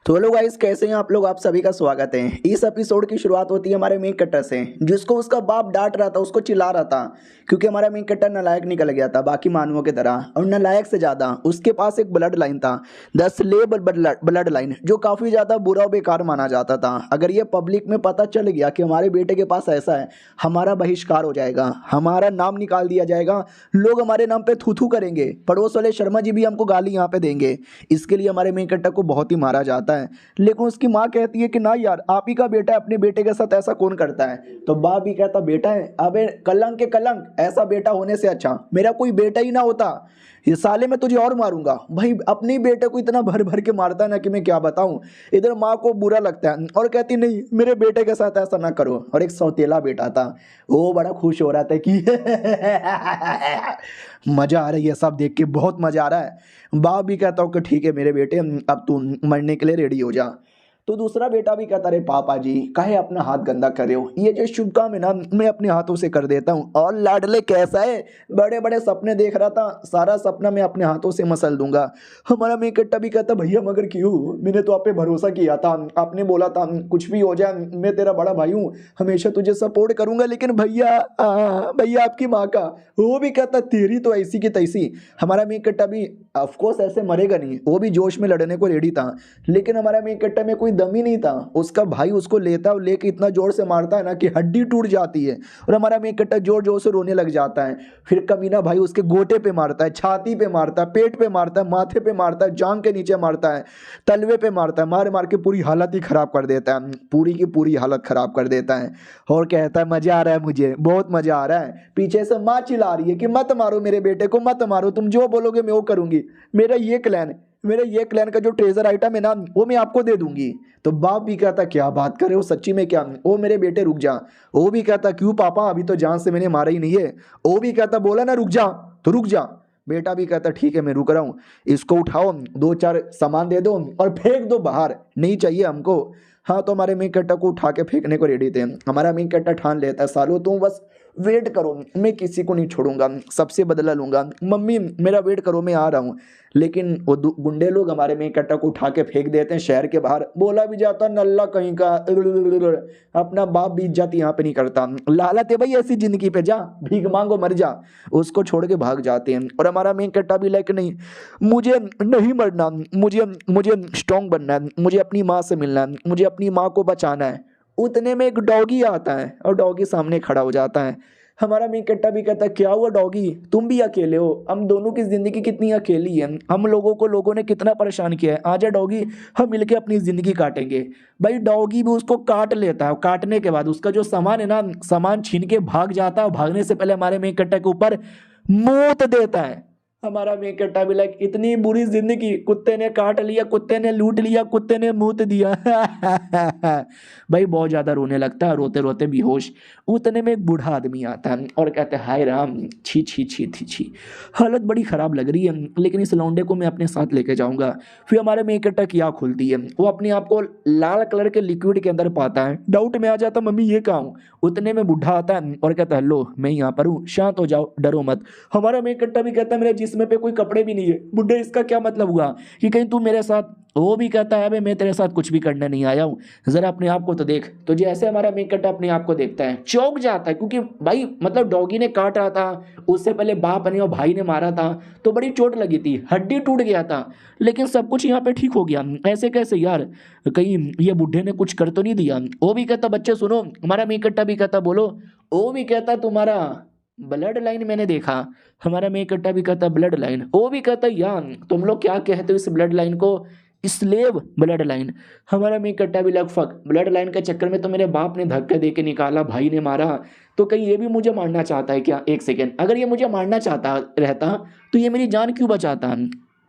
तो hello guys, कैसे हैं आप लोग। आप सभी का स्वागत है। इस एपिसोड की शुरुआत होती है हमारे मेन कट्टर से, जिसको उसका बाप डांट रहा था, उसको चिल्ला रहा था क्योंकि हमारा मेन कट्टर नालायक निकल गया था बाकी मानवों की तरह। और नालायक से ज़्यादा उसके पास एक ब्लड लाइन था, द स्लेव ब्लड लाइन, जो काफ़ी ज़्यादा बुरा और बेकार माना जाता था। अगर ये पब्लिक में पता चल गया कि हमारे बेटे के पास ऐसा है, हमारा बहिष्कार हो जाएगा, हमारा नाम निकाल दिया जाएगा, लोग हमारे नाम पे थू थू करेंगे, पड़ोस वाले शर्मा जी भी हमको गाली यहाँ पे देंगे। इसके लिए हमारे मेन कट्टर को बहुत ही मारा जाता है। लेकिन उसकी माँ कहती है कि ना यार, आप ही का बेटा है, अपने बेटे के साथ ऐसा कौन करता है। तो बाप भी कहता बेटा है, अबे कलंक के कलंक, ऐसा बेटा होने से अच्छा मेरा कोई बेटा ही ना होता। ये साले मैं तुझे और मारूंगा। भाई अपने बेटे को इतना भर भर के मारता है ना कि मैं क्या बताऊं। इधर माँ को बुरा लगता है और कहती नहीं, मेरे बेटे के साथ ऐसा ना करो। और एक सौतेला बेटा था, वो बड़ा खुश हो रहा था कि मजा आ रही है, सब देख के बहुत मजा आ रहा है। बाप भी कहता हूँ कि ठीक है मेरे बेटे, अब तू मरने के लिए रेडी हो जा। तो दूसरा बेटा भी कहता, अरे पापा जी काहे अपना हाथ गंदा कर रहे हो, ये जो शुभ काम है ना मैं अपने हाथों से कर देता हूँ। और लाडले कैसा है, बड़े बड़े सपने देख रहा था, सारा सपना मैं अपने हाथों से मसल दूंगा। हमारा मेकट्टा भी कहता, भैया मगर क्यों, मैंने तो आप पे भरोसा किया था, आपने बोला था कुछ भी हो जाए मैं तेरा बड़ा भाई हूँ, हमेशा तुझे सपोर्ट करूंगा। लेकिन भैया भैया आपकी माँ का, वो भी कहता तेरी तो ऐसी की तैसी। हमारा मेकट्टा भी ऑफकोर्स ऐसे मरेगा नहीं, वो भी जोश में लड़ने को रेडी था। लेकिन हमारा मेकट्टा में कोई दम ही नहीं था। उसका भाई उसको लेता और लेके इतना जोर से मारता है ना कि हड्डी टूट जाती है। और हमारा मेकट्टा जोर जोर से रोने लग जाता है। फिर कमीना भाई उसके गोटे पे मारता है, छाती पे मारता है, पेट पे मारता है, माथे पे मारता है, जांग के नीचे मारता है, तलवे पे मारता है, मार मार के पूरी हालत ही खराब कर देता है, पूरी की पूरी हालत खराब कर देता है। और कहता है मजा आ रहा है, मुझे बहुत मजा आ रहा है। पीछे से माँ चिल्ला रही है कि मत मारो मेरे बेटे को, मत मारो, तुम जो बोलोगे मैं वो करूंगी। मेरा ये क्लैन का जो ट्रेजर आइटम है ना वो मैं आपको दे दूंगी। तो बाप भी कहता क्या बात कर रहे हो, सच्ची में क्या। ओ मेरे बेटे रुक जा। वो भी कहता क्यों पापा, अभी तो जान से मैंने मारा ही नहीं है। वो भी कहता बोला ना रुक जा तो रुक जा। बेटा भी कहता ठीक है मैं रुक रहा हूँ, इसको उठाओ, दो चार सामान दे दो और फेंक दो बाहर, नहीं चाहिए हमको। हाँ, तो हमारे मेन कट्टा को उठा के फेंकने को रेडी थे। हमारा मेन कट्टा ठान लेता है, सालो तुम बस वेट करो, मैं किसी को नहीं छोड़ूंगा, सबसे बदला लूंगा, मम्मी मेरा वेट करो मैं आ रहा हूँ। लेकिन वो गुंडे लोग हमारे मेन कट्टा को उठा के फेंक देते हैं शहर के बाहर। बोला भी जाता नल्ला कहीं का, अपना बाप भी इज्जत यहाँ पे नहीं करता। लालत है भाई ऐसी जिंदगी पे, जा भीख मांगो मर जा। उसको छोड़ के भाग जाते हैं। और हमारा मेन कट्टा भी लाइक नहीं, मुझे नहीं मरना, मुझे मुझे स्ट्रांग बनना है, मुझे अपनी माँ से मिलना है, मुझे अपनी माँ को बचाना है। उतने में एक डॉगी आता है और डॉगी सामने खड़ा हो जाता है। हमारा मेन कट्टा भी कहता है क्या हुआ डॉगी, तुम भी अकेले हो, हम दोनों की जिंदगी कितनी अकेली है, हम लोगों ने कितना परेशान किया है, आजा डॉगी हम मिलके अपनी जिंदगी काटेंगे। भाई डॉगी भी उसको काट लेता है। काटने के बाद उसका जो सामान है ना, सामान छीन के भाग जाता है। भागने से पहले हमारे मेन कट्टा के ऊपर मूत देता है। हमारा मेकट्टा भी लाइक इतनी बुरी जिंदगी, कुत्ते ने काट लिया, कुत्ते ने लूट लिया, कुत्ते ने मूत दिया। भाई बहुत ज्यादा रोने लगता है, रोते रोते बेहोश। उतने में एक बूढ़ा आदमी आता है और कहता है हाय राम, छी छी छी छी छी, हालत बड़ी खराब लग रही है, लेकिन इस लौंडे को मैं अपने साथ लेके जाऊंगा। फिर हमारे मेकट्टा की आँख खुलती है, वो अपने आप को लाल कलर के लिक्विड के अंदर पाता है। डाउट में आ जाता मम्मी ये कहाँ हूँ। उतने में बूढ़ा आता है और कहता है लो मैं यहाँ पर हूँ, शांत हो जाओ, डरो मत। हमारा मेकट्टा भी कहता है मेरे जिस्म पे कोई कपड़े भी नहीं है। बुड्ढे इसका क्या मतलब हुआ कि कहीं तू मेरे साथ। वो भी कहता है मैं तेरे साथ कुछ भी करने नहीं आया हूँ, जरा अपने आप को तो देख। तो जैसे हमारा मेकट्टा अपने आप को देखता है चौंक जाता है, क्योंकि भाई मतलब डॉगी ने काट रहा था, उससे पहले बाप ने और भाई ने मारा था, तो बड़ी चोट लगी थी, हड्डी टूट गया था। लेकिन सब कुछ यहाँ पे ठीक हो गया, ऐसे कैसे यार, कहीं ये बुढ़े ने कुछ कर तो नहीं दिया। वो भी कहता बच्चे सुनो, हमारा मेकट्टा भी कहता बोलो। वो भी कहता तुम्हारा ब्लड लाइन मैंने देखा। हमारा मेकट्टा भी कहता ब्लड लाइन। वो भी कहता यार तुम लोग क्या कहते हो इस ब्लड लाइन को, स्लेव ब्लड लाइन। हमारा मेकट्टा भी लगभग ब्लड लाइन के चक्कर में तो मेरे बाप ने धक्के दे के निकाला, भाई ने मारा, तो कहीं ये भी मुझे मारना चाहता है क्या। एक सेकेंड, अगर ये मुझे मारना चाहता रहता तो ये मेरी जान क्यों बचाता।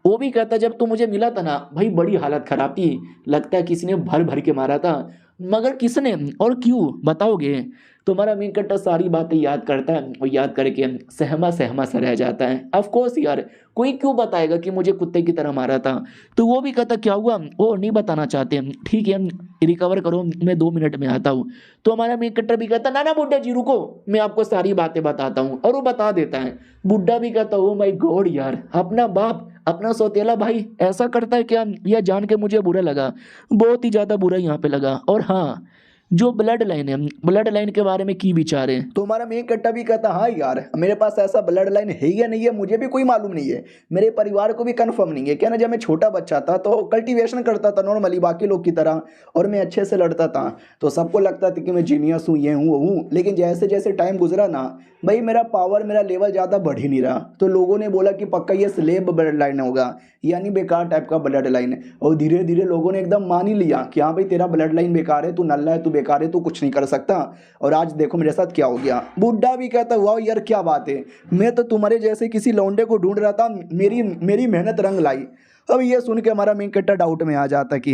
वो भी कहता जब तू मुझे मिला था ना भाई बड़ी हालत खराब थी, लगता है किसी ने भर भर के मारा था। मगर किसने और क्यों बताओगे? तो हमारा मेन कैरेक्टर सारी बातें याद करता है और याद करके सहमा सहमा सा रह जाता है। ऑफ कोर्स यार, कोई क्यों बताएगा कि मुझे कुत्ते की तरह मारा था? तो वो भी कहता क्या हुआ, वो नहीं बताना चाहते। ठीक है, रिकवर करो, मैं 2 मिनट में आता हूँ। तो हमारा मेन कैरेक्टर भी कहता ना ना बुड्ढा जी रुको, मैं आपको सारी बातें बताता हूँ, और वो बता देता है। बुड्ढा भी कहता ओ माय गॉड यार, अपना बाप अपना सौतेला भाई ऐसा करता है क्या? यह जान के मुझे बुरा लगा, बहुत ही ज्यादा बुरा यहाँ पे लगा। और हाँ, जो ब्लड लाइन है, ब्लड लाइन के बारे में की विचार है? तो हमारा मेन कट्टा भी कहता हाँ यार, मेरे पास ऐसा ब्लड लाइन है या नहीं है मुझे भी कोई मालूम नहीं है, मेरे परिवार को भी कंफर्म नहीं है। क्या ना, जब मैं छोटा बच्चा था तो कल्टीवेशन करता था नॉर्मली बाकी लोग की तरह, और मैं अच्छे से लड़ता था, तो सबको लगता था कि मैं जीनियस हूँ, ये हूँ वो हूँ। लेकिन जैसे जैसे टाइम गुजरा ना भाई, मेरा पावर, मेरा लेवल ज़्यादा बढ़ ही नहीं रहा। तो लोगों ने बोला कि पक्का ये स्लेब ब्लड लाइन होगा, यानी बेकार टाइप का ब्लड लाइन। और धीरे धीरे लोगों ने एकदम मान ही लिया कि हाँ भाई तेरा ब्लड लाइन बेकार है, तू नल्ला है, तू बेकार है, तू कुछ नहीं कर सकता। और आज देखो मेरे साथ क्या हो गया। बुड्ढा भी कहता वाह यार क्या बात है, मैं तो तुम्हारे जैसे किसी लौंडे को ढूंढ रहा था, मेरी मेरी मेहनत रंग लाई। अब ये सुन के हमारा मेन कैरेक्टर डाउट में आ जाता कि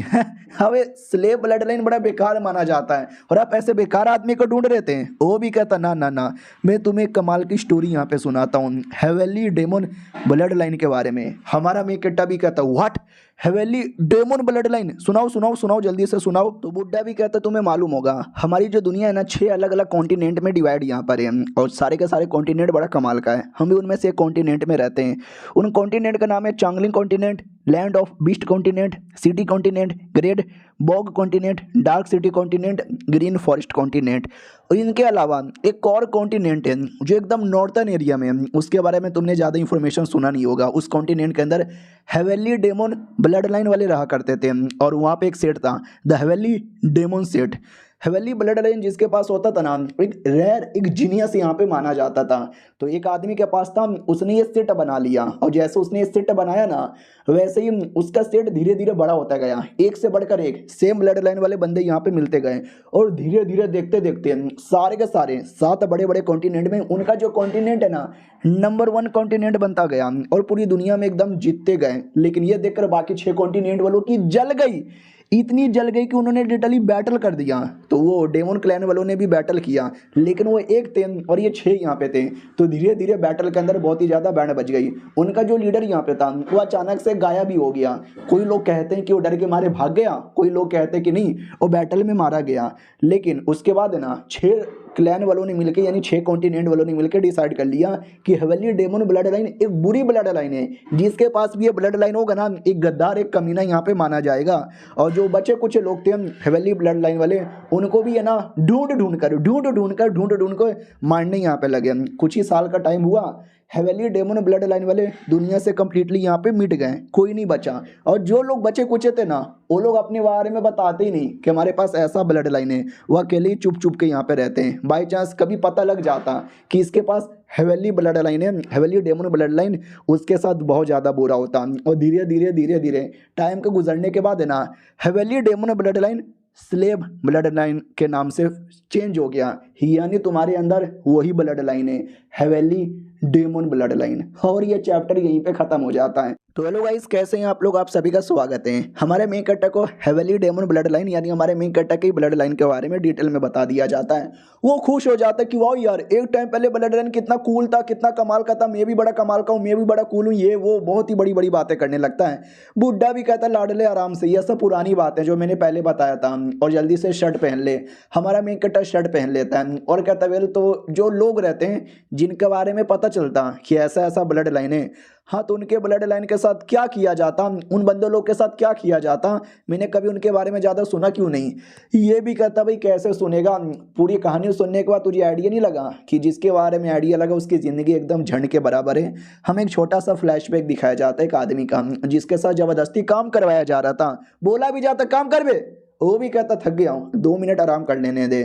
हमें स्लेब ब्लड लाइन बड़ा बेकार माना जाता है और आप ऐसे बेकार आदमी को ढूंढ रहे थे। वो भी कहता ना ना ना, मैं तुम्हें एक कमाल की स्टोरी यहाँ पे सुनाता हूँ हेवेली डेमन ब्लड लाइन के बारे में। हमारा मेन कैरेक्टर भी कहता what, heavenly demon blood line, सुनाओ सुनाओ सुनाओ जल्दी से सुनाओ। तो बुड्ढा भी कहता तुम्हें मालूम होगा हमारी जो दुनिया है ना 6 अलग अलग कॉन्टिनेंट में डिवाइड यहाँ पर है, और सारे के सारे कॉन्टिनेंट बड़ा कमाल का है। हम भी उनमें से एक कॉन्टिनेंट में रहते हैं। उन कॉन्टिनेंट का नाम है changling continent, land of beast continent, city continent, great bog continent, dark city continent, green forest continent. और इनके अलावा एक और कॉन्टिनेंट है जो एकदम नॉर्थर्न एरिया में है, उसके बारे में तुमने ज़्यादा इंफॉर्मेशन सुना नहीं होगा। उस कॉन्टिनेंट के अंदर हेवेली डेमन ब्लड लाइन वाले रहा करते थे, और वहाँ पे एक सेट था the heavenly demon set. Heavenly blood line जिसके पास होता था ना, एक रेयर, एक जीनियस यहाँ पे माना जाता था। तो एक आदमी के पास था, उसने ये सेट बना लिया, और जैसे उसने ये सेट बनाया ना वैसे ही उसका सेट धीरे धीरे बड़ा होता गया, एक से बढ़कर एक सेम ब्लड लाइन वाले बंदे यहाँ पे मिलते गए। और धीरे धीरे देखते देखते सारे के सारे 7 बड़े बड़े कॉन्टिनेंट में उनका जो कॉन्टिनेंट है ना नंबर 1 कॉन्टिनेंट बनता गया, और पूरी दुनिया में एकदम जीतते गए। लेकिन ये देखकर बाकी 6 कॉन्टिनेंट वालों की जल गई, इतनी जल गई कि उन्होंने लिटरली बैटल कर दिया। तो वो डेमन क्लैन वालों ने भी बैटल किया, लेकिन वो एक थे और ये 6 यहाँ पे थे। तो धीरे धीरे बैटल के अंदर बहुत ही ज़्यादा बैंड बज गई। उनका जो लीडर यहाँ पे था वो अचानक से गायब भी हो गया। कोई लोग कहते हैं कि वो डर के मारे भाग गया, कोई लोग कहते हैं कि नहीं वो बैटल में मारा गया। लेकिन उसके बाद है ना 6 क्लैन वालों ने मिलकर, यानी 6 कॉन्टिनेंट वालों ने मिलकर डिसाइड कर लिया कि हेवेली डेमन ब्लड लाइन एक बुरी ब्लड लाइन है। जिसके पास भी ये ब्लड लाइन होगा ना, एक गद्दार, एक कमीना यहाँ पे माना जाएगा। और जो बचे कुछ लोग थे हेवेली ब्लड लाइन वाले, उनको भी है ना ढूंढ ढूंढ कर मारने यहाँ पे लगे। कुछ ही साल का टाइम हुआ, हेवेली डेमन ब्लड लाइन वाले दुनिया से कंप्लीटली यहाँ पे मिट गए, कोई नहीं बचा। और जो लोग बचे कुचे थे ना, वो लोग अपने बारे में बताते ही नहीं कि हमारे पास ऐसा ब्लड लाइन है। वो अकेले ही चुप चुप के यहाँ पे रहते हैं। बाई चांस कभी पता लग जाता कि इसके पास हेवेली ब्लड लाइन है, हेवेली डेमन ब्लड लाइन, उसके साथ बहुत ज़्यादा बुरा होता। और धीरे धीरे टाइम के गुजरने के बाद है ना heavenly demon blood line slave blood line के नाम से चेंज हो गया, यानी तुम्हारे अंदर वही ब्लड लाइन है, हेवेली डेमन ब्लड लाइन। और ये चैप्टर यहीं पे खत्म हो जाता है। तो हेलो गाइस, कैसे हैं आप लोग? आप सभी का स्वागत है। हमारे मेन कैरेक्टर को हेवेली डेमन ब्लड लाइन, यानी हमारे मेन कैरेक्टर की ब्लड लाइन के बारे में डिटेल में बता दिया जाता है। वो खुश हो जाता है कि वाह यार, एक टाइम पहले ब्लड लाइन कितना कूल था, कितना कमाल का था, मैं भी बड़ा कमाल का हूँ, मैं भी बड़ा कूल हूँ, ये वो बहुत ही बड़ी बड़ी बातें करने लगता है। बुड्ढा भी कहता है लाडले आराम से, ये सब पुरानी बातें जो मैंने पहले बताया था, और जल्दी से शर्ट पहन ले। हमारा मेन कैरेक्टर शर्ट पहन लेता है और कहता है वेल, तो जो लोग रहते हैं जिनके बारे में पता चलता कि ऐसा ऐसा ब्लड लाइन है, हाँ तो उनके ब्लड लाइन के साथ क्या किया जाता, उन बंदे लोग के साथ क्या किया जाता, मैंने कभी उनके बारे में ज़्यादा सुना क्यों नहीं। ये भी कहता भाई कैसे सुनेगा, पूरी कहानी सुनने के बाद तुझे आइडिया नहीं लगा कि जिसके बारे में आइडिया लगा उसकी ज़िंदगी एकदम झंड के बराबर है। हमें एक छोटा सा फ्लैशबैक दिखाया जाता है एक आदमी का, जिसके साथ ज़बरदस्ती काम करवाया जा रहा था। बोला भी जाता काम कर बे, वो भी कहता थक गया हूँ, 2 मिनट आराम कर लेने दे।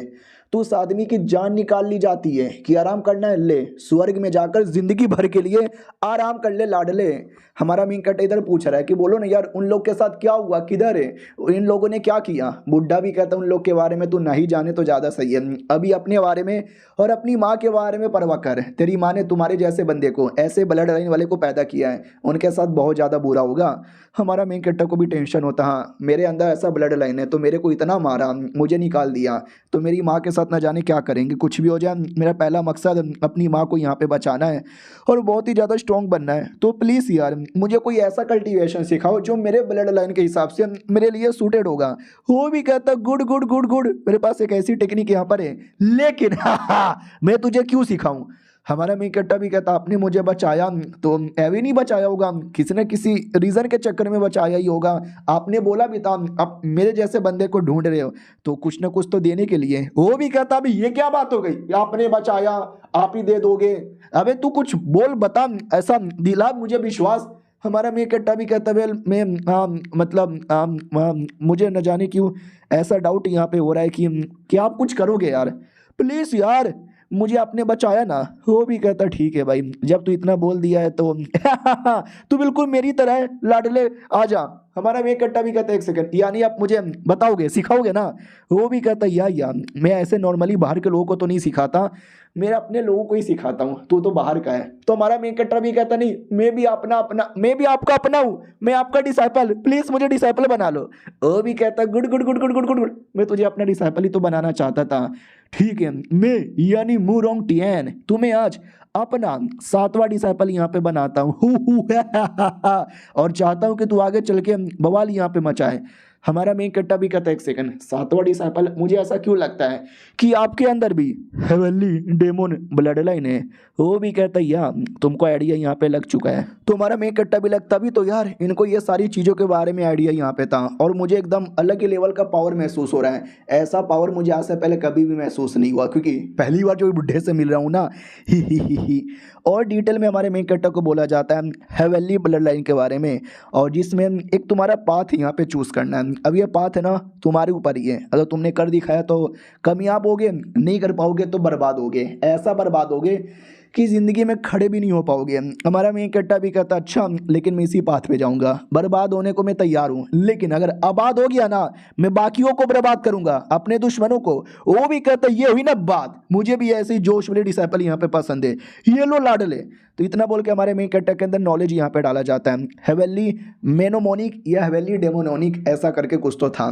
तो उस आदमी की जान निकाल ली जाती है कि आराम करना है, ले स्वर्ग में जाकर जिंदगी भर के लिए आराम कर ले लाडले। हमारा मिंकट इधर पूछ रहा है कि बोलो ना यार, उन लोग के साथ क्या हुआ, किधर है, इन लोगों ने क्या किया। बुड्ढा भी कहता है उन लोग के बारे में तू नहीं जाने तो ज़्यादा सही है, अभी अपने बारे में और अपनी माँ के बारे में परवाह कर। तेरी माँ ने तुम्हारे जैसे बंदे को, ऐसे ब्लड लाइन वाले को पैदा किया है, उनके साथ बहुत ज़्यादा बुरा होगा। हमारा मेन कैरेक्टर को भी टेंशन होता, हाँ मेरे अंदर ऐसा ब्लड लाइन है तो मेरे को इतना मारा, मुझे निकाल दिया, तो मेरी माँ के साथ ना जाने क्या करेंगे, कुछ भी हो जाए। मेरा पहला मकसद अपनी माँ को यहाँ पे बचाना है और बहुत ही ज़्यादा स्ट्रॉन्ग बनना है। तो प्लीज़ यार मुझे कोई ऐसा कल्टीवेशन सिखाओ जो मेरे ब्लड लाइन के हिसाब से मेरे लिए सूटेड होगा। वो भी कहता गुड गुड गुड गुड, मेरे पास एक ऐसी टेक्निक यहाँ पर है, लेकिन मैं तुझे क्यों सिखाऊं। हमारा मेन कैरेक्टर भी कहता आपने मुझे बचाया तो ऐवे नहीं बचाया होगा, किसी न किसी रीज़न के चक्कर में बचाया ही होगा। आपने बोला भी था आप मेरे जैसे बंदे को ढूंढ रहे हो तो कुछ न कुछ तो देने के लिए। वो भी कहता अभी ये क्या बात हो गई, आपने बचाया आप ही दे दोगे, अबे तू कुछ बोल बता, ऐसा दिला मुझे विश्वास। हमारा मेन कैरेक्टर भी कहता वेल मैं मुझे न जाने क्यों ऐसा डाउट यहाँ पे हो रहा है कि आप कुछ करोगे यार, प्लीज़ यार मुझे आपने बचाया ना। वो भी कहता ठीक है भाई, जब तू इतना बोल दिया है तो तू बिल्कुल मेरी तरह है लाडले, आ जा। हमारा एक कट्टा भी कहता है एक सेकंड, यानी आप मुझे बताओगे सिखाओगे ना। वो भी कहता यार मैं ऐसे नॉर्मली बाहर के लोगों को तो नहीं सिखाता, मैं अपने लोगों को ही सिखाता हूँ, तू तो बाहर का है। तो हमारा मेन कट्टा भी कहता नहीं मैं भी मैं भी आपका अपना हूँ, मैं आपका डिसाइपल, प्लीज मुझे डिसाइपल बना लो। वो भी कहता good good good good good good good, मैं तुझे अपना डिसाइपल ही तो बनाना चाहता था। ठीक है, मैं यानी मुरोंग टियन तुम्हें आज अपना 7वां डिसाइपल यहाँ पे बनाता हूँ और चाहता हूँ कि तू आगे चल के बवाल यहाँ पे मचाए। हमारा मेन कट्टा भी कहता है एक सेकंड, 7वां डिसाइपल, मुझे ऐसा क्यों लगता है कि आपके अंदर भी हेवनली डेमोन ब्लड लाइन है। वो भी कहता है यार तुमको आइडिया यहाँ पे लग चुका है। तो हमारा मेन कट्टा भी लगता भी तो यार इनको ये सारी चीज़ों के बारे में आइडिया यहाँ पे था और मुझे एकदम अलग ही लेवल का पावर महसूस हो रहा है। ऐसा पावर मुझे आज से पहले कभी भी महसूस नहीं हुआ, क्योंकि पहली बार जो बुढ़े से मिल रहा हूँ ना ही। और डिटेल में हमारे मेन कट्टा को बोला जाता है हेवनली ब्लड लाइन के बारे में, और जिसमें एक तुम्हारा पाथ यहाँ पे चूज़ करना है। अब ये पाथ है ना तुम्हारे ऊपर ही है, अगर तुमने कर दिखाया तो कामयाब होगे, नहीं कर पाओगे तो बर्बाद होगे, ऐसा बर्बाद होगे कि ज़िंदगी में खड़े भी नहीं हो पाओगे। हमारा मेन कट्टा भी कहता अच्छा लेकिन मैं इसी पाथ पे जाऊंगा, बर्बाद होने को मैं तैयार हूँ, लेकिन अगर आबाद हो गया ना मैं बाकियों को बर्बाद करूंगा, अपने दुश्मनों को। वो भी कहता ये हुई ना बात, मुझे भी ऐसे ही जोश वाले डिसाइपल यहाँ पे पसंद है, ये लो लाडले। तो इतना बोल के हमारे मेन कट्टा के अंदर नॉलेज यहाँ पे डाला जाता है, हेवनली मेनोमोनिक या हेवनली डेमोनोनिक ऐसा करके कुछ तो था।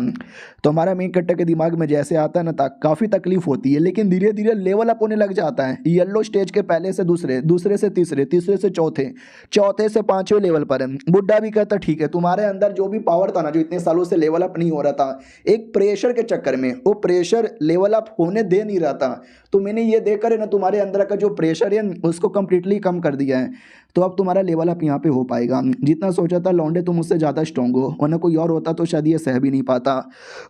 तो हमारा मेन कट्टा के दिमाग में जैसे आता है ना काफ़ी तकलीफ होती है, लेकिन धीरे धीरे लेवल अप होने लग जाता है। येलो स्टेज के पहले से दूसरे, दूसरे से तीसरे, तीसरे से चौथे, चौथे से 5वें लेवल पर है। बुड्ढा भी कहता ठीक है, तुम्हारे अंदर जो भी पावर था ना जो इतने सालों से लेवल अप नहीं हो रहा था, एक प्रेशर के चक्कर में वो प्रेशर लेवल अप होने दे नहीं रहा था, तो मैंने ये देखकर ना तुम्हारे अंदर का जो प्रेशर है उसको कंप्लीटली कम कर दिया है, तो अब तुम्हारा लेवल अप यहाँ पे हो पाएगा। जितना सोचा था लौंडे तुम मुझसे ज़्यादा स्ट्रॉन्ग हो, वरना कोई और होता तो शायद ये सह भी नहीं पाता।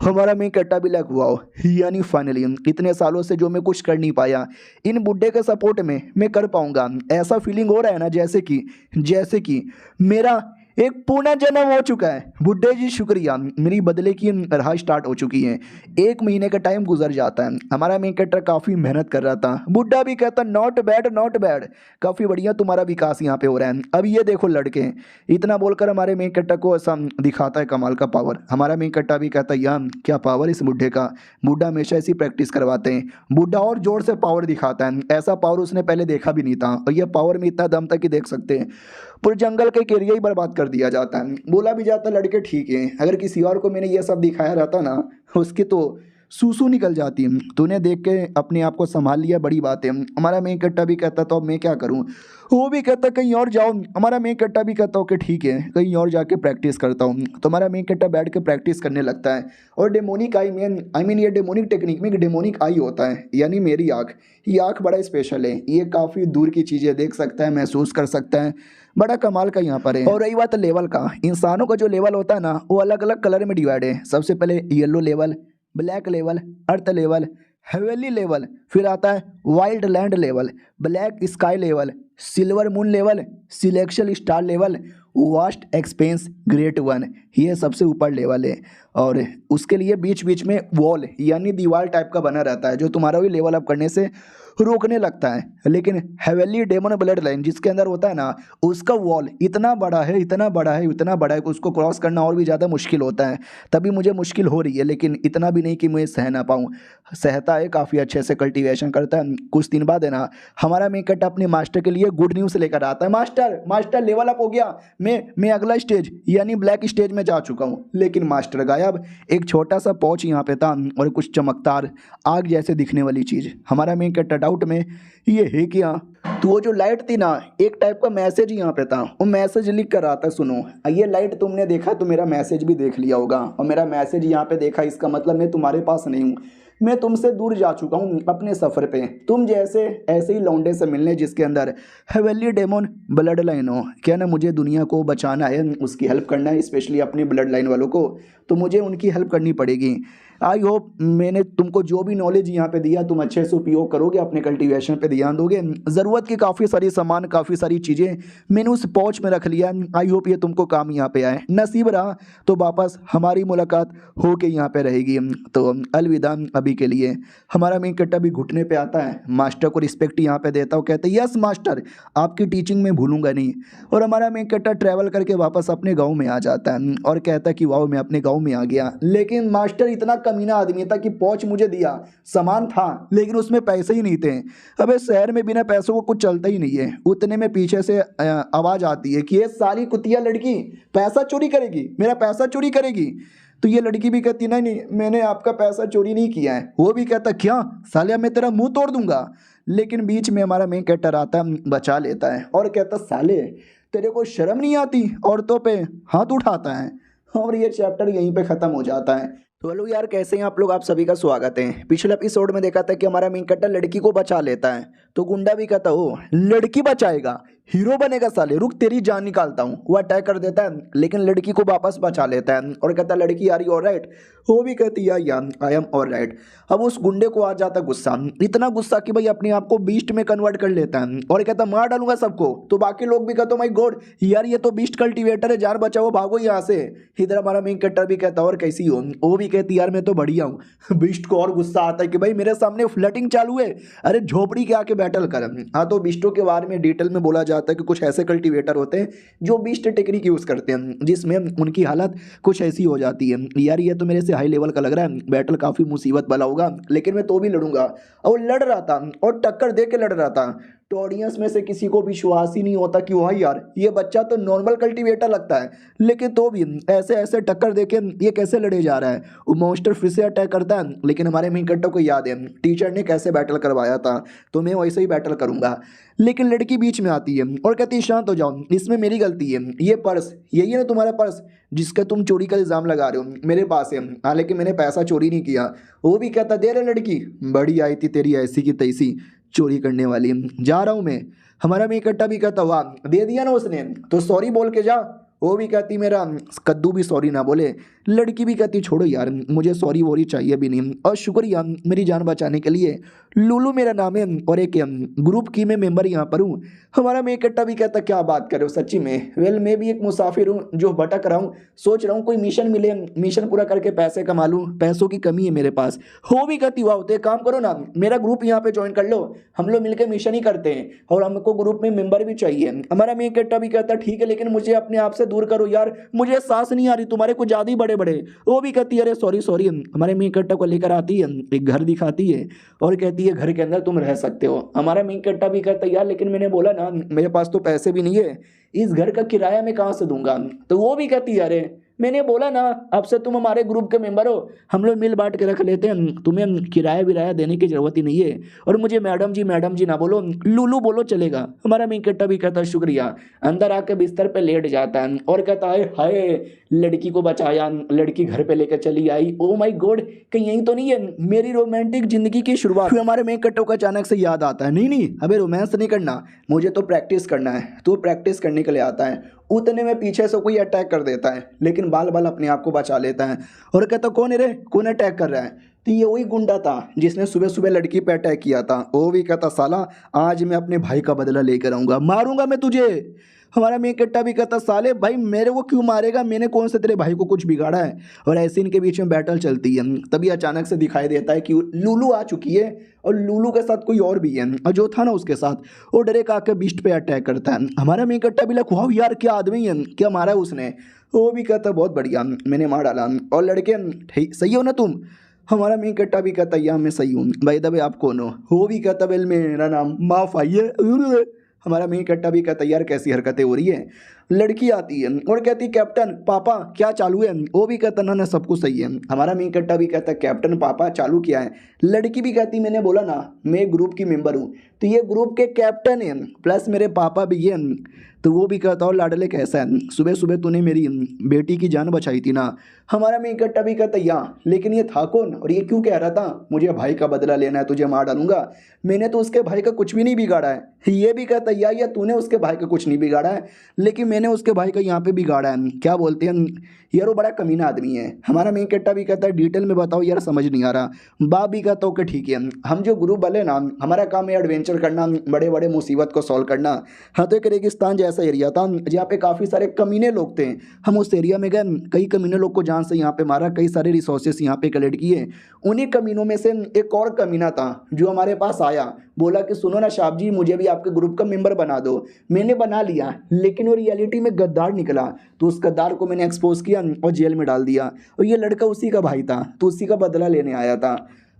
हमारा मेन कट्टा भी लग हुआ यानी फाइनली इतने सालों से जो मैं कुछ कर नहीं पाया इन बुड्ढे के सपोर्ट में मैं कर पाऊंगा। ऐसा फीलिंग हो रहा है ना जैसे कि मेरा एक पुनर्जन्म हो चुका है। बुड्ढे जी शुक्रिया, मेरी बदले की राह स्टार्ट हो चुकी है। 1 महीने का टाइम गुजर जाता है। हमारा मेन कैरेक्टर काफ़ी मेहनत कर रहा था। बुड्ढा भी कहता नॉट बैड, काफ़ी बढ़िया तुम्हारा विकास यहाँ पे हो रहा है। अब ये देखो लड़के, इतना बोलकर हमारे मेन कैरेक्टर को ऐसा दिखाता है कमाल का पावर। हमारा मेन कैरेक्टर भी कहता है यार क्या पावर इस बुड्ढे का, बुड्ढा हमेशा ऐसी प्रैक्टिस करवाते हैं। बुड्ढा और जोर से पावर दिखाता है, ऐसा पावर उसने पहले देखा भी नहीं था, और यह पावर में इतना दम तक कि देख सकते हैं पूरे जंगल के एरिया ही बर्बाद कर दिया जाता है। बोला भी जाता लड़के ठीक है, अगर किसी और को मैंने ये सब दिखाया रहता ना उसकी तो सूसू निकल जाती है। तूने देख के अपने आप को संभाल लिया, बड़ी बात है। हमारा मेन कट्टा भी कहता तो अब मैं क्या करूं। वो भी कहता कहीं और जाओ। हमारा मेन कट्टा भी कहता कि ठीक है कहीं और जाके प्रैक्टिस करता हूँ। तो हमारा मेन कट्टा बैठ के प्रैक्टिस करने लगता है, और डेमोनिक आई मीन ये डेमोनिक टेक्निक में डेमोनिक आई होता है, यानी मेरी आँख, ये आँख बड़ा स्पेशल है, ये काफ़ी दूर की चीज़ें देख सकता है, महसूस कर सकता है, बड़ा कमाल का यहाँ पर है। और रही बात लेवल का, इंसानों का जो लेवल होता है ना वो अलग अलग कलर में डिवाइड है। सबसे पहले yellow level, black level, earth level, heavenly level, फिर आता है wild land level, black sky level, silver moon level, celestial star level, vast expanse great one, ये सबसे ऊपर लेवल है। और उसके लिए बीच बीच में वॉल यानी दीवार टाइप का बना रहता है जो तुम्हारा भी लेवल अप करने से रोकने लगता है। लेकिन हेवनली डेमन ब्लड लाइन जिसके अंदर होता है ना, उसका वॉल इतना बड़ा है, इतना बड़ा है, इतना बड़ा है कि उसको क्रॉस करना और भी ज़्यादा मुश्किल होता है। तभी मुझे मुश्किल हो रही है, लेकिन इतना भी नहीं कि मैं सह ना पाऊँ। सहता है, काफ़ी अच्छे से कल्टीवेशन करता है। कुछ दिन बाद है ना, हमारा मेकट अपने मास्टर के लिए गुड न्यूज़ लेकर आता है। मास्टर मास्टर लेवल अप हो गया, मैं अगला स्टेज यानी ब्लैक स्टेज में जा चुका हूँ। लेकिन मास्टर गायब। एक छोटा सा पॉच यहाँ पे था और कुछ चमकदार आग जैसे दिखने वाली चीज़। हमारा मेकट डाउट में ये है क्या? तो वो जो लाइट थी ना, एक टाइप का मैसेज यहाँ पे था, वो मैसेज लिख कर आता, सुनो ये लाइट तुमने देखा तो मेरा मैसेज भी देख लिया होगा, और मेरा मैसेज यहाँ पे देखा, इसका मतलब मैं तुम्हारे पास नहीं हूँ, मैं तुमसे दूर जा चुका हूँ अपने सफ़र पे। तुम जैसे ऐसे ही लौंडे से मिलने जिसके अंदर हेवनली डेमन ब्लड लाइन हो। क्या ना, मुझे दुनिया को बचाना है, उसकी हेल्प करना है, स्पेशली अपनी ब्लड लाइन वालों को, तो मुझे उनकी हेल्प करनी पड़ेगी। आई होप मैंने तुमको जो भी नॉलेज यहाँ पे दिया तुम अच्छे से उपयोग करोगे, अपने कल्टीवेशन पे ध्यान दोगे। ज़रूरत की काफ़ी सारी सामान, काफ़ी सारी चीज़ें मैंने उस पॉच में रख लिया। आई होप ये तुमको काम यहाँ पे आए। नसीब रहा तो वापस हमारी मुलाकात हो के यहाँ पे रहेगी। तो अलविदा अभी के लिए। हमारा मेन कट्टा भी घुटने पे आता है, मास्टर को रिस्पेक्ट यहाँ पे देता हूँ, कहते यस मास्टर, आपकी टीचिंग में भूलूंगा नहीं। और हमारा मेन कट्टा ट्रैवल करके वापस अपने गाँव में आ जाता है और कहता है कि वाह मैं अपने गाँव में आ गया। लेकिन मास्टर इतना कमीना आदमी था कि पॉच मुझे दिया, सामान था लेकिन उसमें पैसे ही नहीं थे। अबे शहर में बिना पैसों को कुछ चलता ही नहीं है। उतने में पीछे से आवाज़ आती है कि ये सारी कुतिया लड़की पैसा चोरी करेगी, मेरा पैसा चोरी करेगी। तो ये लड़की भी कहती नहीं नहीं, मैंने आपका पैसा चोरी नहीं किया है। वो भी कहता क्या सालिया, मैं तेरा मुंह तोड़ दूंगा। लेकिन बीच में हमारा मेन कैरेक्टर आता है, बचा लेता है और कहता साले तेरे को शर्म नहीं आती, औरतों पे हाथ उठाता है। और ये चैप्टर यहीं पे ख़त्म हो जाता है। तो हेलो यार, कैसे हैं आप लोग? आप सभी का स्वागत है। पिछले एपिसोड में देखा था कि हमारा मेन कैरेक्टर लड़की को बचा लेता है, तो गुंडा भी कहता हो लड़की बचाएगा, हीरो बनेगा साले, रुक तेरी जान निकालता हूँ। वो अटैक कर देता है लेकिन लड़की को वापस बचा लेता है और कहता है लड़की यार यू ऑलराइट। वो भी कहती है या आई एम ऑलराइट। अब उस गुंडे को आ जाता गुस्सा, इतना गुस्सा कि भाई अपने आप को बीस्ट में कन्वर्ट कर लेता है और कहता मार डालूंगा सबको। तो बाकी लोग भी कहते माय गॉड यार ये तो बीस्ट कल्टीवेटर है, जान बचाओ भागो यहाँ से। इधर हमारा मेन कैरेक्टर भी कहता और कैसी हो? वो भी कहती यार मैं तो बढ़िया हूँ। बीस्ट को और गुस्सा आता है कि भाई मेरे सामने फ्लटिंग चालू है, अरे झोपड़ी के आके बैटल कर। हाँ, तो बीस्टों के बारे में डिटेल में बोला जाता है कि कुछ ऐसे कल्टीवेटर होते हैं जो बीस्ट टेक्निक यूज़ करते हैं जिसमें उनकी हालत कुछ ऐसी हो जाती है। यार ये तो मेरे से हाई लेवल का लग रहा है, बैटल काफ़ी मुसीबत वाला होगा, लेकिन मैं तो भी लड़ूंगा। और लड़ रहा था और टक्कर दे के लड़ रहा था, तो ऑडियंस में से किसी को विश्वास ही नहीं होता कि वाह यार ये बच्चा तो नॉर्मल कल्टीवेटर लगता है, लेकिन तो भी ऐसे ऐसे टक्कर देके ये कैसे लड़े जा रहा है। वो मॉन्स्टर फिर से अटैक करता है, लेकिन हमारे मेन कैरेक्टर को याद है टीचर ने कैसे बैटल करवाया था, तो मैं वैसे ही बैटल करूंगा। लेकिन लड़की बीच में आती है और कहती है शांत हो जाओ, इसमें मेरी गलती है। ये पर्स यही है ना तुम्हारा पर्स जिसका तुम चोरी का इल्ज़ाम लगा रहे हो, मेरे पास है, हालांकि मैंने पैसा चोरी नहीं किया। वो भी कहता दे रहे लड़की, बड़ी आई थी तेरी ऐसी की तैसी चोरी करने वाली, जा रहा हूँ मैं। हमारा भी इकट्ठा भी कहता वाह दे दिया ना उसने, तो सॉरी बोल के जा। वो भी कहती मेरा कद्दू भी सॉरी ना बोले। लड़की भी कहती छोड़ो यार मुझे सॉरी वोरी चाहिए भी नहीं, और शुक्रिया मेरी जान बचाने के लिए। लूलू मेरा नाम है और एक ग्रुप की मैं मेंबर यहाँ पर हूँ। हमारा मैं इकट्ठा भी कहता क्या बात कर रहे हो सच्ची में? वेल मैं भी एक मुसाफिर हूँ जो भटक रहा हूँ, सोच रहा हूँ कोई मिशन मिले, मिशन पूरा करके पैसे कमा लूँ, पैसों की कमी है मेरे पास। हो भी कहती वाह तो एक काम करो ना मेरा ग्रुप यहाँ पे ज्वाइन कर लो, हम लोग मिलकर मिशन ही करते हैं और हमको ग्रुप में मेंबर भी चाहिए। हमारा मैं इकट्ठा भी कहता ठीक है लेकिन मुझे अपने आप से दूर करो यार, मुझे सांस नहीं आ रही, तुम्हारे कुछ ज़्यादा ही बड़े बड़े। वो भी कहती है अरे सॉरी सॉरी। हमारे मी कट्टा को लेकर आती है, एक घर दिखाती है और कहती है घर के अंदर तुम रह सकते हो। हमारा मी कट्टा भी कहता है यार लेकिन मैंने बोला ना मेरे पास तो पैसे भी नहीं है, इस घर का किराया मैं कहाँ से दूंगा। तो वो भी कहती है अरे मैंने बोला ना अब से तुम हमारे ग्रुप के मेंबर हो, हम लोग मिल बांट के रख लेते हैं, तुम्हें किराया विराया देने की जरूरत ही नहीं है। और मुझे मैडम जी ना बोलो, लूलू बोलो चलेगा। हमारा मिंकट्टा भी कहता शुक्रिया, अंदर आके बिस्तर पे लेट जाता है और कहता है हाय लड़की को बचाया, लड़की घर पे लेकर चली आई, ओ माय गॉड कहीं यही तो नहीं है मेरी रोमांटिक जिंदगी की शुरुआत। फिर हमारे मिंकट्टो को अचानक से याद आता है नहीं नहीं अबे रोमांस नहीं करना, मुझे तो प्रैक्टिस करना है। तो प्रैक्टिस करने के लिए आता है, उतने में पीछे से कोई अटैक कर देता है लेकिन बाल बाल अपने आप को बचा लेता है और कहता कौन है रे, कौन अटैक कर रहा है? तो ये वही गुंडा था जिसने सुबह सुबह लड़की पे अटैक किया था। वो भी कहता साला आज मैं अपने भाई का बदला लेकर आऊंगा, मारूंगा मैं तुझे। हमारा मेन कट्टा भी कहता साले भाई मेरे को क्यों मारेगा, मैंने कौन से तेरे भाई को कुछ बिगाड़ा है। और ऐसे इनके बीच में बैटल चलती है। तभी अचानक से दिखाई देता है कि लूलू आ चुकी है और लूलू के साथ कोई और भी है, और जो था ना उसके साथ वो डायरेक्ट आकर बीस्ट पे अटैक करता है। हमारा मेन कट्टा भी लगा वाह यार क्या आदमी है, क्या मारा है उसने। वो भी कहता बहुत बढ़िया मैंने मार डाला। और लड़के ठीक सही हो ना तुम। हमारा मेन कट्टा भी कहता या मैं सही हूँ। भाई दबे आप कौन हो। वो भी कहता बेल मेरा नाम माफ आइए। हमारा मेन कट्टा भी कहता यार कैसी हरकतें हो रही है। लड़की आती है और कहती कैप्टन पापा क्या चालू है। वो भी कहता ना सब कुछ सही है। हमारा मेन कट्टा भी कहता कैप्टन पापा चालू क्या है। लड़की भी कहती मैंने बोला ना मैं ग्रुप की मेंबर हूँ, तो ये ग्रुप के कैप्टन है प्लस मेरे पापा भी है। तो वो भी कहता और लाडले कैसा है, सुबह सुबह तूने मेरी बेटी की जान बचाई थी ना। हमारा मेन कट्टा भी कहता या लेकिन ये था कौन और ये क्यों कह रहा था मुझे भाई का बदला लेना है, तुझे मार डालूंगा। मैंने तो उसके भाई का कुछ भी नहीं बिगाड़ा है। ये भी कहता या तूने उसके भाई का कुछ नहीं बिगाड़ा है लेकिन मैंने उसके भाई का यहाँ पे बिगाड़ा है। क्या बोलते हैं यार वो बड़ा कमीना आदमी है। हमारा मेन कट्टा भी कहता है डिटेल में बताओ यार समझ नहीं आ रहा। बाप भी कहता हूँ कि ठीक है हम जो ग्रुप वाले ना हमारा काम है एडवेंचर करना, बड़े बड़े मुसीबत को सॉल्व करना। हाँ तो एक रेगिस्तान जैसा एरिया था जहाँ पे काफ़ी सारे कमीने लोग थे। हम उस एरिया में गए, कई कमीने लोग को जान से यहाँ पे मारा, कई सारे रिसोर्सेस यहाँ पे कलेक्ट किए। उन्हीं कमीनों में से एक और कमीना था जो हमारे पास आया, बोला कि सुनो ना शाह जी मुझे भी आपके ग्रुप का मेंबर बना दो। मैंने बना लिया लेकिन वो रियलिटी में गद्दार निकला, तो उस गद्दार को मैंने एक्सपोज किया और जेल में डाल दिया। और ये लड़का उसी का भाई था तो उसी का बदला लेने आया था।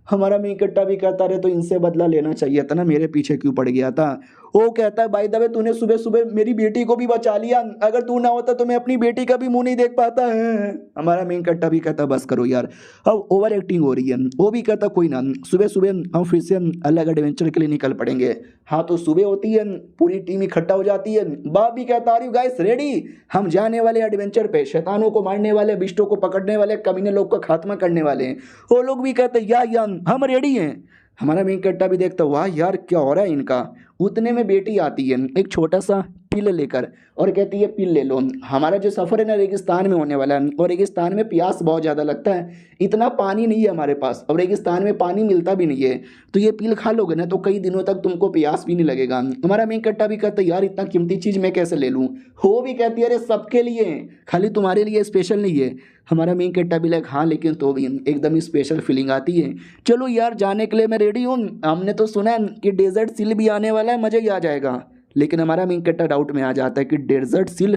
हमारा मेन कट्टा भी कहता रहे तो इनसे बदला लेना चाहिए था ना, मेरे पीछे क्यों पड़ गया था। वो कहता है भाई दबे तूने सुबह सुबह मेरी बेटी को भी बचा लिया, अगर तू ना होता तो मैं अपनी बेटी का भी मुंह नहीं देख पाता है। हमारा मेन कट्टा भी कहता बस करो यार अब ओवर एक्टिंग हो रही है। वो भी कहता कोई ना सुबह सुबह हम फिर से अलग एडवेंचर के लिए निकल पड़ेंगे। हाँ तो सुबह होती है पूरी टीम इकट्ठा हो जाती है। बाप भी कहता आ रही गाइस रेडी, हम जाने वाले एडवेंचर पे, शैतानों को मारने वाले, बिष्टों को पकड़ने वाले, कमीने लोग का खात्मा करने वाले हैं। वो लोग भी कहते या हम रेडी हैं। हमारा मेन कट्टा भी देखता वाह यार क्या हो रहा है इनका। उतने में बेटी आती है एक छोटा सा पिल लेकर और कहती है पिल ले लो, हमारा जो सफ़र है ना रेगिस्तान में होने वाला है और रेगिस्तान में प्यास बहुत ज़्यादा लगता है, इतना पानी नहीं है हमारे पास और रेगिस्तान में पानी मिलता भी नहीं है, तो ये पिल खा लोगे ना तो कई दिनों तक तुमको प्यास भी नहीं लगेगा। हमारा मेन कट्टा भी कहता है यार इतना कीमती चीज़ मैं कैसे ले लूँ। हो भी कहती है अरे सबके लिए खाली तुम्हारे लिए स्पेशल नहीं है। हमारा मेन कट्टा भी लाइक हाँ लेकिन तो भी एकदम स्पेशल फीलिंग आती है। चलो यार जाने के लिए मैं रेडी हूँ, हमने तो सुना है कि डेजर्ट सिल भी आने वाला है, मज़ा ही आ जाएगा। लेकिन हमारा मेन कट्टा डाउट में आ जाता है कि डेजर्ट सिल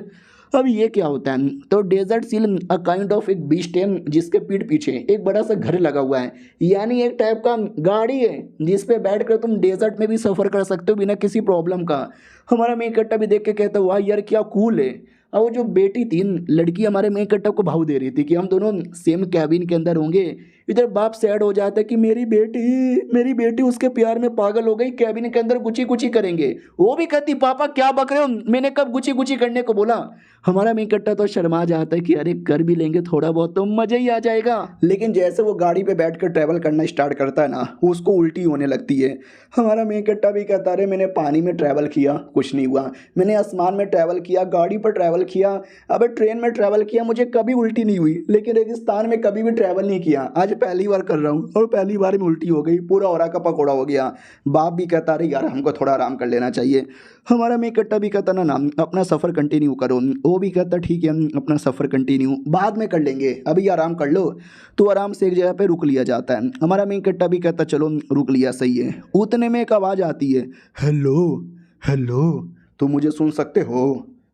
अब ये क्या होता है। तो डेजर्ट सिल अ काइंड ऑफ एक बीस्ट है जिसके पीठ पीछे एक बड़ा सा घर लगा हुआ है, यानी एक टाइप का गाड़ी है जिस पे बैठ कर तुम डेजर्ट में भी सफ़र कर सकते हो बिना किसी प्रॉब्लम का। हमारा मेन कट्टा भी देख के कहता है वाह यार क्या कूल है। और वो जो बेटी थी लड़की हमारे मेन कट्टा को भाव दे रही थी कि हम दोनों सेम कैबिन के अंदर होंगे। इधर बाप सैड हो जाता है कि मेरी बेटी उसके प्यार में पागल हो गई, कैबिन के अंदर गुची गुची करेंगे। वो भी कहती पापा क्या बक रहे हो, मैंने कब गुची गुची करने को बोला। हमारा मेन कट्टा तो शर्मा जाता है कि अरे कर भी लेंगे थोड़ा बहुत तो मजा ही आ जाएगा। लेकिन जैसे वो गाड़ी पे बैठकर ट्रैवल करना स्टार्ट करता है ना उसको उल्टी होने लगती है। हमारा मेन कट्टा भी कहता है मैंने पानी में ट्रैवल किया कुछ नहीं हुआ, मैंने आसमान में ट्रैवल किया, गाड़ी पर ट्रैवल किया, अब ट्रेन में ट्रैवल किया, मुझे कभी उल्टी नहीं हुई, लेकिन रेगिस्तान में कभी भी ट्रैवल नहीं किया, आज पहली बार कर रहा हूँ और पहली बार में उल्टी हो गई, पूरा औरा का पकौड़ा हो गया। बाप भी कहता रहे यार हमको थोड़ा आराम कर लेना चाहिए। हमारा मेन कट्टा भी कहता ना अपना सफ़र कंटिन्यू करो। वो भी कहता ठीक है अपना सफ़र कंटिन्यू बाद में कर लेंगे, अभी आराम कर लो। तो आराम से एक जगह पे रुक लिया जाता है। हमारा मेन कट्टा भी कहता चलो रुक लिया सही है। उतने में एक आवाज़ आती है हेलो हेलो तो मुझे सुन सकते हो।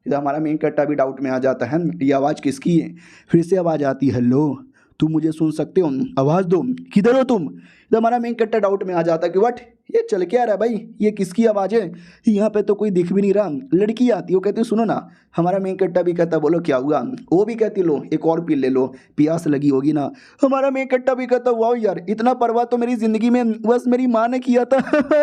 इधर हमारा मेन कट्टा भी डाउट में आ जाता है ये आवाज़ किसकी है। फिर से आवाज़ आती है हेलो तुम मुझे सुन सकते हो, आवाज़ दो, किधर हो तुम। इधर हमारा मेन कट्टा डाउट में आ जाता है कि वट ये चल क्या रहा है भाई, ये किसकी आवाज़ है, यहाँ पे तो कोई दिख भी नहीं रहा। लड़की आती है वो कहती सुनो ना। हमारा मेन कट्टा भी कहता बोलो क्या हुआ। वो भी कहती लो एक और पी ले लो प्यास लगी होगी ना। हमारा मेन कट्टा भी कहता वाह यार इतना परवाह तो मेरी ज़िंदगी में बस मेरी माँ ने किया था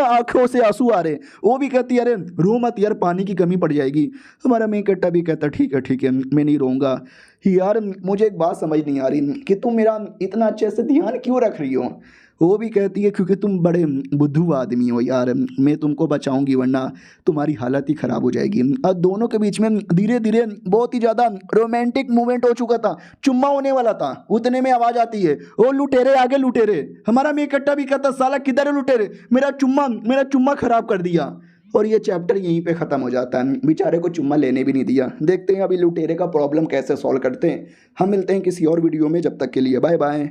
आंखों से आंसू आ रहे। वो भी कहती अरे रो मत यार पानी की कमी पड़ जाएगी। हमारा मेन कट्टा भी कहता ठीक है मैं नहीं रोऊंगा। यार मुझे एक बात समझ नहीं आ रही कि तुम मेरा इतना अच्छे से ध्यान क्यों रख रही हो। वो भी कहती है क्योंकि तुम बड़े बुद्धू आदमी हो यार, मैं तुमको बचाऊंगी वरना तुम्हारी हालत ही ख़राब हो जाएगी। और दोनों के बीच में धीरे धीरे बहुत ही ज़्यादा रोमांटिक मूवमेंट हो चुका था, चुम्मा होने वाला था। उतने में आवाज़ आती है ओ लुटेरे आगे लुटेरे। हमारा मेन कट्टा भी कहता साला किधर है लुटेरे, मेरा चुम्मा ख़राब कर दिया। और ये चैप्टर यहीं पे ख़त्म हो जाता है। बेचारे को चुम्मा लेने भी नहीं दिया। देखते हैं अभी लुटेरे का प्रॉब्लम कैसे सॉल्व करते हैं। हम मिलते हैं किसी और वीडियो में, जब तक के लिए बाय बाय।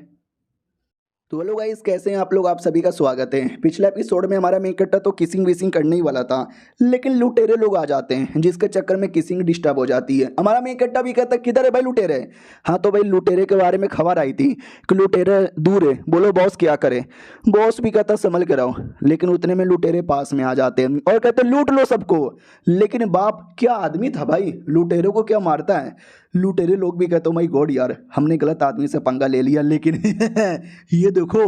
तो हेलो गाइस, कैसे हैं आप लोग? आप सभी का स्वागत है। पिछले एपिसोड में हमारा मेन कट्टा तो किसिंग विसिंग करने ही वाला था, लेकिन लुटेरे लोग आ जाते हैं जिसके चक्कर में किसिंग डिस्टर्ब हो जाती है। हमारा मेन कट्टा भी कहता है किधर है भाई लुटेरे? हाँ तो भाई लुटेरे के बारे में खबर आई थी कि लुटेरे दूर है, बोलो बॉस क्या करे। बॉस भी कहता संभल के रहो, लेकिन उतने में लुटेरे पास में आ जाते हैं और कहते लूट लो सबको। लेकिन बाप क्या आदमी था भाई, लुटेरों को क्या मारता है। लुटेरे लोग भी कहते हो माई गॉड यार, हमने गलत आदमी से पंगा ले लिया। लेकिन ये देखो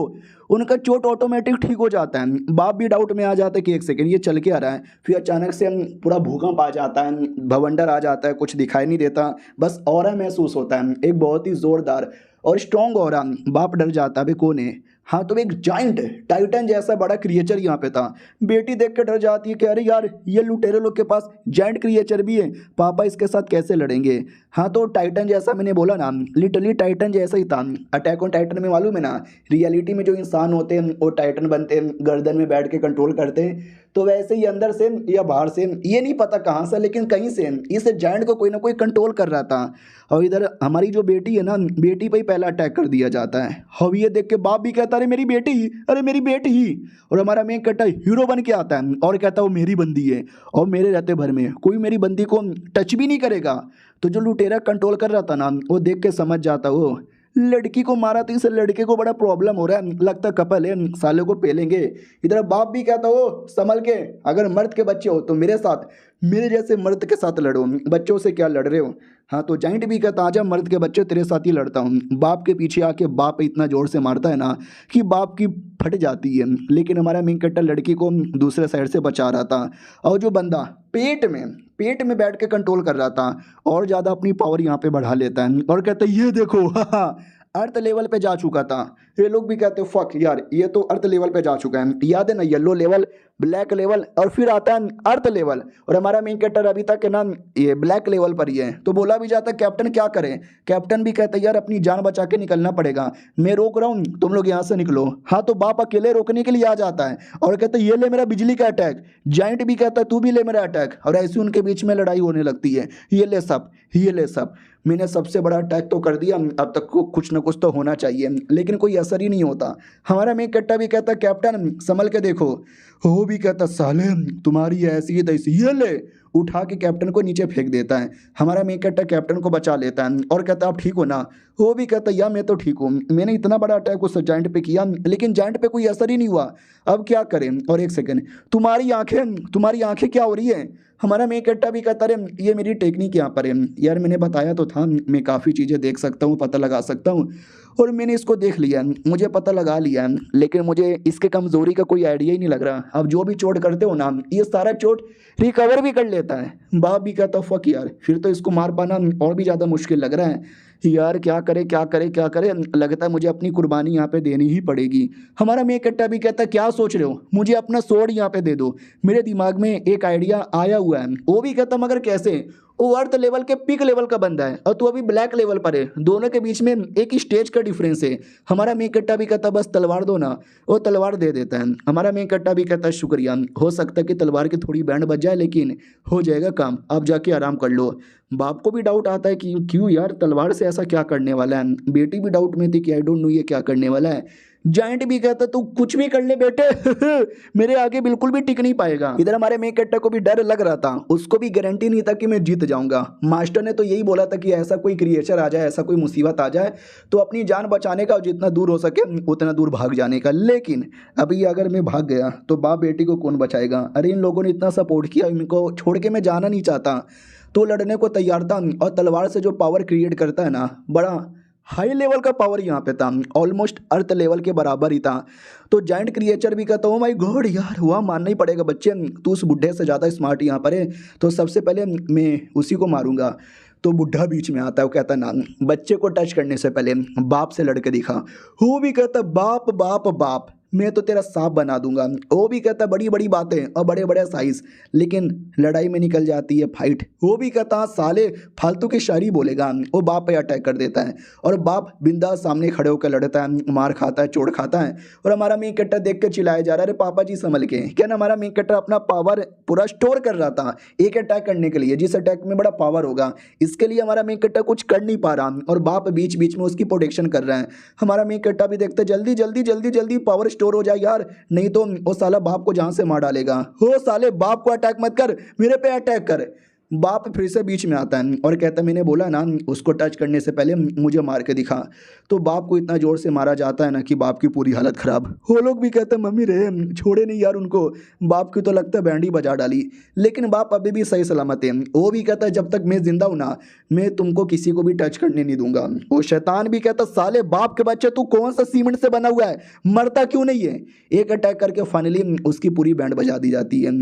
उनका चोट ऑटोमेटिक ठीक हो जाता है। बाप भी डाउट में आ जाता है कि एक सेकंड ये चल के आ रहा है, फिर अचानक से पूरा भूकंप आ जाता है, भवंडर आ जाता है, कुछ दिखाई नहीं देता, बस ऑरा महसूस होता है, एक बहुत ही जोरदार और स्ट्रॉन्ग ऑरा। बाप डर जाता है भाई कौन है। हाँ तो एक जाइंट टाइटन जैसा बड़ा क्रिएचर यहाँ पे था। बेटी देख के डर जाती है कि अरे यार ये लुटेरे लोग के पास जाइंट क्रिएचर भी है, पापा इसके साथ कैसे लड़ेंगे। हाँ तो टाइटन जैसा मैंने बोला ना, लिटरली टाइटन जैसा ही था। अटैक ऑन टाइटन में मालूम है ना, रियलिटी में जो इंसान होते हैं वो टाइटन बनते हैं, गर्दन में बैठ के कंट्रोल करते हैं। तो वैसे ही अंदर से या बाहर से, ये नहीं पता कहाँ से, लेकिन कहीं से इस जाइंट को कोई ना कोई कंट्रोल कर रहा था। और इधर हमारी जो बेटी है ना, बेटी पे ही पहला अटैक कर दिया जाता है। अब ये देख के बाप भी कहता है अरे मेरी बेटी, अरे मेरी बेटी। और हमारा मेन कट्टा हीरो बन के आता है और कहता है वो मेरी बंदी है और मेरे रहते भर में कोई मेरी बंदी को टच भी नहीं करेगा। तो जो लुटेरा कंट्रोल कर रहा था ना, वो देख के समझ जाता वो लड़की को मारा, तो इस लड़के को बड़ा प्रॉब्लम हो रहा है, लगता कपल है, साले को पेलेंगे। इधर बाप भी कहता हो संभल के, अगर मर्द के बच्चे हो तो मेरे साथ, मेरे जैसे मर्द के साथ लड़ो, बच्चों से क्या लड़ रहे हो। हाँ तो जाइंट भी कहता आजा मर्द के बच्चे तेरे साथ ही लड़ता हूँ। बाप के पीछे आके बाप इतना जोर से मारता है ना कि बाप की फट जाती है। लेकिन हमारा मेन कट्टर लड़की को दूसरे साइड से बचा रहा था, और जो बंदा पेट में बैठ के कंट्रोल कर रहा था और ज़्यादा अपनी पावर यहाँ पे बढ़ा लेता है और कहता है ये देखो अर्थ लेवल पे जा चुका था। ये लोग भी कहते हैं फक यार, ये तो अर्थ लेवल पे जा चुका है। याद है ना, येलो लेवल, ब्लैक लेवल और फिर आता है अर्थ लेवल। और हमारा मेन कैरेक्टर अभी तक है ना ये ब्लैक लेवल पर ही है। तो बोला भी जाता है कैप्टन क्या करें। कैप्टन भी कहता है यार अपनी जान बचा के निकलना पड़ेगा, मैं रोक रहा हूँ तुम लोग यहाँ से निकलो। हाँ तो बाप अकेले रोकने के लिए आ जाता है और कहता है ये ले मेरा बिजली का अटैक। जाइंट भी कहता है तू भी ले मेरा अटैक, और ऐसे उनके बीच में लड़ाई होने लगती है। ये ले सब, ये ले सब, मैंने सबसे बड़ा अटैक तो कर दिया, अब तक को कुछ ना कुछ तो होना चाहिए, लेकिन कोई असर ही नहीं होता। हमारा मेन कट्टा भी कहता कैप्टन संभल के देखो। वो भी कहता साले तुम्हारी ऐसी है तैसी, ये ले, उठा के कैप्टन को नीचे फेंक देता है। हमारा मेन कट्टा कैप्टन को बचा लेता है और कहता आप ठीक हो ना। वो भी कहता यार मैं तो ठीक हूँ, मैंने इतना बड़ा अटैक उस जाइंट पे किया लेकिन जाइंट पे कोई असर ही नहीं हुआ, अब क्या करें। और एक सेकंड, तुम्हारी आंखें क्या हो रही है। हमारा मेन कट्टा भी कहता रहे ये मेरी टेक्निक यहाँ पर है यार, मैंने बताया तो था मैं काफ़ी चीज़ें देख सकता हूँ, पता लगा सकता हूँ, और मैंने इसको देख लिया, मुझे पता लगा लिया, लेकिन मुझे इसके कमज़ोरी का कोई आइडिया ही नहीं लग रहा। अब जो भी चोट करते हो ना, ये सारा चोट रिकवर भी कर लेता है। बाप भी कहता फक यार, फिर तो इसको मार पाना और भी ज़्यादा मुश्किल लग रहा है यार, क्या करे क्या करे क्या करे, लगता है मुझे अपनी कुर्बानी यहाँ पे देनी ही पड़ेगी। हमारा मेन कट्टा भी कहता है क्या सोच रहे हो, मुझे अपना स्वॉर्ड यहाँ पे दे दो, मेरे दिमाग में एक आइडिया आया हुआ है। वो भी कहता मगर कैसे, वो अर्थ लेवल के पीक लेवल का बंदा है और तू अभी ब्लैक लेवल पर है, दोनों के बीच में एक स्टेज का डिफरेंस है। हमारा मेन कट्टा भी कहता बस तलवार दो ना, वो तलवार दे देता है। हमारा मेन कट्टा भी कहता शुक्रिया, हो सकता है कि तलवार की थोड़ी बैंड बच जाए लेकिन हो जाएगा काम, आप जाके आराम कर लो। बाप को भी डाउट आता है कि क्यों यार तलवार से ऐसा क्या करने वाला है। बेटी भी डाउट में थी कि आई डोंट नो ये क्या करने वाला है। जाइंट भी कहता तू कुछ भी कर ले बेटे मेरे आगे बिल्कुल भी टिक नहीं पाएगा। इधर हमारे मेन कैरेक्टर को भी डर लग रहा था, उसको भी गारंटी नहीं था कि मैं जीत जाऊंगा। मास्टर ने तो यही बोला था कि ऐसा कोई क्रिएचर आ जाए, ऐसा कोई मुसीबत आ जाए तो अपनी जान बचाने का और जितना दूर हो सके उतना दूर भाग जाने का। लेकिन अभी अगर मैं भाग गया तो बाप बेटी को कौन बचाएगा। अरे इन लोगों ने इतना सपोर्ट किया, इनको छोड़ के मैं जाना नहीं चाहता, तो लड़ने को तैयार था। और तलवार से जो पावर क्रिएट करता है ना, बड़ा हाई लेवल का पावर यहाँ पे था, ऑलमोस्ट अर्थ लेवल के बराबर ही था। तो जाइंट क्रिएचर भी कहता हूँ माय गॉड यार, हुआ मानना ही पड़ेगा बच्चे, तू उस बुढ़े से ज़्यादा स्मार्ट यहाँ पर है, तो सबसे पहले मैं उसी को मारूंगा। तो बुढ़ा बीच में आता है, वो कहता ना बच्चे को टच करने से पहले बाप से लड़के दिखा। वो भी कहता बाप बाप बाप, मैं तो तेरा सांप बना दूंगा। वो भी कहता बड़ी बड़ी बातें और बड़े बड़े साइज, लेकिन लड़ाई में निकल जाती है फाइट। वो भी कहता हाँ साले फालतू की शायरी बोलेगा। वो बाप पे अटैक कर देता है और बाप बिंदास सामने खड़े होकर लड़ता है, मार खाता है, चोट खाता है। और हमारा मेन कट्टा देख के चिल्लाया जा रहा है, अरे पापा जी संभल के। क्या ना हमारा मेन कट्टा अपना पावर पूरा स्टोर कर रहा था एक अटैक करने के लिए, जिस अटैक में बड़ा पावर होगा। इसके लिए हमारा मेन कट्टा कुछ कर नहीं पा रहा और बाप बीच बीच में उसकी प्रोटेक्शन कर रहा है। हमारा मेन कट्टा भी देखते जल्दी जल्दी जल्दी जल्दी पावर स्टोर हो जाए यार, नहीं तो वो साला बाप को जहां से मार डालेगा। हो साले बाप को अटैक मत कर, मेरे पे अटैक कर। बाप फिर से बीच में आता है और कहता है मैंने बोला ना उसको टच करने से पहले मुझे मार के दिखा। तो बाप को इतना जोर से मारा जाता है ना कि बाप की पूरी हालत खराब। वो लोग भी कहते हैं मम्मी रे छोड़े नहीं यार उनको। बाप की तो लगता है बैंड ही बजा डाली, लेकिन बाप अभी भी सही सलामत है। वो भी कहता है जब तक मैं जिंदा हूं ना मैं तुमको किसी को भी टच करने नहीं दूंगा। वो शैतान भी कहता साले बाप के बच्चे तू कौन सा सीमेंट से बना हुआ है, मरता क्यों नहीं है। एक अटैक करके फाइनली उसकी पूरी बैंड बजा दी जाती है।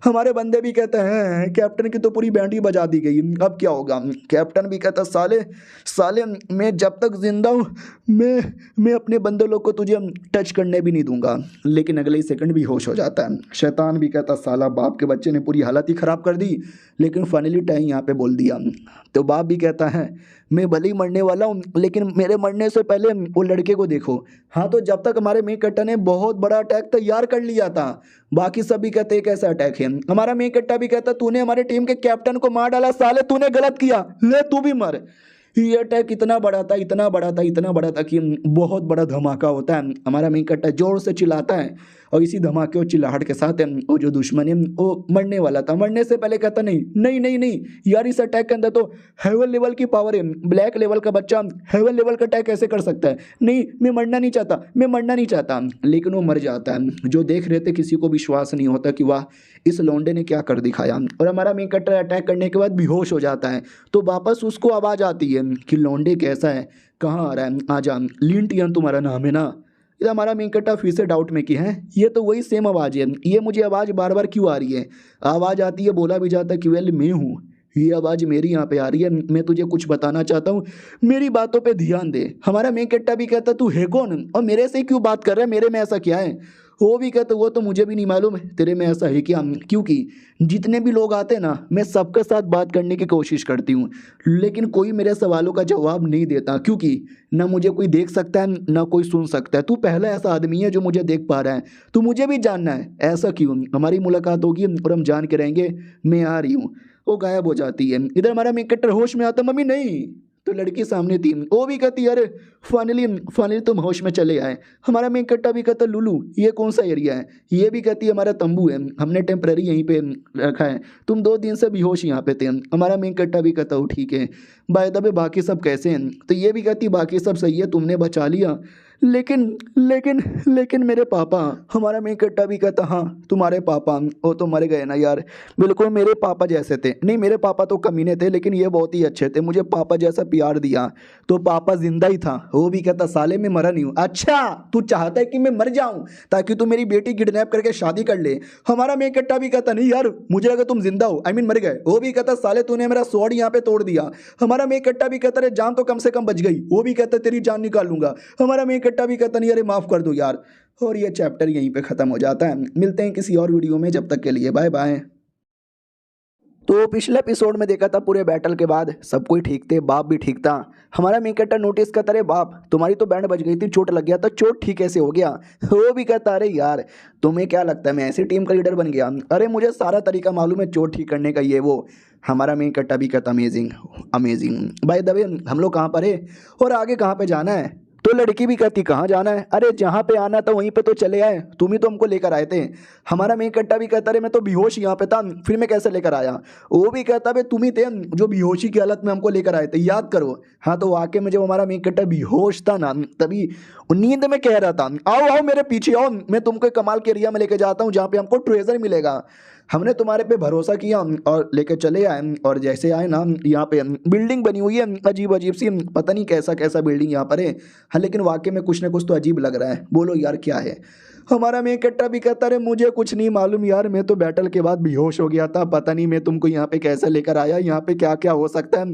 हमारे बंदे भी कहते हैं कैप्टन की तो पूरी बैंड ही बजा दी गई, अब क्या होगा। कैप्टन भी कहता साले साले मैं जब तक जिंदा हूँ मैं अपने बंदे लोग को तुझे टच करने भी नहीं दूंगा। लेकिन अगले ही सेकंड भी होश हो जाता है। शैतान भी कहता साला बाप के बच्चे ने पूरी हालत ही ख़राब कर दी, लेकिन फाइनली टाइम यहाँ पे बोल दिया। तो बाप भी कहता है मैं भले ही मरने वाला हूँ, लेकिन मेरे मरने से पहले वो लड़के को देखो। हाँ तो जब तक हमारे मेन कट्टा ने बहुत बड़ा अटैक तैयार कर लिया था, बाकी सब भी कहते हैं कैसा अटैक है। हमारा मेन कट्टा भी कहता तूने हमारे टीम के कैप्टन को मार डाला साले, तूने गलत किया, ले तू भी मर। ये अटैक इतना बड़ा था इतना बड़ा था इतना बड़ा था कि बहुत बड़ा धमाका होता है। हमारा मेन कट्टा जोर से चिल्लाता है और इसी धमाके और चिल्लाहट के साथ वो जो दुश्मन है वो मरने वाला था। मरने से पहले कहता नहीं नहीं नहीं नहीं यार, इस अटैक के अंदर तो हेवन लेवल की पावर है, ब्लैक लेवल का बच्चा हेवन लेवल का अटैक कैसे कर सकता है। नहीं मैं मरना नहीं चाहता, मैं मरना नहीं चाहता। लेकिन वो मर जाता है। जो देख रहे थे किसी को विश्वास नहीं होता कि वाह इस लौंडे ने क्या कर दिखाया। और हमारा मेन कट्टा अटैक करने के बाद बेहोश हो जाता है। तो वापस उसको आवाज़ आती है कि लौंडे कैसा है, कहाँ आ रहा है, आजा। लिंटियन तुम्हारा नाम है ना। ये हमारा मेन कट्टा फिर से डाउट में कि है ये तो वही सेम आवाज़ है, ये मुझे आवाज़ बार बार क्यों आ रही है। आवाज़ आती है, बोला भी जाता है कि वेल मैं हूँ, ये आवाज़ मेरी यहाँ पे आ रही है, मैं तुझे कुछ बताना चाहता हूँ, मेरी बातों पे ध्यान दे। हमारा मेन कट्टा भी कहता तू है कौन और मेरे से क्यों बात कर रहा है, मेरे में ऐसा क्या है। वो भी कहते वो तो मुझे भी नहीं मालूम तेरे में ऐसा है क्या, क्योंकि जितने भी लोग आते हैं ना मैं सबके साथ बात करने की कोशिश करती हूँ, लेकिन कोई मेरे सवालों का जवाब नहीं देता, क्योंकि ना मुझे कोई देख सकता है ना कोई सुन सकता है। तू पहला ऐसा आदमी है जो मुझे देख पा रहा है, तू मुझे भी जानना है, ऐसा क्यों। हमारी मुलाकात होगी और हम जान के रहेंगे, मैं आ रही हूँ। वो गायब हो जाती है। इधर हमारा मेन कट्टर होश में आता, मम्मी नहीं। तो लड़की सामने थी, वो भी कहती अरे फाइनली तुम होश में चले आए। हमारा मेन कट्टा भी कहता लुलू ये कौन सा एरिया है। ये भी कहती हमारा तंबू है, हमने टेम्पररी यहीं पे रखा है, तुम 2 दिन से बेहोश यहाँ पे थे। हमारा मेन कट्टा भी कहता हो ठीक है, बाय द वे बाकी सब कैसे हैं। तो ये भी कहती बाकी सब सही है, तुमने बचा लिया, लेकिन लेकिन लेकिन मेरे पापा। हमारा मेन कट्टा भी कहता हाँ तुम्हारे पापा वो तो मर गए ना यार, बिल्कुल मेरे पापा जैसे थे। नहीं मेरे पापा तो कमीने थे, लेकिन ये बहुत ही अच्छे थे, मुझे पापा जैसा प्यार दिया, तो पापा जिंदा ही था। वो भी कहता साले मैं मरा नहीं हूँ। अच्छा तू चाहता है कि मैं मर जाऊँ ताकि तू मेरी बेटी किडनैप करके शादी कर ले। हमारा मेन कट्टा भी कहता नहीं यार मुझे लगा तुम जिंदा हो, आई मीन मर गए। वो भी कहता साले तूने मेरा स्वॉर्ड यहाँ पे तोड़ दिया। हमारा मेन कट्टा भी कहता जान तो कम से कम बच गई। वो भी कहता तेरी जान निकाल लूंगा। हमारा मेन कट्टा भी कहता नहीं अरे माफ कर दो यार। और ये चैप्टर यहीं पे खत्म हो जाता है। मिलते हैं किसी और वीडियो में, जब तक के लिए बाय बाय। तो पिछले एपिसोड में देखा था पूरे बैटल के बाद सब कोई ठीक थे, बाप भी ठीक था। हमारा मेन कट्टर नोटिस करता अरे बाप तुम्हारी तो बैंड बज गई थी, चोट लग गया था, चोट ठीक कैसे हो गया। वो भी कहता अरे यार तुम्हें क्या लगता है मैं ऐसी टीम का लीडर बन गया, अरे मुझे सारा तरीका मालूम है चोट ठीक करने का ये वो। हमारा मेन कट्टा भी कहता amazing amazing. By the way हम लोग कहाँ पर है और आगे कहाँ पे जाना है। तो लड़की भी कहती कहाँ जाना है, अरे जहाँ पे आना था वहीं पे तो चले आए, तुम ही तो हमको लेकर आए थे। हमारा मेन कट्टा भी कहता अरे मैं तो बेहोश यहाँ पे था, फिर मैं कैसे लेकर आया। वो भी कहता भाई तुम ही थे जो बेहोशी की हालत में हमको लेकर आए थे, याद करो। हाँ तो वाकई में जब हमारा मेन कट्टा बेहोश था ना तभी नींद में कह रहा था आओ आओ मेरे पीछे आओ, मैं तुमको कमाल के एरिया में लेके जाता हूँ जहाँ पे हमको ट्रेजर मिलेगा। हमने तुम्हारे पे भरोसा किया और लेके चले आए, और जैसे आए ना यहाँ पे बिल्डिंग बनी हुई है अजीब अजीब सी, पता नहीं कैसा कैसा बिल्डिंग यहाँ पर है। हाँ लेकिन वाकई में कुछ ना कुछ तो अजीब लग रहा है, बोलो यार क्या है। हमारा मेन कट्टा भी कहता रहे मुझे कुछ नहीं मालूम यार, मैं तो बैटल के बाद बेहोश हो गया था, पता नहीं मैं तुमको यहाँ पे कैसे लेकर आया, यहाँ पे क्या क्या हो सकता है,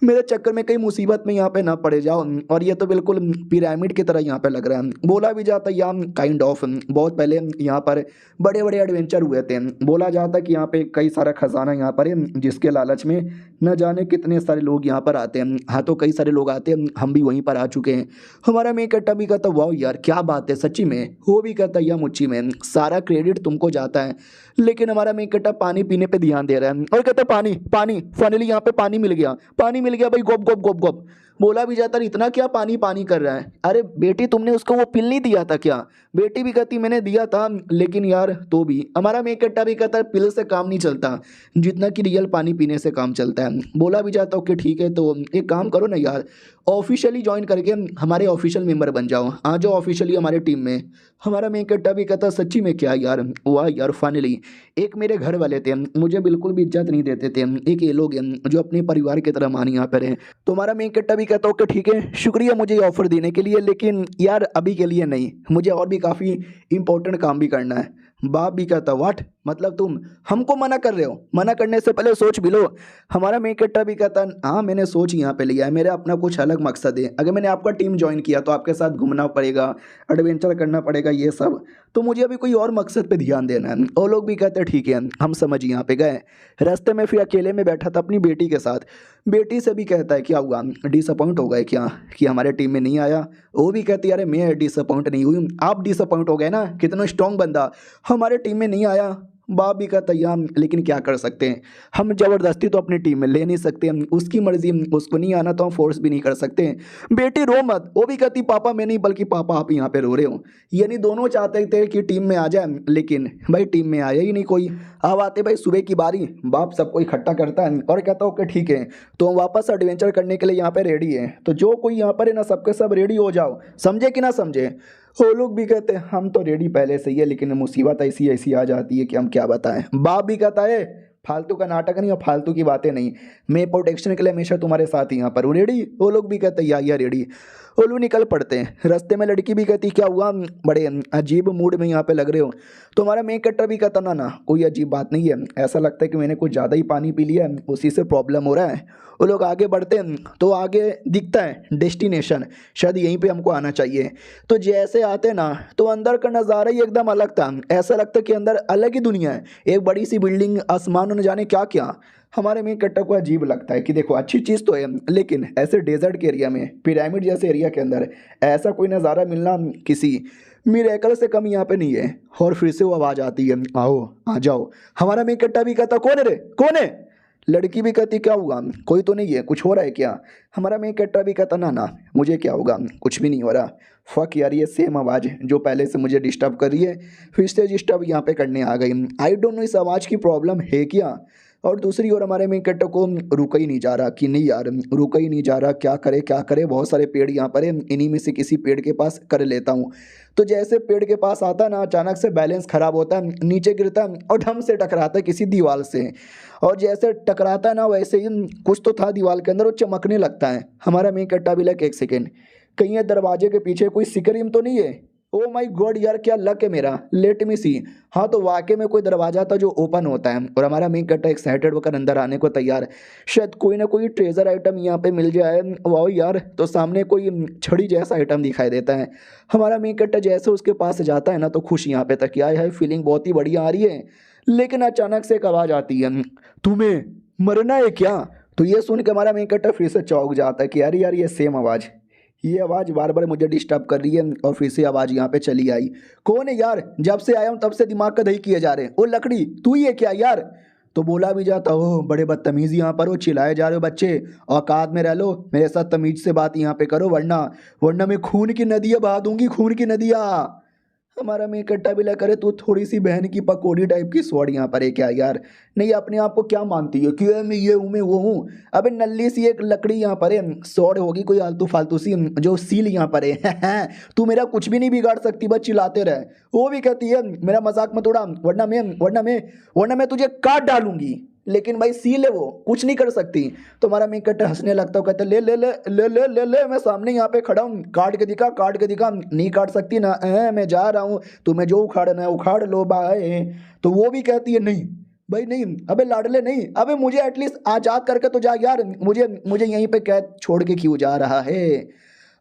मेरे चक्कर में कई मुसीबत में यहाँ पे ना पड़े जाओ। और ये तो बिल्कुल पिरामिड की तरह यहाँ पे लग रहा है। बोला भी जाता है यहाँ काइंड ऑफ बहुत पहले यहाँ पर बड़े बड़े एडवेंचर हुए थे। बोला जाता है कि यहाँ पे कई सारा खजाना यहाँ पर है, जिसके लालच में न जाने कितने सारे लोग यहाँ पर आते हैं। हाँ तो कई सारे लोग आते हैं, हम भी वहीं पर आ चुके हैं। हमारा मेन कट्टा भी कहता वाह यार क्या बात है, सच्ची में वो भी कहता या मुच्ची में, सारा क्रेडिट तुमको जाता है। लेकिन हमारा मेन कट्टा पानी पीने पे ध्यान दे रहा है और कहता पानी पानी, फाइनली यहाँ पे पानी मिल गया, पानी मिल गया भाई, गोप गोप गोप गोप। बोला भी जाता इतना क्या पानी पानी कर रहा है, अरे बेटी तुमने उसको वो पिल नहीं दिया था क्या? बेटी भी कहती मैंने दिया था, लेकिन यार तो भी हमारा मेन कट्टा भी कहता है पिल से काम नहीं चलता जितना कि रियल पानी पीने से काम चलता है। बोला भी जाता ओके ठीक है, तो एक काम करो ना यार, ऑफिशियली ज्वाइन करके हमारे ऑफिशियल मेंबर बन जाओ, आ जाओ ऑफिशियली हमारे टीम में। हमारा मेन कट्टा भी कहता सच्ची में क्या यार, वाह यार फाइनली एक मेरे घर वाले थे, मुझे बिल्कुल भी इज्जत नहीं देते थे, एक ये लोग हैं जो अपने परिवार की तरह मान यहाँ पर हैं। तो हमारा मेन कट्टा भी कहता ओके ठीक है, शुक्रिया मुझे ये ऑफर देने के लिए, लेकिन यार अभी के लिए नहीं, मुझे और भी काफ़ी इंपॉर्टेंट काम भी करना है। बाप भी कहता व्हाट, मतलब तुम हमको मना कर रहे हो? मना करने से पहले सोच भी लो। हमारा मेन कट्टा भी कहता हाँ मैंने सोच यहाँ पे लिया है, मेरा अपना कुछ अलग मकसद है। अगर मैंने आपका टीम ज्वाइन किया तो आपके साथ घूमना पड़ेगा, एडवेंचर करना पड़ेगा, ये सब, तो मुझे अभी कोई और मकसद पे ध्यान देना है। और लोग भी कहते हैं ठीक है हम समझ यहाँ पे गए। रास्ते में फिर अकेले में बैठा था अपनी बेटी के साथ, बेटी से भी कहता है क्या हुआ, डिसअपॉइंट हो गए क्या कि हमारे टीम में नहीं आया? वो भी कहती है अरे मैं डिसअपॉइंट नहीं हुई, आप डिसअपॉइंट हो गए ना, कितना स्ट्रॉन्ग बंदा हमारे टीम में नहीं आया। बाप भी कहता यार लेकिन क्या कर सकते हैं, हम ज़बरदस्ती तो अपनी टीम में ले नहीं सकते, उसकी मर्जी, उसको नहीं आना तो हम फोर्स भी नहीं कर सकते। बेटी रो मत, वो भी कहती पापा मैं नहीं बल्कि पापा आप यहाँ पे रो रहे हो। यानी दोनों चाहते थे कि टीम में आ जाए, लेकिन भाई टीम में आया ही नहीं कोई। अब आते भाई सुबह की बारी, बाप सबको इकट्ठा करता है और कहता ओके ठीक है, तो हम वापस एडवेंचर करने के लिए यहाँ पे रेडी है, तो जो कोई यहाँ पर है ना सबके सब रेडी हो जाओ, समझे कि ना समझे? वो लोग भी कहते हैं हम तो रेडी पहले से ही है, लेकिन मुसीबत ऐसी ऐसी आ जाती है कि हम क्या बताएं। बाप भी कहता है फालतू का नाटक नहीं और फालतू की बातें नहीं, मैं प्रोटेक्शन के लिए हमेशा तुम्हारे साथ ही यहाँ पर हूँ, रेडी? वो लोग भी कहते हैं या रेडी। वो लोग निकल पड़ते हैं। रास्ते में लड़की भी कहती क्या हुआ, बड़े अजीब मूड में यहाँ पे लग रहे हो? तो हमारा मेन कट्टर भी कहता ना ना कोई अजीब बात नहीं है, ऐसा लगता है कि मैंने कुछ ज़्यादा ही पानी पी लिया है, उसी से प्रॉब्लम हो रहा है। वो लोग आगे बढ़ते हैं तो आगे दिखता है डेस्टिनेशन, शायद यहीं पे हमको आना चाहिए। तो जैसे आते ना तो अंदर का नज़ारा ही एकदम अलग था, ऐसा लगता है कि अंदर अलग ही दुनिया है, एक बड़ी सी बिल्डिंग, आसमान न जाने क्या क्या। हमारे मेन कट्टा को अजीब लगता है कि देखो अच्छी चीज़ तो है, लेकिन ऐसे डेजर्ट के एरिया में, पिरामिड जैसे एरिया के अंदर ऐसा कोई नज़ारा मिलना किसी मिरेकल से कम यहाँ पे नहीं है। और फिर से वो आवाज़ आती है आओ आ जाओ। हमारा मेन कट्टा भी कहता कौन है रे, कौन है? लड़की भी कहती क्या हुआ, कोई तो नहीं है, कुछ हो रहा है क्या? हमारा मेन कट्टा भी कहता ना ना मुझे क्या होगा, कुछ भी नहीं हो रहा। फक यार ये सेम आवाज़ जो पहले से मुझे डिस्टर्ब कर रही है, फिर से डिस्टर्ब यहाँ पे करने आ गई। आई डोंट नो इस आवाज़ की प्रॉब्लम है क्या। और दूसरी ओर हमारे मेन कट्टा को रुका ही नहीं जा रहा कि नहीं यार रुका ही नहीं जा रहा, क्या करे क्या करे, बहुत सारे पेड़ यहाँ पर है, इन्हीं में से किसी पेड़ के पास कर लेता हूँ। तो जैसे पेड़ के पास आता ना अचानक से बैलेंस खराब होता है, नीचे गिरता है और ढंग से टकराता है किसी दीवार से। और जैसे टकराता है ना वैसे ही कुछ तो था दीवार के अंदर, वो चमकने लगता है। हमारा मेन कट्टा भी लग एक सेकेंड, कहीं ये दरवाजे के पीछे कोई सिकरिम तो नहीं है? ओ माय गॉड यार क्या लक है मेरा, लेट मी सी। हाँ तो वाकई में कोई दरवाजा था जो ओपन होता है और हमारा मेन कट्टा एक्साइटेड होकर अंदर आने को तैयार है, शायद कोई ना कोई ट्रेजर आइटम यहाँ पे मिल जाए। वाह यार, तो सामने कोई छड़ी जैसा आइटम दिखाई देता है। हमारा मेन कट्टा जैसे उसके पास जाता है ना तो खुश यहाँ पे तक आया है, फीलिंग बहुत ही बढ़िया आ रही है। लेकिन अचानक से एक आवाज़ आती है तुम्हें मरना है क्या? तो ये सुन के हमारा मेन कट्टा फिर से चौंक जाता है कि यार यार ये सेम आवाज़, ये आवाज़ बार बार मुझे डिस्टर्ब कर रही है। और फिर से आवाज़ यहाँ पे चली आई, कौन है यार? जब से आया हूँ तब से दिमाग का दही किए जा रहे हैं। ओ लकड़ी तू ही है क्या यार? तो बोला भी जाता ओह बड़े बदतमीज़ यहाँ पर हो, चिल्लाए जा रहे हो बच्चे, औकात में रह लो, मेरे साथ तमीज से बात यहाँ पे करो, वरना वरना मैं खून की नदियाँ बहा दूंगी, खून की नदियाँ। हमारा मेन कट्टा भी लग करे तू थोड़ी सी बहन की पकौड़ी टाइप की स्वॉर्ड यहाँ पर है क्या यार? नहीं अपने आप को क्या मानती है कि मैं ये हूँ मैं वो हूँ? अबे नल्ली सी एक लकड़ी यहाँ पर है, स्वॉर्ड होगी कोई आलतू फालतू सी जो सील यहाँ पर है तू मेरा कुछ भी नहीं बिगाड़ सकती, बस चिल्लाते रहे। वो भी कहती है मेरा मजाक मत उड़ा, वरना मैं तुझे काट डालूंगी। लेकिन भाई सी ले, वो कुछ नहीं कर सकती। तो हमारा मेन कैरेक्टर हंसने लगता है, कहता है ले ले ले ले ले ले ले, मैं सामने यहाँ पे खड़ा हूँ, काट के दिखा, काट के दिखा। नहीं काट सकती ना, मैं जा रहा हूँ, तुम्हें जो उखाड़ना है उखाड़ लो, बाय। तो वो भी कहती है नहीं भाई नहीं, अबे लाडले नहीं, अबे मुझे एटलीस्ट आजाद करके तो जा यार, मुझे मुझे यहीं पे कैद छोड़ के क्यों जा रहा है।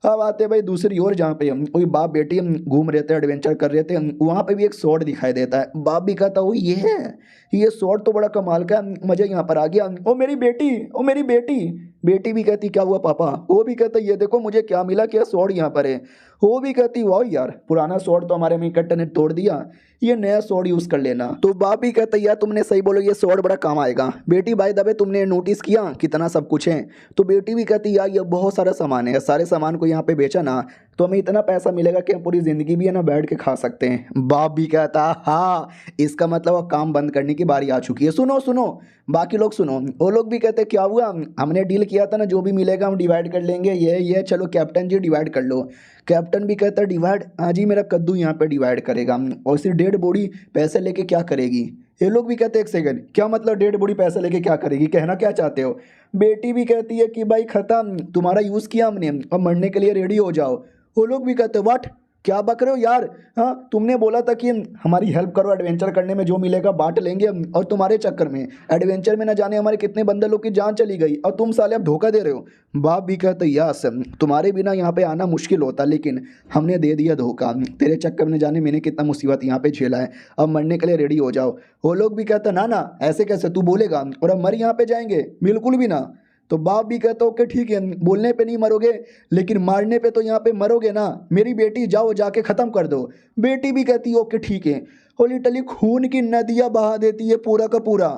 अब आते भाई दूसरी ओर, जहाँ पे हम कोई बाप बेटी हम घूम रहे थे, एडवेंचर कर रहे थे, वहाँ पे भी एक स्वॉर्ड दिखाई देता है। बाप भी कहता वो ये है, ये स्वॉर्ड तो बड़ा कमाल का है, मजा यहाँ पर आ गया। ओ मेरी बेटी, ओ मेरी बेटी। बेटी भी कहती क्या हुआ पापा, वो भी कहता ये देखो मुझे क्या मिला, क्या स्वॉर्ड यहाँ पर है। वो भी कहती वाह यार, पुराना स्वॉर्ड तो हमारे मेन कैरेक्टर ने तोड़ दिया, ये नया स्वॉर्ड यूज कर लेना। तो बाप भी कहता यार तुमने सही बोलो, ये स्वॉर्ड बड़ा काम आएगा। बेटी भाई दबे तुमने नोटिस किया कितना सब कुछ है। तो बेटी भी कहती यार ये बहुत सारा सामान है, सारे सामान को यहाँ पे बेचा ना तो हमें इतना पैसा मिलेगा कि हम पूरी जिंदगी भी है ना बैठ के खा सकते हैं। बाप भी कहता हाँ, इसका मतलब अब काम बंद करने की बारी आ चुकी है। सुनो सुनो, बाकी लोग सुनो। वो लोग भी कहते क्या हुआ, हमने डील किया था ना, जो भी मिलेगा हम डिवाइड कर लेंगे, ये चलो कैप्टन जी डिवाइड कर लो। कैप्टन भी कहता है डिवाइड, हाँ जी मेरा कद्दू यहाँ पे डिवाइड करेगा, और सिर्फ डेड बॉडी पैसे लेके क्या करेगी। ये लोग भी कहते एक सेकंड, क्या मतलब डेड बॉडी पैसे लेके क्या करेगी, कहना क्या चाहते हो। बेटी भी कहती है कि भाई खत्म, तुम्हारा यूज़ किया हमने, अब मरने के लिए रेडी हो जाओ। वो लोग भी कहते व्हाट, क्या बक रहे हो यार, हाँ तुमने बोला था कि हमारी हेल्प करो, एडवेंचर करने में जो मिलेगा बांट लेंगे हम, और तुम्हारे चक्कर में एडवेंचर में न जाने हमारे कितने बंदे लोग की जान चली गई, और तुम साले अब धोखा दे रहे हो। बाप भी कहते यस, तुम्हारे बिना यहाँ पे आना मुश्किल होता, लेकिन हमने दे दिया धोखा, तेरे चक्कर में न जाने मैंने कितना मुसीबत यहाँ पे झेला है, अब मरने के लिए रेडी हो जाओ। वो लोग भी कहते ना ना ऐसे कैसे तू बोलेगा, और अब मर यहाँ पे जाएंगे, बिल्कुल भी ना। तो बाप भी कहता ओके ठीक है, बोलने पे नहीं मरोगे लेकिन मारने पे तो यहाँ पे मरोगे ना, मेरी बेटी जाओ जाके ख़त्म कर दो। बेटी भी कहती ओके ठीक है, और लिटरली खून की नदियाँ बहा देती है पूरा का पूरा,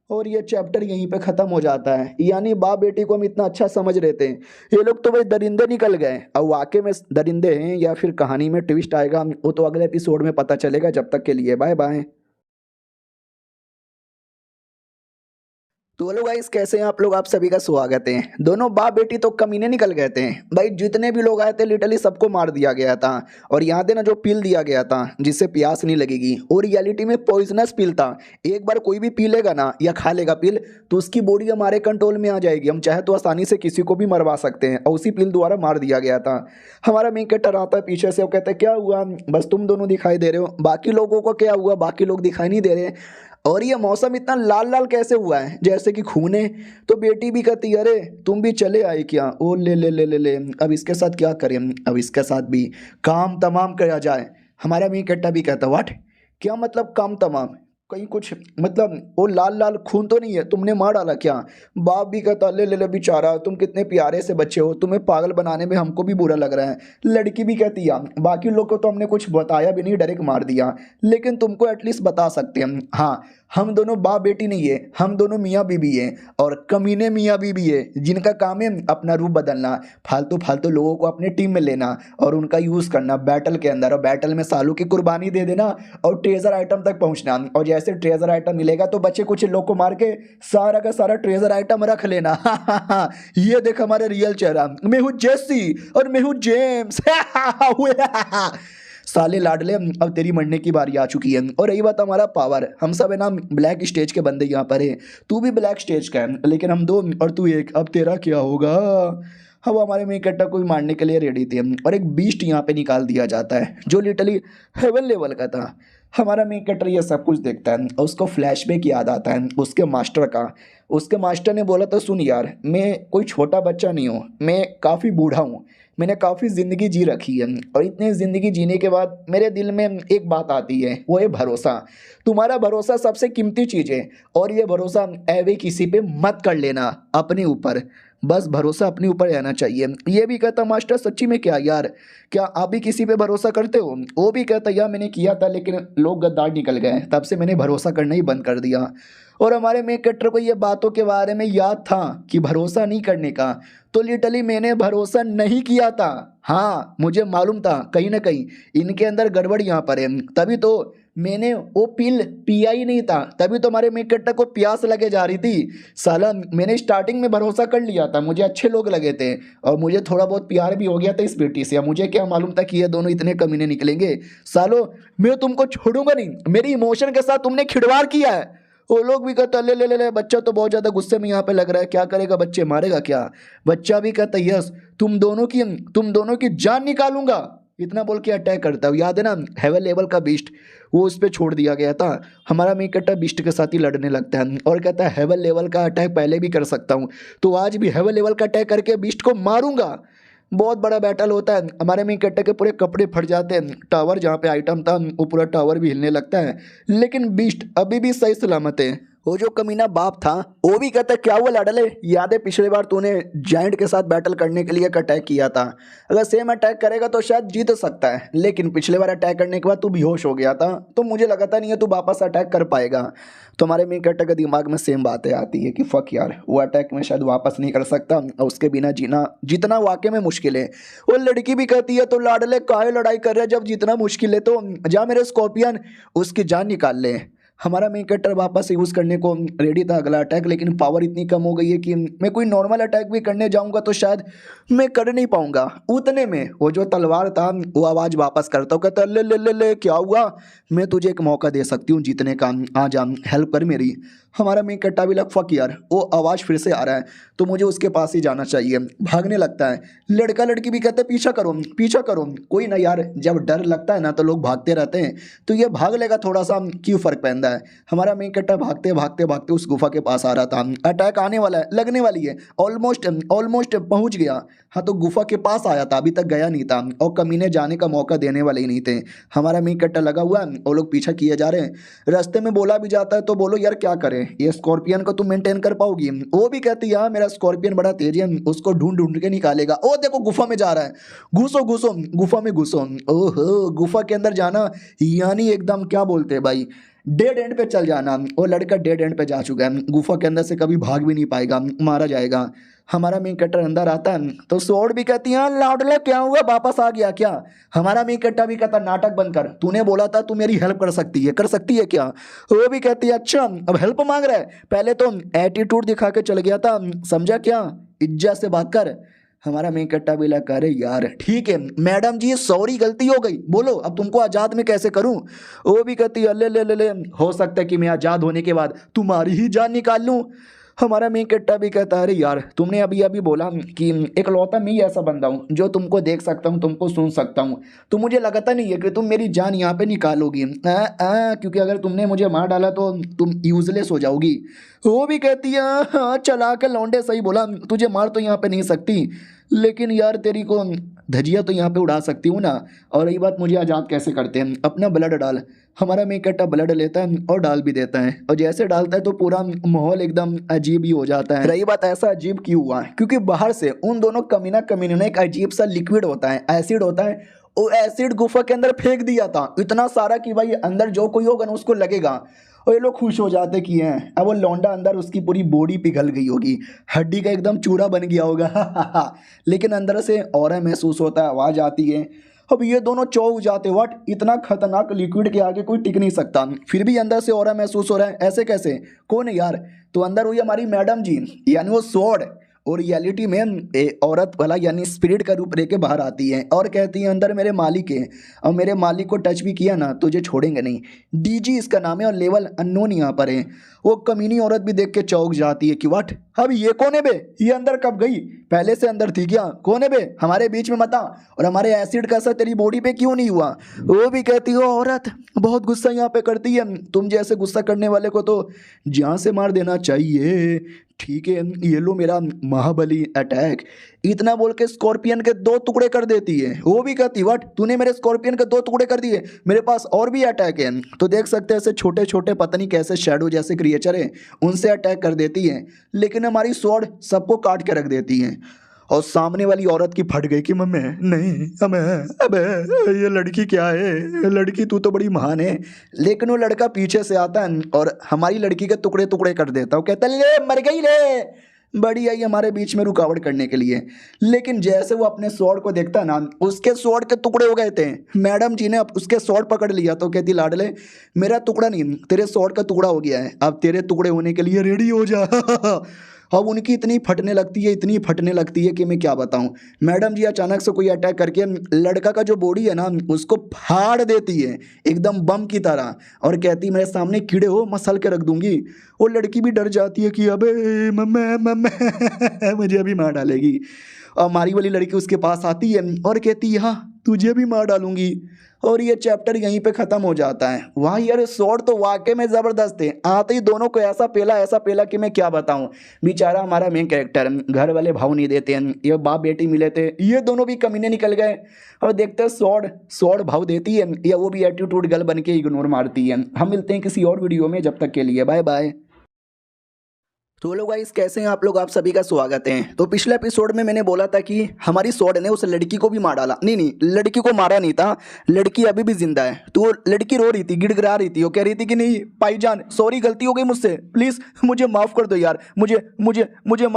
और ये चैप्टर यहीं पे ख़त्म हो जाता है। यानी बाप बेटी को हम इतना अच्छा समझ रहे थे, ये लोग तो भाई दरिंदे निकल गए। अब वाकई में दरिंदे हैं या फिर कहानी में ट्विस्ट आएगा वो तो अगले एपिसोड में पता चलेगा। जब तक के लिए बाय बाय। तो हेलो गाइस, कैसे हैं आप लोग, आप सभी का स्वागत है। दोनों बाप बेटी तो कमीने निकल गए थे भाई, जितने भी लोग आए थे लिटरली सबको मार दिया गया था। और यहाँ पे ना जो पिल दिया गया था जिससे प्यास नहीं लगेगी, और रियलिटी में पॉइजनस पिल था। एक बार कोई भी पी लेगा ना या खा लेगा पिल तो उसकी बॉडी हमारे कंट्रोल में आ जाएगी, हम चाहे तो आसानी से किसी को भी मरवा सकते हैं, और उसी पिल द्वारा मार दिया गया था। हमारा मेन कैरेक्टर आता है पीछे से, वो कहता है क्या हुआ, बस तुम दोनों दिखाई दे रहे हो, बाकी लोगों को क्या हुआ, बाकी लोग दिखाई नहीं दे रहे। और ये मौसम इतना लाल लाल कैसे हुआ है जैसे कि खून है। तो बेटी भी कहती है अरे तुम भी चले आए क्या, ओ ले ले ले ले ले, अब इसके साथ क्या करें, अब इसके साथ भी काम तमाम किया जाए। हमारा मेन कैरेक्टर भी कहता व्हाट, क्या मतलब काम तमाम, कहीं कुछ मतलब वो लाल लाल खून तो नहीं है, तुमने मार डाला क्या। बाप भी कहता ले ले ले बेचारा, तुम कितने प्यारे से बच्चे हो, तुम्हें पागल बनाने में हमको भी बुरा लग रहा है। लड़की भी कहती है बाकी लोग को तो हमने कुछ बताया भी नहीं, डायरेक्ट मार दिया, लेकिन तुमको एटलीस्ट बता सकते हैं, हाँ हम दोनों बाप बेटी नहीं है, हम दोनों मियाँ बीबी हैं, और कमीने मियाँ बीबी है जिनका काम है अपना रूप बदलना, फालतू फालतू लोगों को अपने टीम में लेना और उनका यूज़ करना बैटल के अंदर, और बैटल में सालों की कुर्बानी दे देना और ट्रेजर आइटम तक पहुंचना, और जैसे ट्रेजर आइटम मिलेगा तो बच्चे कुछ लोग को मार के सारा का सारा ट्रेजर आइटम रख लेना। ये देख हमारे रियल चेहरा, मैं हूँ जेसी और मैं हूँ जेम्स। साले लाडले अब तेरी मरने की बारी आ चुकी है। और रही बात हमारा पावर, हम सब है ना ब्लैक स्टेज के बंदे यहाँ पर है, तू भी ब्लैक स्टेज का है लेकिन हम दो और तू एक, अब तेरा क्या होगा। अब हमारे में इकट्ठा कोई मारने के लिए रेडी थे, और एक बीस्ट यहाँ पे निकाल दिया जाता है जो लिटरली हेवन लेवल का था। हमारा मेन कैरेक्टर ये सब कुछ देखता है और उसको फ्लैशबैक याद आता है उसके मास्टर का। उसके मास्टर ने बोला था सुन यार, मैं कोई छोटा बच्चा नहीं हूँ, मैं काफ़ी बूढ़ा हूँ, मैंने काफ़ी ज़िंदगी जी रखी है, और इतनी ज़िंदगी जीने के बाद मेरे दिल में एक बात आती है, वो है भरोसा। तुम्हारा भरोसा सबसे कीमती चीज़ है, और ये भरोसा ऐवे किसी पे मत कर लेना, अपने ऊपर बस भरोसा अपने ऊपर रहना चाहिए। ये भी कहता मास्टर सच्ची में क्या यार, क्या आप भी किसी पे भरोसा करते हो। वो भी कहता यार मैंने किया था लेकिन लोग गद्दार निकल गए, तब से मैंने भरोसा करना ही बंद कर दिया। और हमारे मेन कैरेक्टर को ये बातों के बारे में याद था कि भरोसा नहीं करने का, तो लिटरली मैंने भरोसा नहीं किया था। हाँ मुझे मालूम था कहीं ना कहीं इनके अंदर गड़बड़ यहाँ पर है, तभी तो मैंने वो पिल पिया ही नहीं था, तभी तो हमारे मेन कैरेक्टर को प्यास लगे जा रही थी। साला मैंने स्टार्टिंग में भरोसा कर लिया था, मुझे अच्छे लोग लगे थे और मुझे थोड़ा बहुत प्यार भी हो गया था इस बेटी से। मुझे क्या मालूम था कि ये दोनों इतने कमीने निकलेंगे। सालो मैं तुमको छोड़ूंगा नहीं, मेरी इमोशन के साथ तुमने खिलवाड़ किया है। वो लोग भी कहता ले ले ले ले, बच्चा तो बहुत ज़्यादा गुस्से में यहाँ पे लग रहा है, क्या करेगा, बच्चे मारेगा क्या। बच्चा भी कहता यस, तुम दोनों की जान निकालूंगा, इतना बोल के अटैक करता है। याद है ना हेवन लेवल का बीस्ट, वो उस पर छोड़ दिया गया था। हमारा मेन कैरेक्टर बीस्ट के साथ ही लड़ने लगता है और कहता है हेवन लेवल का अटैक पहले भी कर सकता हूँ, तो आज भी हेवन लेवल का अटैक करके बीस्ट को मारूंगा। बहुत बड़ा बैटल होता है, हमारे मेन कैरेक्टर के पूरे कपड़े फट जाते हैं, टावर जहाँ पे आइटम था वो पूरा टावर भी हिलने लगता है, लेकिन बीस्ट अभी भी सही सलामत है। वो जो कमीना बाप था वो भी कहता है क्या हुआ लाडले, याद है पिछली बार तूने जायंट के साथ बैटल करने के लिए एक अटैक किया था, अगर सेम अटैक करेगा तो शायद जीत सकता है, लेकिन पिछले बार अटैक करने के बाद तू बेहोश हो गया था, तो मुझे लगता नहीं है तू वापस अटैक कर पाएगा। तो हमारे मेन कैरेक्टर के दिमाग में सेम बातें आती है कि फक यार, वो अटैक में शायद वापस नहीं कर सकता और उसके बिना जीना जितना वाकई में मुश्किल है। वो लड़की भी कहती है तो लाडले काहे लड़ाई कर रहे हैं, जब जितना मुश्किल है तो जा मेरे स्कॉर्पियन उसकी जान निकाल ले। हमारा मेन कैरेक्टर वापस यूज़ करने को रेडी था अगला अटैक, लेकिन पावर इतनी कम हो गई है कि मैं कोई नॉर्मल अटैक भी करने जाऊंगा तो शायद मैं कर नहीं पाऊंगा। उतने में वो जो तलवार था वो आवाज़ वापस करता हूँ, कहता ले ले ले ले क्या हुआ, मैं तुझे एक मौका दे सकती हूँ जीतने का, आ जा हेल्प कर मेरी। हमारा मेन कैरेक्टर भी लग फक यार, वो आवाज़ फिर से आ रहा है तो मुझे उसके पास ही जाना चाहिए। भागने लगता है, लड़का लड़की भी कहते पीछा करो पीछा करो, कोई ना यार, जब डर लगता है ना तो लोग भागते रहते हैं, तो ये भाग लेगा थोड़ा सा, क्यों फ़र्क पैदा है। हमारा मेन कैरेक्टर भागते भागते भागते उस गुफा के पास आ रहा था, अटैक आने वाला है, लगने वाली है, ऑलमोस्ट पहुंच गया। हाँ तो गुफा के पास आया था, अभी तक गया नहीं था और कमीने जाने का मौका देने वाले ही नहीं थे। हमारा मेन कैरेक्टर लगा हुआ है, वो लोग पीछा किए जा रहे हैं, रास्ते में बोला भी जाता है तो बोलो यार क्या करें, ये स्कॉर्पियन को तुम मेंटेन कर पाओगी। वो भी कहती है हाँ मेरा स्कॉर्पियन बड़ा तेज है, उसको ढूंढ ढूंढ के निकालेगा। ओ देखो गुफा में जा रहा है, घुसो घुसो गुफा में घुसो। ओहो, गुफा के अंदर जाना यानी एकदम क्या बोलते हैं भाई, डेड एंड पे चल जाना। वो लड़का डेड एंड पे जा चुका है, गुफा के अंदर से कभी भाग भी नहीं पाएगा, मारा जाएगा। हमारा मेन कैरेक्टर अंदर आता है तो सोड भी कहती है लाडले क्या हुआ, वापस आ गया क्या। हमारा मेन कैरेक्टर भी कहता नाटक बंद कर, तूने बोला था तू मेरी हेल्प कर सकती है क्या। वो भी कहती है अच्छा अब हेल्प मांग रहा है, पहले तो एटीट्यूड दिखा के चल गया था, समझा क्या, इज्जत से बात कर। हमारा मेन कैरेक्टर भी लगा अरे यार ठीक है मैडम जी सॉरी गलती हो गई, बोलो अब तुमको आज़ाद में कैसे करूं। वो भी कहती है ले ले ले ले, हो सकता है कि मैं आज़ाद होने के बाद तुम्हारी ही जान निकाल लूं। हमारा मेन कैरेक्टर भी कहता है अरे यार तुमने अभी अभी बोला कि एक लौता मैं ही ऐसा बंदा हूँ जो तुमको देख सकता हूँ, तुमको सुन सकता हूँ, तो मुझे लगता नहीं है कि तुम मेरी जान यहाँ पे निकालोगी, क्योंकि अगर तुमने मुझे मार डाला तो तुम यूजलेस हो जाओगी। वो भी कहती है हाँ चला के लौंडे सही बोला, तुझे मार तो यहाँ पे नहीं सकती, लेकिन यार तेरी को धजिया तो यहाँ पे उड़ा सकती हूँ ना। और रही बात मुझे आज़ाद कैसे करते हैं, अपना ब्लड डाल। हमारा मेन कैरेक्टर ब्लड लेता है और डाल भी देता है, और जैसे डालता है तो पूरा माहौल एकदम अजीब ही हो जाता है। रही बात ऐसा अजीब क्यों हुआ, क्योंकि बाहर से उन दोनों कमीनों ने एक अजीब सा लिक्विड होता है, एसिड होता है, वो एसिड गुफा के अंदर फेंक दिया था, इतना सारा कि भाई अंदर जो कोई होगा ना उसको लगेगा, और ये लोग खुश हो जाते कि हैं अब वो लौंडा अंदर उसकी पूरी बॉडी पिघल गई होगी, हड्डी का एकदम चूरा बन गया होगा लेकिन अंदर से ऑरा महसूस होता है, आवाज़ आती है। अब ये दोनों चौंक जाते, व्हाट, इतना खतरनाक लिक्विड के आगे कोई टिक नहीं सकता, फिर भी अंदर से ऑरा महसूस हो रहा है, ऐसे कैसे, कौन है यार। तो अंदर हुई हमारी मैडम जी, यानी वो स्वॉर्ड, और रियलिटी में औरत वाला यानी स्पिरिट का रूप लेके बाहर आती है और कहती है अंदर मेरे मालिक है, और मेरे मालिक को टच भी किया ना तुझे छोड़ेंगे नहीं। डीजी इसका नाम है और लेवल अननोन यहाँ पर है। वो कमीनी औरत भी देख के चौंक जाती है कि व्हाट, अब ये कौन है बे, ये अंदर कब गई, पहले से अंदर थी क्या, कौन है बे, हमारे बीच में मत आ, और हमारे एसिड का असर तेरी बॉडी पे क्यों नहीं हुआ। वो भी कहती हो औरत बहुत गुस्सा यहाँ पे करती है, तुम जैसे गुस्सा करने वाले को तो जान से मार देना चाहिए। ठीक है ये लो मेरा महाबली अटैक, इतना बोल के स्कॉर्पियन के 2 टुकड़े कर देती है। वो भी कहती व्हाट, तूने मेरे स्कॉर्पियन के 2 टुकड़े कर दिए, मेरे पास और भी अटैक है। तो देख सकते हैं ऐसे छोटे छोटे पता नहीं कैसे शैडो जैसे क्रिएचर हैं, उनसे अटैक कर देती है, लेकिन हमारी स्वॉर्ड सबको काट के रख देती है। और सामने वाली औरत की फट गई कि मम्मी नहीं, हमें अबे ये लड़की क्या है, लड़की तू तो बड़ी महान है। लेकिन वो लड़का पीछे से आता है और हमारी लड़की के टुकड़े टुकड़े कर देता है, वो कहता ले मर गई ले, बड़ी आई हमारे बीच में रुकावट करने के लिए। लेकिन जैसे वो अपने स्वॉर्ड को देखता है ना, उसके स्वॉर्ड के टुकड़े हो गए थे, मैडम जी ने उसके स्वॉर्ड पकड़ लिया तो कहती लाडले मेरा टुकड़ा नहीं तेरे स्वॉर्ड का टुकड़ा हो गया है, अब तेरे टुकड़े होने के लिए रेडी हो जा अब उनकी इतनी फटने लगती है कि मैं क्या बताऊं। मैडम जी अचानक से कोई अटैक करके लड़का का जो बॉडी है ना उसको फाड़ देती है एकदम बम की तरह, और कहती मेरे सामने कीड़े हो मसल के रख दूंगी। वो लड़की भी डर जाती है कि अबे मम्मा मम्मा मुझे अभी मार डालेगी। और हमारी वाली लड़की उसके पास आती है और कहती है हाँ तुझे भी मार डालूंगी। और ये चैप्टर यहीं पे ख़त्म हो जाता है। वाह यार स्वॉर्ड तो वाकई में ज़बरदस्त थे, आते ही दोनों को ऐसा पेला कि मैं क्या बताऊं। बेचारा हमारा मेन कैरेक्टर, घर वाले भाव नहीं देते हैं, ये बाप बेटी मिले थे, ये दोनों भी कमीने निकल गए। और देखते हैं स्वॉर्ड भाव देती है या वो भी एटीट्यूड गर्ल बन के इग्नोर मारती है। हम मिलते हैं किसी और वीडियो में, जब तक के लिए बाय बाय। तो लोग गाइस कैसे हैं आप लोग, आप सभी का स्वागत है। तो पिछले एपिसोड में मैंने बोला था कि हमारी स्वॉर्ड ने उस लड़की को भी मार डाला। नहीं लड़की को मारा नहीं था, लड़की अभी भी जिंदा है। तो लड़की रो रही थी, गिड़गिड़ा रही थी, वो कह रही थी कि नहीं भाईजान सॉरी गलती हो गई मुझसे, प्लीज़ मुझे माफ़ कर दो यार, मुझे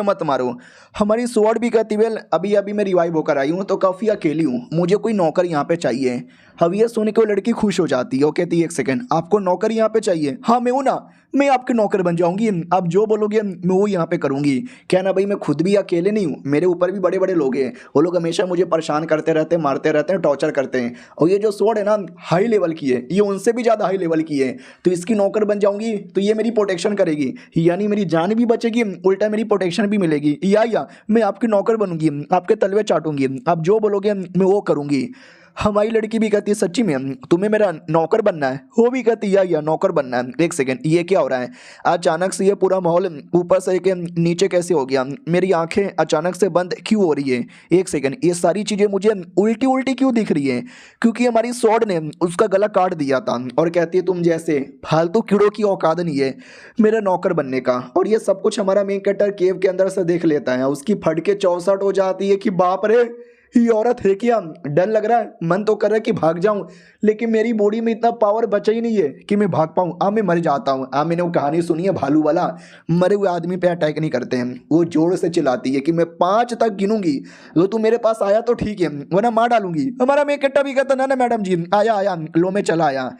मत मारो। हमारी स्वॉर्ड भी कहती वेल अभी मैं रिवाइव होकर आई हूँ तो काफ़ी अकेली हूँ, मुझे कोई नौकर यहाँ पे चाहिए। अब ये सुन के वो लड़की खुश हो जाती है, वो कहती है एक सेकंड आपको नौकर यहाँ पे चाहिए? हाँ मैं हूँ ना, मैं आपके नौकर बन जाऊंगी, आप जो बोलोगे मैं वो यहाँ पे करूंगी। क्या ना भाई मैं खुद भी अकेले नहीं हूँ, मेरे ऊपर भी बड़े बड़े लोग हैं, वो लोग हमेशा मुझे परेशान करते रहते हैं, मारते रहते हैं, टॉर्चर करते हैं। और ये जो स्वॉर्ड है ना हाई लेवल की है, ये उनसे भी ज़्यादा हाई लेवल की है, तो इसकी नौकर बन जाऊंगी तो ये मेरी प्रोटेक्शन करेगी, यानी मेरी जान भी बचेगी, उल्टा मेरी प्रोटेक्शन भी मिलेगी। या मैं आपकी नौकर बनूंगी, आपके तलवे चाटूंगी, आप जो बोलोगे मैं वो करूंगी। हमारी लड़की भी कहती है सच्ची में तुम्हें मेरा नौकर बनना है? वो भी कहती है या नौकर बनना है। एक सेकंड ये क्या हो रहा है? अचानक से ये पूरा माहौल ऊपर से के नीचे कैसे हो गया? मेरी आंखें अचानक से बंद क्यों हो रही है? एक सेकंड ये सारी चीज़ें मुझे उल्टी उल्टी क्यों दिख रही है? क्योंकि हमारी स्वॉर्ड ने उसका गला काट दिया था और कहती है तुम जैसे फालतू कीड़ों की औकात नहीं है मेरा नौकर बनने का। और ये सब कुछ हमारा मेन कैरेक्टर केव के अंदर से देख लेता है, उसकी फट के चौसठ हो जाती है कि बाप रे ये औरत है क्या, डर लग रहा है, मन तो कर रहा है कि भाग जाऊं, लेकिन मेरी बॉडी में इतना पावर बचा ही नहीं है कि मैं भाग पाऊं। मैं मर जाता हूं। मैंने वो कहानी सुनी है भालू वाला, मरे हुए आदमी पे अटैक नहीं करते हैं। वो जोर से चिल्लाती है कि मैं 5 तक गिनूंगी, तो तू मेरे पास आया तो ठीक है वरना मार डालूंगी। हमारा मैं इकट्ठा भी कहता ना मैडम जी आया लो मैं चला आया।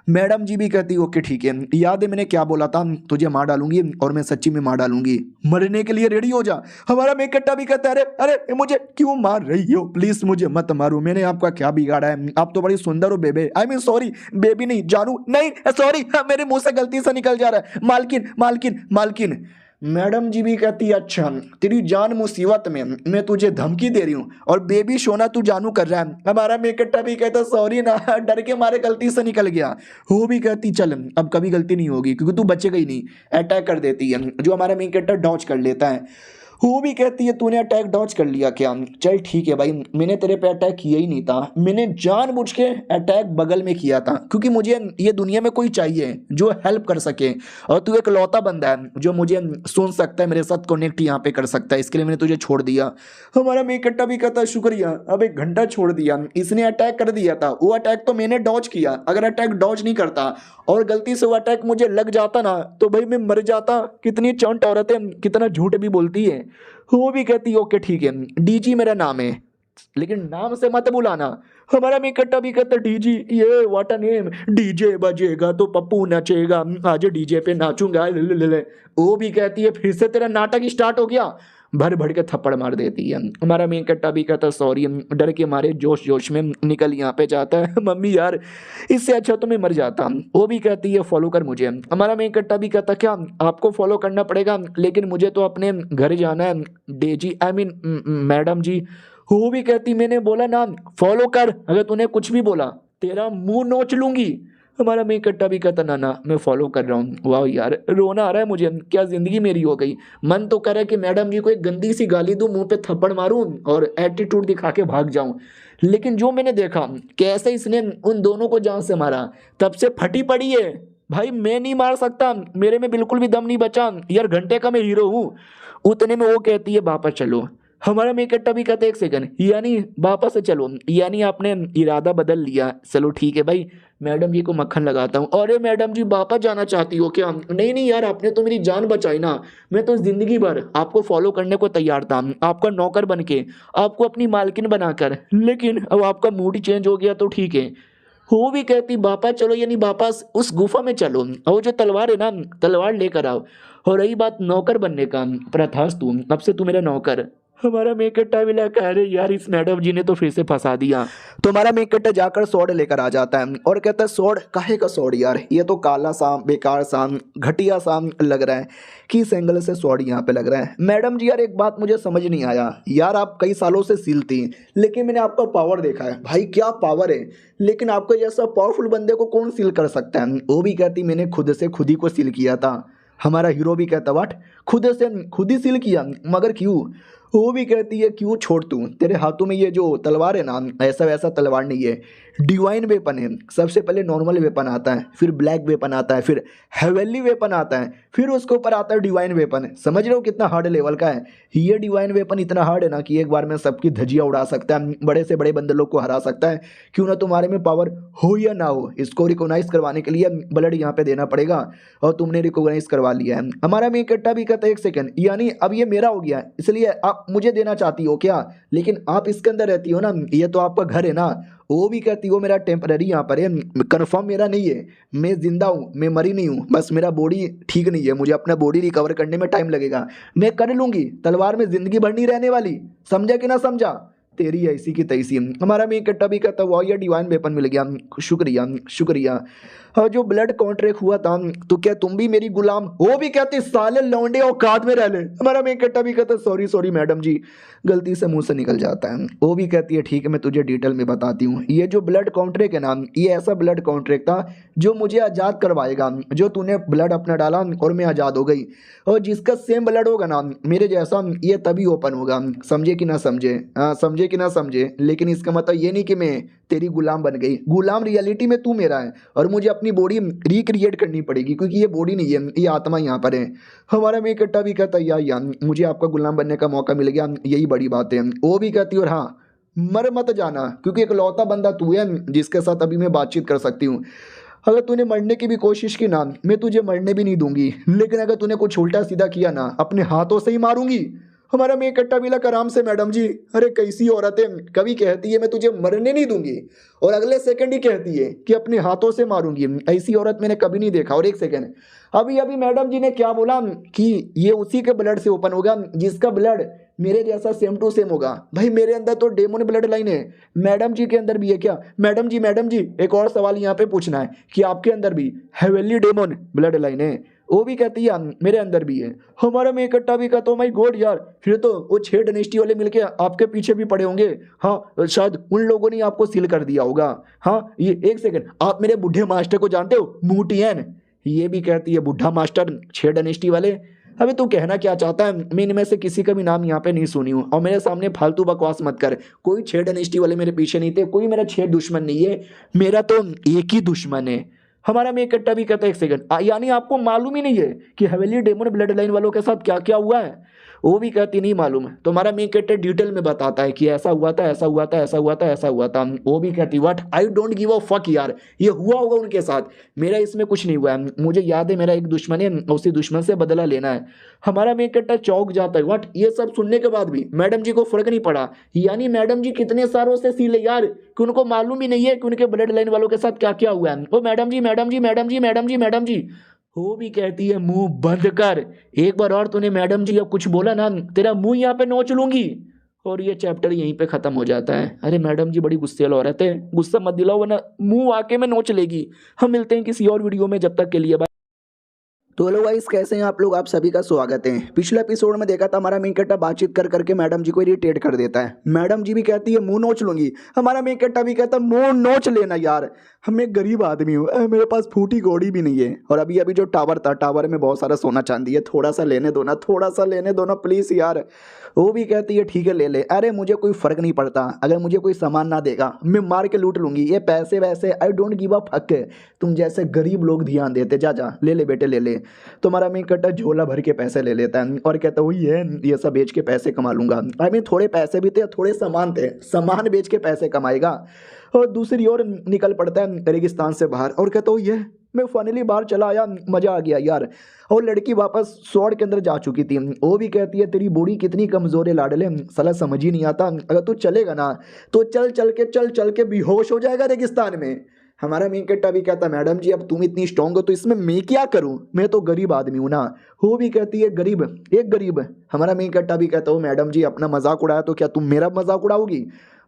मैडम जी भी कहती ओके ठीक है, याद है मैंने क्या बोला था, तुझे मार डालूंगी और मैं सच्ची में मार डालूंगी, मरने के लिए रेडी हो जा। हमारा मैं कट्टा भी कहता है अरे मुझे क्यों मार रही हो, प्लीज मुझे मत मारो, मैंने आपका क्या बिगाड़ा है, आप तो बड़ी सुंदर हो बेबे, आई मीन सॉरी बेबी नहीं जानू नहीं सॉरी, मेरे मुंह से गलती से निकल जा रहा है, मालकिन। मैडम जी भी कहती है अच्छा तेरी जान मुसीबत में, मैं तुझे धमकी दे रही हूँ और बेबी सोना तू जानू कर रहा है। हमारा मेकट्टा भी कहता सॉरी ना, डर के मारे गलती से निकल गया। वो भी कहती चल अब कभी गलती नहीं होगी क्योंकि तू बचेगा ही नहीं। अटैक कर देती है, जो हमारा मेकट्टा डॉज कर लेता है। वो भी कहती है तूने अटैक डॉज कर लिया क्या? चल ठीक है भाई, मैंने तेरे पे अटैक किया ही नहीं था, मैंने जानबूझ के अटैक बगल में किया था क्योंकि मुझे ये दुनिया में कोई चाहिए जो हेल्प कर सके, और तू एक लौता बंदा है जो मुझे सुन सकता है, मेरे साथ कनेक्ट यहाँ पे कर सकता है, इसके लिए मैंने तुझे छोड़ दिया। हमारा मेकट्टा भी कहता है शुक्रिया, अब 1 घंटा छोड़ दिया, इसने अटैक कर दिया था, वो अटैक तो मैंने डॉज किया, अगर अटैक डॉज नहीं करता और गलती से वो अटैक मुझे लग जाता ना तो भाई मैं मर जाता। कितनी चंट औरत है, कितना झूठ भी बोलती है। वो भी कहती ओके ठीक है डीजी मेरा नाम है, लेकिन नाम से मत बुलाना। हमारा मेकट्टा भी कहता डीजी ये व्हाट अ नेम, डीजे बजेगा तो पप्पू नचेगा, आज डीजे पे नाचूंगा ले। वो भी कहती है फिर से तेरा नाटक स्टार्ट हो गया, भर के थप्पड़ मार देती है। हमारा मेकट्टा भी कहता सॉरी, डर के मारे जोश में निकल यहाँ पे जाता है। मम्मी यार इससे अच्छा तो मैं मर जाता। वो भी कहती है फॉलो कर मुझे। हमारा मेकट्टा भी कहता क्या आपको फॉलो करना पड़ेगा, लेकिन मुझे तो अपने घर जाना है डेजी आई मीन मैडम जी। वो भी कहती मैंने बोला ना फॉलो कर, अगर तूने कुछ भी बोला तेरा मुंह नोच लूंगी। हमारा मेकट्टा भी कहता ना मैं फॉलो कर रहा हूँ। वाह यार रोना आ रहा है मुझे, क्या जिंदगी मेरी हो गई। मन तो कर रहा है कि मैडम जी को एक गंदी सी गाली दूं, मुंह पे थप्पड़ मारूं और एटीट्यूड दिखा के भाग जाऊं, लेकिन जो मैंने देखा कैसे इसने उन दोनों को जान से मारा, तब से फटी पड़ी है। भाई मैं नहीं मार सकता, मेरे में बिल्कुल भी दम नहीं बचा यार, घंटे का मैं हीरो हूँ। उतने में वो कहती है वापस चलो। हमारा मेकट्टा भी कहते एक सेकंड यानी वापस से चलो, यानी आपने इरादा बदल लिया, चलो ठीक है भाई मैडम जी को मक्खन लगाता हूँ। अरे मैडम जी वापस जाना चाहती हो क्या? नहीं यार आपने तो मेरी जान बचाई ना, मैं तो जिंदगी भर आपको फॉलो करने को तैयार था, आपका नौकर बन के, आपको अपनी मालकिन बनाकर, लेकिन अब आपका मूड ही चेंज हो गया तो ठीक है। वो भी कहती बापा चलो, यानी बापा उस गुफा में चलो और वो जो तलवार है ना, तलवार लेकर आओ। और रही बात नौकर बनने का, प्रथास्तु अब से तू मेरा नौकर। हमारा मेकट्टा भी कह रहे यार इस मैडम जी ने तो फिर से फंसा दिया। तुम्हारा मेकट्टा जाकर स्वॉर्ड लेकर आ जाता है और कहता है स्वॉर्ड काहे का स्वॉर्ड यार, ये तो काला सा बेकार सा घटिया सा लग रहा है, किस एंगल से स्वॉर्ड यहाँ पे लग रहा है। मैडम जी यार एक बात मुझे समझ नहीं आया यार, आप कई सालों से सीलती हैं लेकिन मैंने आपका पावर देखा है भाई, क्या पावर है, लेकिन आपके जैसा पावरफुल बंदे को कौन सील कर सकता है। वो भी कहती मैंने खुद से खुद ही को सील किया था। हमारा हीरो भी कहता वाट, खुद से खुद ही सील किया, मगर क्यों। वो भी कहती है क्यों छोड़ तू, तेरे हाथों में ये जो तलवार है ना, ऐसा वैसा तलवार नहीं है, डिवाइन वेपन है। सबसे पहले नॉर्मल वेपन आता है, फिर ब्लैक वेपन आता है, फिर हेवनली वेपन आता है, फिर उसके ऊपर आता है डिवाइन वेपन। समझ रहे हो कितना हार्ड लेवल का है ये डिवाइन वेपन, इतना हार्ड है ना कि एक बार में सबकी धजिया उड़ा सकता है, बड़े से बड़े बंदे लोग को हरा सकता है। क्यों ना तुम्हारे में पावर हो या ना हो, इसको रिकॉग्नाइज करवाने के लिए ब्लड यहाँ पे देना पड़ेगा और तुमने रिकॉग्नाइज करवा लिया है। हमारा में इकट्ठा भी कहता है एक सेकंड, यानी अब ये मेरा हो गया इसलिए आप मुझे देना चाहती हो क्या, लेकिन आप इसके अंदर रहती हो ना, ये तो आपका घर है ना। वो भी कहती हो मेरा टेम्पररी यहाँ पर है, कन्फर्म मेरा नहीं है, मैं जिंदा हूँ, मैं मरी नहीं हूँ, बस मेरा बॉडी ठीक नहीं है, मुझे अपना बॉडी रिकवर करने में टाइम लगेगा, मैं कर लूँगी, तलवार में ज़िंदगी भर नहीं रहने वाली, समझा कि ना समझा, तेरी ऐसी की तैसी। हमारा में इकट्ठा भी कहता हुआ ये डिवाइन वेपन मिल गया, शुक्रिया शुक्रिया। और जो ब्लड कॉन्ट्रैक्ट हुआ था तो क्या तुम भी मेरी गुलाम। वो भी कहते साले लौंडे औकात में रह ले। हमारा में इकट्ठा भी कहता सॉरी सॉरी मैडम जी, गलती से मुंह से निकल जाता है। वो भी कहती है ठीक है मैं तुझे डिटेल में बताती हूँ। ये जो ब्लड कॉन्ट्रैक्ट है ना, ये ऐसा ब्लड कॉन्ट्रैक्ट था जो मुझे आज़ाद करवाएगा, जो तूने ब्लड अपना डाला और मैं आज़ाद हो गई, और जिसका सेम ब्लड होगा ना मेरे जैसा, ये तभी ओपन होगा। समझे कि ना समझे, हाँ समझे कि ना समझे, लेकिन इसका मतलब ये नहीं कि मैं तेरी गुलाम बन गई, गुलाम रियलिटी में तू मेरा है और मुझे अपनी बॉडी रिक्रिएट करनी पड़ेगी क्योंकि ये बॉडी नहीं है, ये आत्मा यहाँ पर है। हमारा में इकट्ठा भी कहता है यार मुझे आपका गुलाम बनने का मौका मिल गया, यही बड़ी बात है। वो भी कहती है और हाँ मर मत जाना क्योंकि इकलौता बंदा तू है जिसके साथ अभी मैं बातचीत कर सकती हूँ। अगर तूने मरने की भी कोशिश की ना, मैं तुझे मरने भी नहीं दूंगी, लेकिन अगर तूने कुछ उल्टा सीधा किया ना, अपने हाथों से ही मारूंगी। हमारा मैं इकट्ठा भी लगा आराम से मैडम जी, अरे कैसी औरत है, कभी कहती है मैं तुझे मरने नहीं दूंगी और अगले सेकंड ही कहती है कि अपने हाथों से मारूंगी। ऐसी औरत मैंने कभी नहीं देखा। और एक सेकंड, अभी अभी मैडम जी ने क्या बोला कि ये उसी के ब्लड से ओपन होगा जिसका ब्लड मेरे जैसा सेम टू सेम होगा। भाई मेरे अंदर तो डेमन ब्लड लाइन है, मैडम जी के अंदर भी है क्या। मैडम जी एक और सवाल यहाँ पे पूछना है कि आपके अंदर भी हेवनली डेमन ब्लड लाइन है। वो भी कहती है मेरे अंदर भी है। हमारा में इकट्ठा भी कहता हूँ माई गॉड यार, फिर तो वो 6 डायनेस्टी वाले मिलके आपके पीछे भी पड़े होंगे। हाँ शायद उन लोगों ने आपको सील कर दिया होगा। हाँ ये एक सेकंड, आप मेरे बुढ़े मास्टर को जानते हो, मूटियन। ये भी कहती है बुढ़ा मास्टर 6 डायनेस्टी वाले। अबे तू कहना क्या चाहता है, मैं इनमें से किसी का भी नाम यहाँ पे नहीं सुनी हूँ और मेरे सामने फालतू बकवास मत कर। कोई 6 डायनेस्टी वाले मेरे पीछे नहीं थे, कोई मेरा 6 दुश्मन नहीं है, मेरा तो एक ही दुश्मन है। हमारा में इकट्ठा भी कहता है एक सेकंड, यानी आपको मालूम ही नहीं है कि हवेली डेमन ब्लड लाइन वालों के साथ क्या क्या हुआ है। वो भी कहती नहीं मालूम है। तो हमारा में इकट्ठा डिटेल में बताता है कि ऐसा हुआ था ऐसा हुआ था ऐसा हुआ था ऐसा हुआ था। वो भी कहती what, I don't give a fuck यार, ये हुआ होगा उनके साथ, मेरा इसमें कुछ नहीं हुआ है। मुझे याद है मेरा एक दुश्मन है, उसी दुश्मन से बदला लेना है। हमारा में इकट्ठा चौक जाता है। व्हाट, ये सब सुनने के बाद भी मैडम जी को फर्क नहीं पड़ा, यानी मैडम जी कितने सालों से सीले यार कि उनको मालूम ही नहीं है कि उनके ब्लड लाइन वालों के साथ क्या क्या हुआ है। ओ मैडम जी मैडम जी मैडम जी मैडम जी मैडम जी। वो भी कहती है मुंह बंद कर, एक बार और तूने मैडम जी अब कुछ बोला ना तेरा मुंह यहाँ पे नोच लूंगी। और ये चैप्टर यहीं पे खत्म हो जाता है। अरे मैडम जी बड़ी गुस्सेल औरत है, गुस्सा मत दिलाओ वरना मुंह आके में नोच लेगी। हम मिलते हैं किसी और वीडियो में, जब तक के लिए बाय। तो हेलो गाइस, कैसे हैं आप लोग, आप सभी का स्वागत है। पिछले एपिसोड में देखा था हमारा मेन कट्टा बातचीत कर करके मैडम जी को इरिटेट कर देता है। मैडम जी भी कहती है मुंह नोच लूंगी, हमारा मेन कट्टा भी कहता है मुंह नोच लेना यार, हम एक गरीब आदमी हूँ, मेरे पास फूटी घोड़ी भी नहीं है। और अभी अभी जो टावर था, टावर में बहुत सारा सोना चांदी है, थोड़ा सा लेने दो ना, थोड़ा सा लेने दो ना प्लीज़ यार। वो भी कहती है ठीक है ले ले, अरे मुझे कोई फ़र्क नहीं पड़ता, अगर मुझे कोई सामान ना देगा मैं मार के लूट लूँगी, ये पैसे वैसे I don't give a fuck, तुम जैसे गरीब लोग ध्यान देते, जा जा ले ले बेटे ले ले। तुम्हारा मैं कट्टा झोला भर के पैसे ले लेता है और कहता वही है ये सब बेच के पैसे कमा लूँगा। आई मीन थोड़े पैसे भी थे, थोड़े सामान थे, सामान बेच के पैसे कमाएगा। और दूसरी ओर निकल पड़ता है रेगिस्तान से बाहर और कहता हूँ ये मैं फाइनली बाहर चला आया, मज़ा आ गया यार। और लड़की वापस स्वॉर्ड के अंदर जा चुकी थी। वो भी कहती है तेरी बॉडी कितनी कमज़ोर है लाडले, साला समझ ही नहीं आता, अगर तू चलेगा ना तो चल चल के बेहोश हो जाएगा रेगिस्तान में। हमारा मेन कट्टा भी कहता मैडम जी अब तुम इतनी स्ट्रांग हो तो इसमें मैं क्या करूं, मैं तो गरीब आदमी हूं ना। वो भी कहती है गरीब, एक गरीब। हमारा मेन कट्टा भी कहता हो मैडम जी अपना मजाक उड़ाया तो क्या तुम मेरा मजाक उड़ाओगी।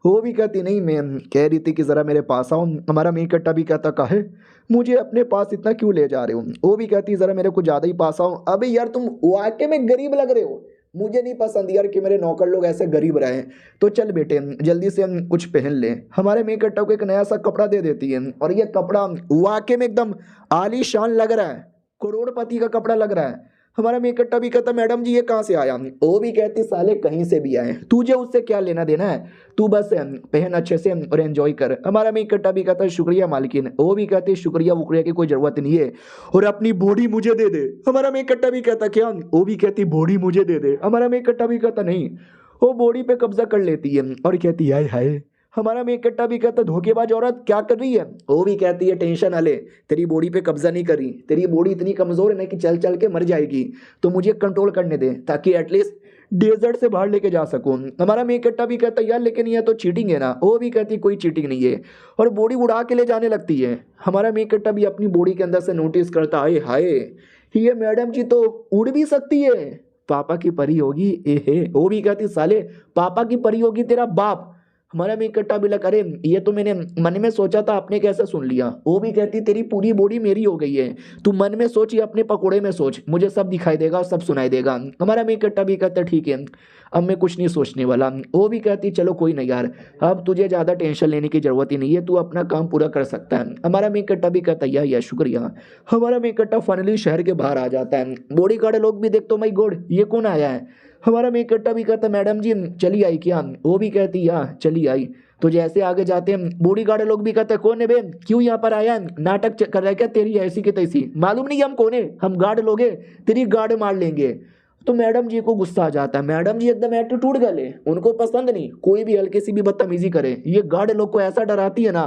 वो भी कहती नहीं, मैं कह रही थी कि ज़रा मेरे पास आओ। हमारा मेन कट्टा भी कहता काहे मुझे अपने पास इतना क्यों ले जा रहे हो। वो भी कहती ज़रा मेरे को ज़्यादा ही पास आओ। अबे यार तुम वाकई में गरीब लग रहे हो, मुझे नहीं पसंद यार कि मेरे नौकर लोग ऐसे गरीब रहे। तो चल बेटे जल्दी से हम कुछ पहन ले। हमारे मेन कट्टा को एक नया सा कपड़ा दे देती है और ये कपड़ा वाकई में एकदम आलीशान लग रहा है, करोड़पति का कपड़ा लग रहा है। हमारा मेन कट्टा भी कहता मैडम जी ये कहाँ से आया। वो भी कहती साले कहीं से भी आए, तुझे उससे क्या लेना देना है, तू बस पहन अच्छे से और एंजॉय कर। हमारा मेन कट्टा भी कहता है शुक्रिया मालकिन। वो भी कहती शुक्रिया वुक्रिया की कोई जरूरत नहीं है और अपनी बॉडी मुझे दे दे। हमारा मेन कट्टा भी कहता क्या, वो भी कहती बॉडी मुझे दे दे। हमारा मेन कट्टा भी कहता नहीं, वो बॉडी पे कब्जा कर लेती है और कहती हाय हाय। हमारा मेन कट्टा भी कहता धोखेबाज औरत क्या कर रही है। वो भी कहती है टेंशन ना ले, तेरी बॉडी पे कब्जा नहीं करी, तेरी बॉडी इतनी कमजोर है ना कि चल चल के मर जाएगी, तो मुझे कंट्रोल करने दे ताकि एटलीस्ट डेजर्ट से बाहर लेके जा सकूं। हमारा मेन कट्टा भी कहता यार लेकिन ये तो चीटिंग है ना। वो भी कहती कोई चीटिंग नहीं है और बॉडी उड़ा के ले जाने लगती है। हमारा मेन कट्टा भी अपनी बॉडी के अंदर से नोटिस करता है हाय ये मैडम जी तो उड़ भी सकती है, पापा की परी होगी ए। वो भी कहती साले पापा की परी होगी तेरा बाप। हमारा मेन कट्टा भी लगा अरे ये तो मैंने मन में सोचा था, आपने कैसे सुन लिया। वो भी कहती तेरी पूरी बॉडी मेरी हो गई है, तू मन में सोच या अपने पकोड़े में सोच, मुझे सब दिखाई देगा और सब सुनाई देगा। हमारा मेन कट्टा भी कहता ठीक है अब मैं कुछ नहीं सोचने वाला। वो भी कहती चलो कोई नहीं यार, अब तुझे ज़्यादा टेंशन लेने की जरूरत ही नहीं है, तू अपना काम पूरा कर सकता है। हमारा मेन कट्टा भी कहता या शुक्रिया। हमारा मेन कट्टा फाइनली शहर के बाहर आ जाता है। बॉडी गार्ड लोग भी देखते माई गॉड ये कौन आया है। हमारा मेन कट्टा भी कहता मैडम जी चली आई क्या। वो भी कहती या चली आई। तो जैसे आगे जाते हैं बॉडी गार्ड लोग भी कहते कौन है बे, क्यों यहाँ पर आया है, नाटक कर रहा है क्या, तेरी ऐसी की तैसी, मालूम नहीं हम कौन है, हम गार्ड लोग हैं, तेरी गार्ड मार लेंगे। तो मैडम जी को गुस्सा आ जाता है। मैडम जी एकदम एटीट्यूड गले, उनको पसंद नहीं कोई भी हल्की सी भी बदतमीजी करे। ये गार्ड लोग को ऐसा डराती है ना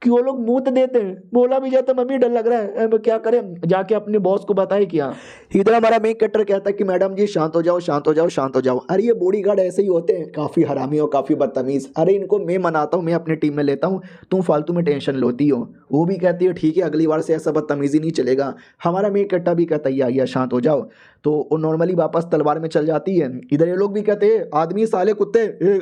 कि वो लोग मुंह देते हैं, बोला भी जाता मम्मी डर लग रहा है, अब क्या करें, जाके अपने बॉस को बताए क्या। इधर हमारा मेन कटर कहता है कि मैडम जी शांत हो जाओ शांत हो जाओ शांत हो जाओ। अरे ये बॉडीगार्ड ऐसे ही होते हैं, काफी हरामी और काफी बदतमीज। अरे इनको मैं मनाता हूँ, मैं अपनी टीम में लेता हूँ, तुम फालतू में टेंशन लेती हो। वो भी कहती है ठीक है अगली बार से ऐसा बदतमीजी नहीं चलेगा। हमारा मेन कट्टा भी कहता है या शांत हो जाओ। तो वो नॉर्मली वापस तलवार में चल जाती है। इधर ये लोग भी कहते हैं आदमी साले कुत्ते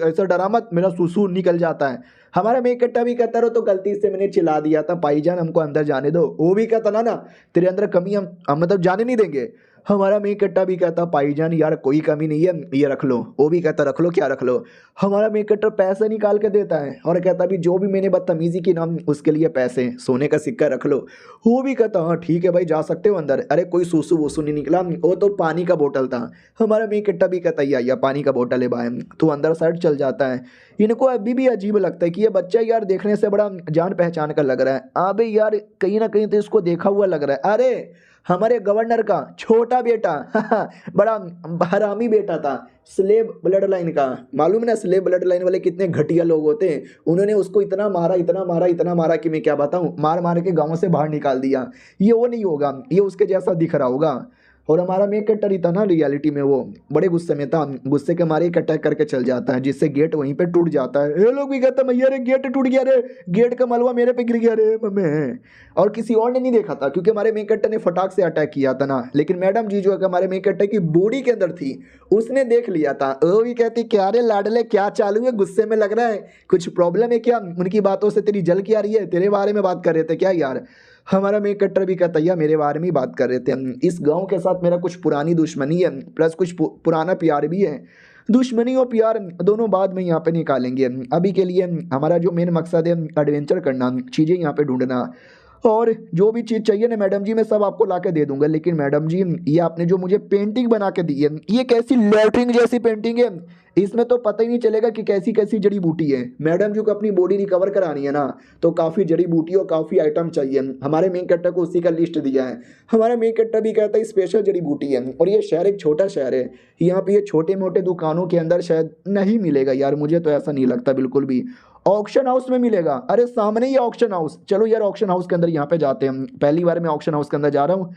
ऐसा डरा मत, मेरा सुसु निकल जाता है। हमारा मेन कट्टा भी कहता रहो तो गलती से मैंने चिल्ला दिया था, भाईजान हमको अंदर जाने दो। वो भी कहता ना तेरे अंदर कमी हम मतलब जाने नहीं देंगे। हमारा मेन कट्टा भी कहता भाईजान यार कोई कमी नहीं है, ये रख लो। वो भी कहता रख लो क्या रख लो। हमारा मेन कट्टा पैसे निकाल के देता है और कहता भी जो भी मैंने बदतमीजी की ना उसके लिए पैसे सोने का सिक्का रख लो। वो भी कहता हाँ ठीक है भाई जा सकते हो अंदर। अरे कोई सूसू वूसू नहीं निकला, वो तो पानी का बोतल था। हमारा मेन कट्टा भी कहता या पानी का बोतल है भाई। तो अंदर साइड चल जाता है। इनको अभी भी अजीब लगता है कि ये बच्चा यार देखने से बड़ा जान पहचान का लग रहा है। अबे यार कहीं ना कहीं तो इसको देखा हुआ लग रहा है। अरे हमारे गवर्नर का छोटा बेटा बड़ा हरामी बेटा था, स्लेब ब्लड लाइन का। मालूम है ना स्लेब ब्लड लाइन वाले कितने घटिया लोग होते हैं। उन्होंने उसको इतना मारा इतना मारा इतना मारा कि मैं क्या बताऊं, मार मार के गांव से बाहर निकाल दिया। ये वो नहीं होगा, ये उसके जैसा दिख रहा होगा। और हमारा मेन कट्टर ही था ना रियलिटी में वो बड़े गुस्से में था, गुस्से के मारे एक अटैक करके चल जाता है जिससे गेट वहीं पे टूट जाता है। ये लोग भी कहते मैया रे गेट टूट गया रे, गेट का मलबा मेरे पे गिर गया रे मम्मी। और किसी और ने नहीं देखा था क्योंकि हमारे मेन कट्टर ने फटाक से अटैक किया था ना। लेकिन मैडम जी जो है हमारे मेन कट्टर की बॉडी के अंदर थी उसने देख लिया था। वो भी कहती क्या रे लाडले क्या चालू है, गुस्से में लग रहा है, कुछ प्रॉब्लम है क्या, उनकी बातों से तेरी जल की आ रही है, तेरे बारे में बात कर रहे थे क्या यार। हमारा मेन कट्टर भी कहता है मेरे बारे में ही बात कर रहे थे, इस गांव के साथ मेरा कुछ पुरानी दुश्मनी है प्लस कुछ पुराना प्यार भी है। दुश्मनी और प्यार दोनों बाद में यहाँ पे निकालेंगे, अभी के लिए हमारा जो मेन मकसद है एडवेंचर करना, चीज़ें यहाँ पे ढूंढना, और जो भी चीज़ चाहिए ना मैडम जी मैं सब आपको ला के दे दूंगा। लेकिन मैडम जी ये आपने जो मुझे पेंटिंग बना के दी है ये कैसी लैट्रिन जैसी पेंटिंग है, इसमें तो पता ही नहीं चलेगा कि कैसी कैसी जड़ी बूटी है। मैडम जी को अपनी बॉडी रिकवर करानी है ना तो काफ़ी जड़ी बूटी और काफ़ी आइटम चाहिए। हमारे मेन कट्टर को उसी का लिस्ट दिया है। हमारा मेन कट्टर भी कहता है स्पेशल जड़ी बूटी है और ये शहर एक छोटा शहर है, यहाँ पे ये छोटे मोटे दुकानों के अंदर शायद नहीं मिलेगा यार, मुझे तो ऐसा नहीं लगता बिल्कुल भी। ऑक्शन हाउस में मिलेगा। अरे सामने ही ऑक्शन हाउस, चलो यार ऑक्शन हाउस के अंदर यहाँ पे जाते हैं। पहली बार मैं ऑक्शन हाउस के अंदर जा रहा हूँ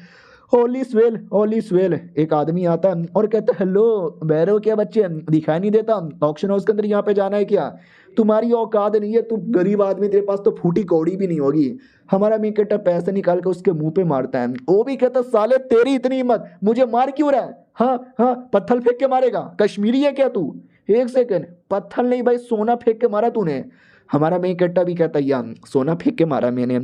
होली स्वेल एक आदमी आता है और कहता है हेलो बैरो क्या बच्चे दिखाई नहीं देता, ऑक्शन हाउस के अंदर यहाँ पे जाना है क्या, तुम्हारी औकात नहीं है, तू गरीब आदमी, तेरे पास तो फूटी कौड़ी भी नहीं होगी। हमारा मी कहता पैसे निकाल के उसके मुंह पे मारता है। वो भी कहता साले तेरी इतनी हिम्मत, मुझे मार क्यों रहा है, हाँ हाँ पत्थर फेंक के मारेगा, कश्मीरी है क्या तू, एक सेकंड, पत्थर नहीं भाई सोना फेंक के मारा तूने। हमारा मेन कट्टा भी कहता यार सोना फेंक के मारा मैंने,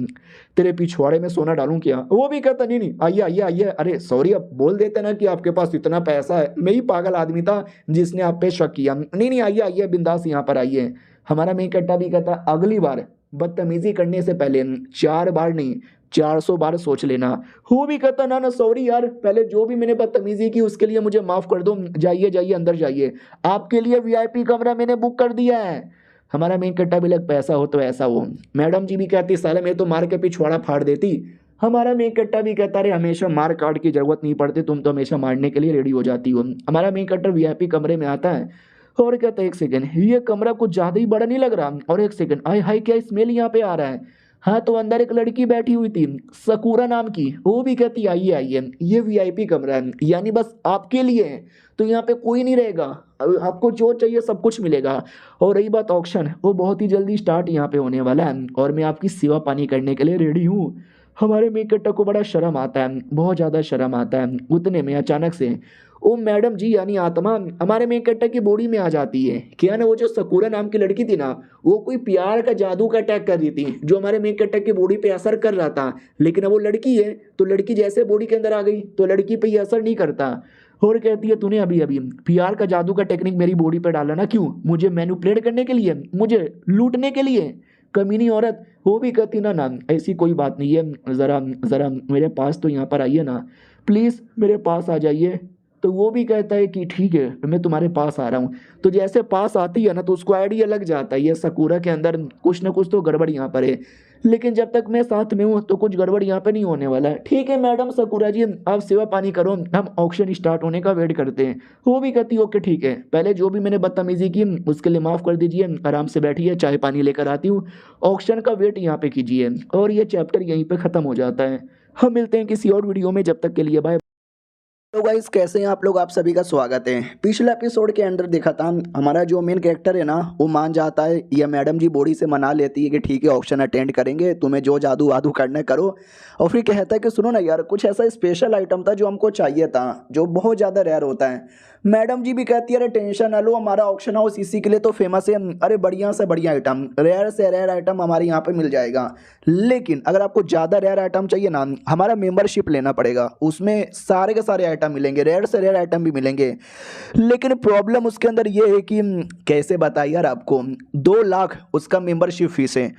तेरे पिछवाड़े में सोना डालूं क्या। वो भी कहता नहीं नहीं आइए आइए आइए, अरे सॉरी अब बोल देते ना कि आपके पास इतना पैसा है, मैं ही पागल आदमी था जिसने आप पे शक किया, नहीं नहीं आइए आइए बिंदास यहाँ पर आइए। हमारा मेन कट्टा भी कहता अगली बार बदतमीजी करने से पहले 4 बार नहीं 400 बार सोच लेना। वो भी कहता ना ना सॉरी यार, पहले जो भी मैंने बदतमीजी की उसके लिए मुझे माफ कर दो, जाइए जाइए अंदर जाइए, आपके लिए वीआईपी कमरा मैंने बुक कर दिया है। हमारा मेन कट्टा भी लग पैसा हो तो ऐसा हो। मैडम जी भी कहती साले मैं तो मार के पिछवाड़ा फाड़ देती। हमारा मेन कट्टा भी कहता रे हमेशा मार काट की जरूरत नहीं पड़ती, तुम तो हमेशा मारने के लिए रेडी हो जाती हो। हमारा मेन कट्टर वीआईपी कमरे में आता है और कहता है एक सेकंड ये कमरा कुछ ज्यादा ही बड़ा नहीं लग रहा, और एक सेकंड आय हाय क्या स्मेल यहाँ पे आ रहा है। हाँ तो अंदर एक लड़की बैठी हुई थी सकूरा नाम की, वो भी कहती आइए आइए ये वीआईपी कमरा है यानी बस आपके लिए है, तो यहाँ पे कोई नहीं रहेगा, आपको जो चाहिए सब कुछ मिलेगा। और रही बात ऑक्शन, वो बहुत ही जल्दी स्टार्ट यहाँ पे होने वाला है और मैं आपकी सेवा पानी करने के लिए रेडी हूँ। हमारे मेकट्टा को बड़ा शर्म आता है, बहुत ज़्यादा शर्म आता है। उतने में अचानक से ओ मैडम जी यानी आत्मा हमारे मेकट्टा की बॉडी में आ जाती है। क्या ना वो जो सकूरा नाम की लड़की थी ना, वो कोई प्यार का जादू का अटैक कर रही थी जो हमारे मेकट्टा की बॉडी पे असर कर रहा था, लेकिन अब वो लड़की है तो लड़की जैसे बॉडी के अंदर आ गई तो लड़की पे ये असर नहीं करता। और कहती है तूने अभी अभी पीआर का जादू का टेक्निक मेरी बॉडी पे डाला ना, क्यों, मुझे मैनिपुलेट करने के लिए, मुझे लूटने के लिए, कमीनी औरत। वो भी कहती ना ना ऐसी कोई बात नहीं है, ज़रा ज़रा मेरे पास तो यहाँ पर आइए ना, प्लीज़ मेरे पास आ जाइए। तो वो भी कहता है कि ठीक है मैं तुम्हारे पास आ रहा हूँ। तो जैसे पास आती है ना तो उसको आइडिया लग जाता है ये सकूरा के अंदर कुछ ना कुछ तो गड़बड़ यहाँ पर है, लेकिन जब तक मैं साथ में हूँ तो कुछ गड़बड़ यहाँ पे नहीं होने वाला है। ठीक है मैडम सकूरा जी आप सेवा पानी करो, हम ऑक्शन स्टार्ट होने का वेट करते हैं। वो भी कहती ओके ठीक है, पहले जो भी मैंने बदतमीजी की उसके लिए माफ़ कर दीजिए, आराम से बैठिए चाय पानी लेकर आती हूँ, ऑक्शन का वेट यहाँ पे कीजिए। और ये चैप्टर यहीं पर ख़त्म हो जाता है। हम मिलते हैं किसी और वीडियो में, जब तक के लिए बाय। तो गाइस कैसे हैं आप लोग, आप सभी का स्वागत है। पिछले एपिसोड के अंदर देखा था हमारा जो मेन कैरेक्टर है ना वो मान जाता है, या मैडम जी बॉडी से मना लेती है कि ठीक है ऑक्शन अटेंड करेंगे, तुम्हें जो जादू वादू करना है करो। और फिर कहता है कि सुनो ना यार कुछ ऐसा स्पेशल आइटम था जो हमको चाहिए था जो बहुत ज़्यादा रेयर होता है। मैडम जी भी कहती है अरे टेंशन ना लो, हमारा ऑक्शन हाउस इसी के लिए तो फेमस है, अरे बढ़िया से बढ़िया आइटम, रेयर से रेयर आइटम हमारे यहाँ पे मिल जाएगा। लेकिन अगर आपको ज़्यादा रेयर आइटम चाहिए ना हमारा मेंबरशिप लेना पड़ेगा, उसमें सारे के सारे आइटम मिलेंगे, रेयर से रेयर आइटम भी मिलेंगे। लेकिन प्रॉब्लम उसके अंदर ये है कि कैसे बताइए यार आपको, 2 लाख उसका मेंबरशिप फीस है।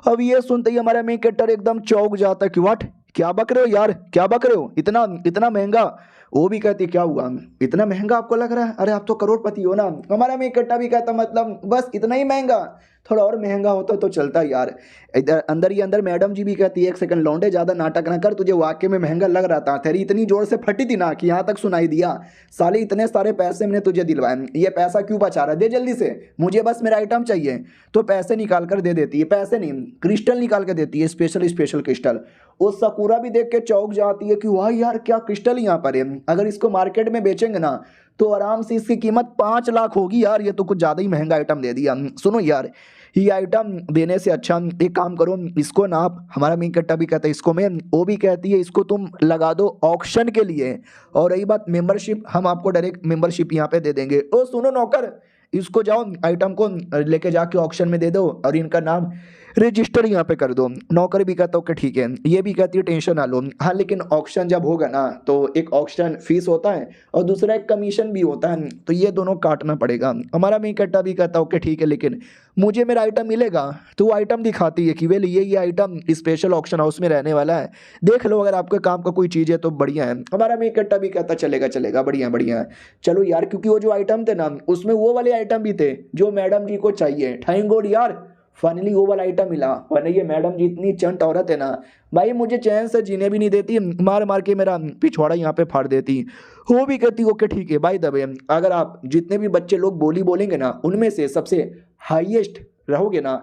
अब ये सुनते ही हमारा मेन कैरेक्टर एकदम चौंक जाता है कि व्हाट, क्या बक रहे हो यार, क्या बक रहे हो, इतना इतना महंगा। वो भी कहती क्या हुआ इतना महंगा आपको लग रहा है, अरे आप तो करोड़पति हो ना। हमारा मेन कैरेक्टर भी कहता मतलब बस इतना ही महंगा, थोड़ा और महंगा होता तो चलता यार। इधर अंदर ही अंदर मैडम जी भी कहती है एक सेकंड लौंडे ज़्यादा नाटक ना कर, तुझे वाकई में महंगा लग रहा था, तेरी इतनी जोर से फटी थी ना कि यहाँ तक सुनाई दिया। साले इतने सारे पैसे मैंने तुझे दिलवाए, ये पैसा क्यों बचा रहा है, दे जल्दी से, मुझे बस मेरा आइटम चाहिए। तो पैसे निकाल कर दे देती है, पैसे नहीं क्रिस्टल निकाल कर देती है, स्पेशल स्पेशल क्रिस्टल। वो सकूरा भी देख के चौंक जाती है कि वाह यार क्या क्रिस्टल यहाँ पर है, अगर इसको मार्केट में बेचेंगे ना तो आराम से इसकी कीमत 5 लाख होगी यार, ये तो कुछ ज़्यादा ही महंगा आइटम दे दिया। सुनो यार ये आइटम देने से अच्छा एक काम करो, इसको ना आप, हमारा मेन कट्टा भी कहता है इसको मैं, वो भी कहती है इसको तुम लगा दो ऑक्शन के लिए। और रही बात मेंबरशिप, हम आपको डायरेक्ट मेंबरशिप यहाँ पे दे देंगे। ओ सुनो नौकर, इसको जाओ आइटम को लेके जाके ऑक्शन में दे दो और इनका नाम रजिस्टर यहाँ पे कर दो। नौकर भी कहता ओके ठीक है, ये भी कहती है टेंशन ना लो। हाँ लेकिन ऑक्शन जब होगा ना तो एक ऑक्शन फीस होता है और दूसरा एक कमीशन भी होता है, तो ये दोनों काटना पड़ेगा। हमारा मेन कट्टा भी कहता ओके ठीक है लेकिन मुझे मेरा आइटम मिलेगा। तो वो आइटम दिखाती है कि वेल ये आइटम स्पेशल ऑक्शन हाउस में रहने वाला है, देख लो अगर आपके काम का कोई चीज़ है तो बढ़िया है। हमारा मेन कट्टा भी कहता चलेगा चलेगा बढ़िया बढ़िया चलो यार, क्योंकि वो जो आइटम थे ना उसमें वो वाले आइटम भी थे जो मैडम जी को चाहिए। थैंक गॉड यार फाइनली वो वाला आइटम मिला, वरना ये मैडम जी इतनी चंट औरत है ना भाई, मुझे चैन से जीने भी नहीं देती, मार मार के मेरा पिछवाड़ा यहाँ पे फाड़ देती। वो भी कहती ओके ठीक है भाई दबे, अगर आप जितने भी बच्चे लोग बोली बोलेंगे ना उनमें से सबसे हाईएस्ट रहोगे ना,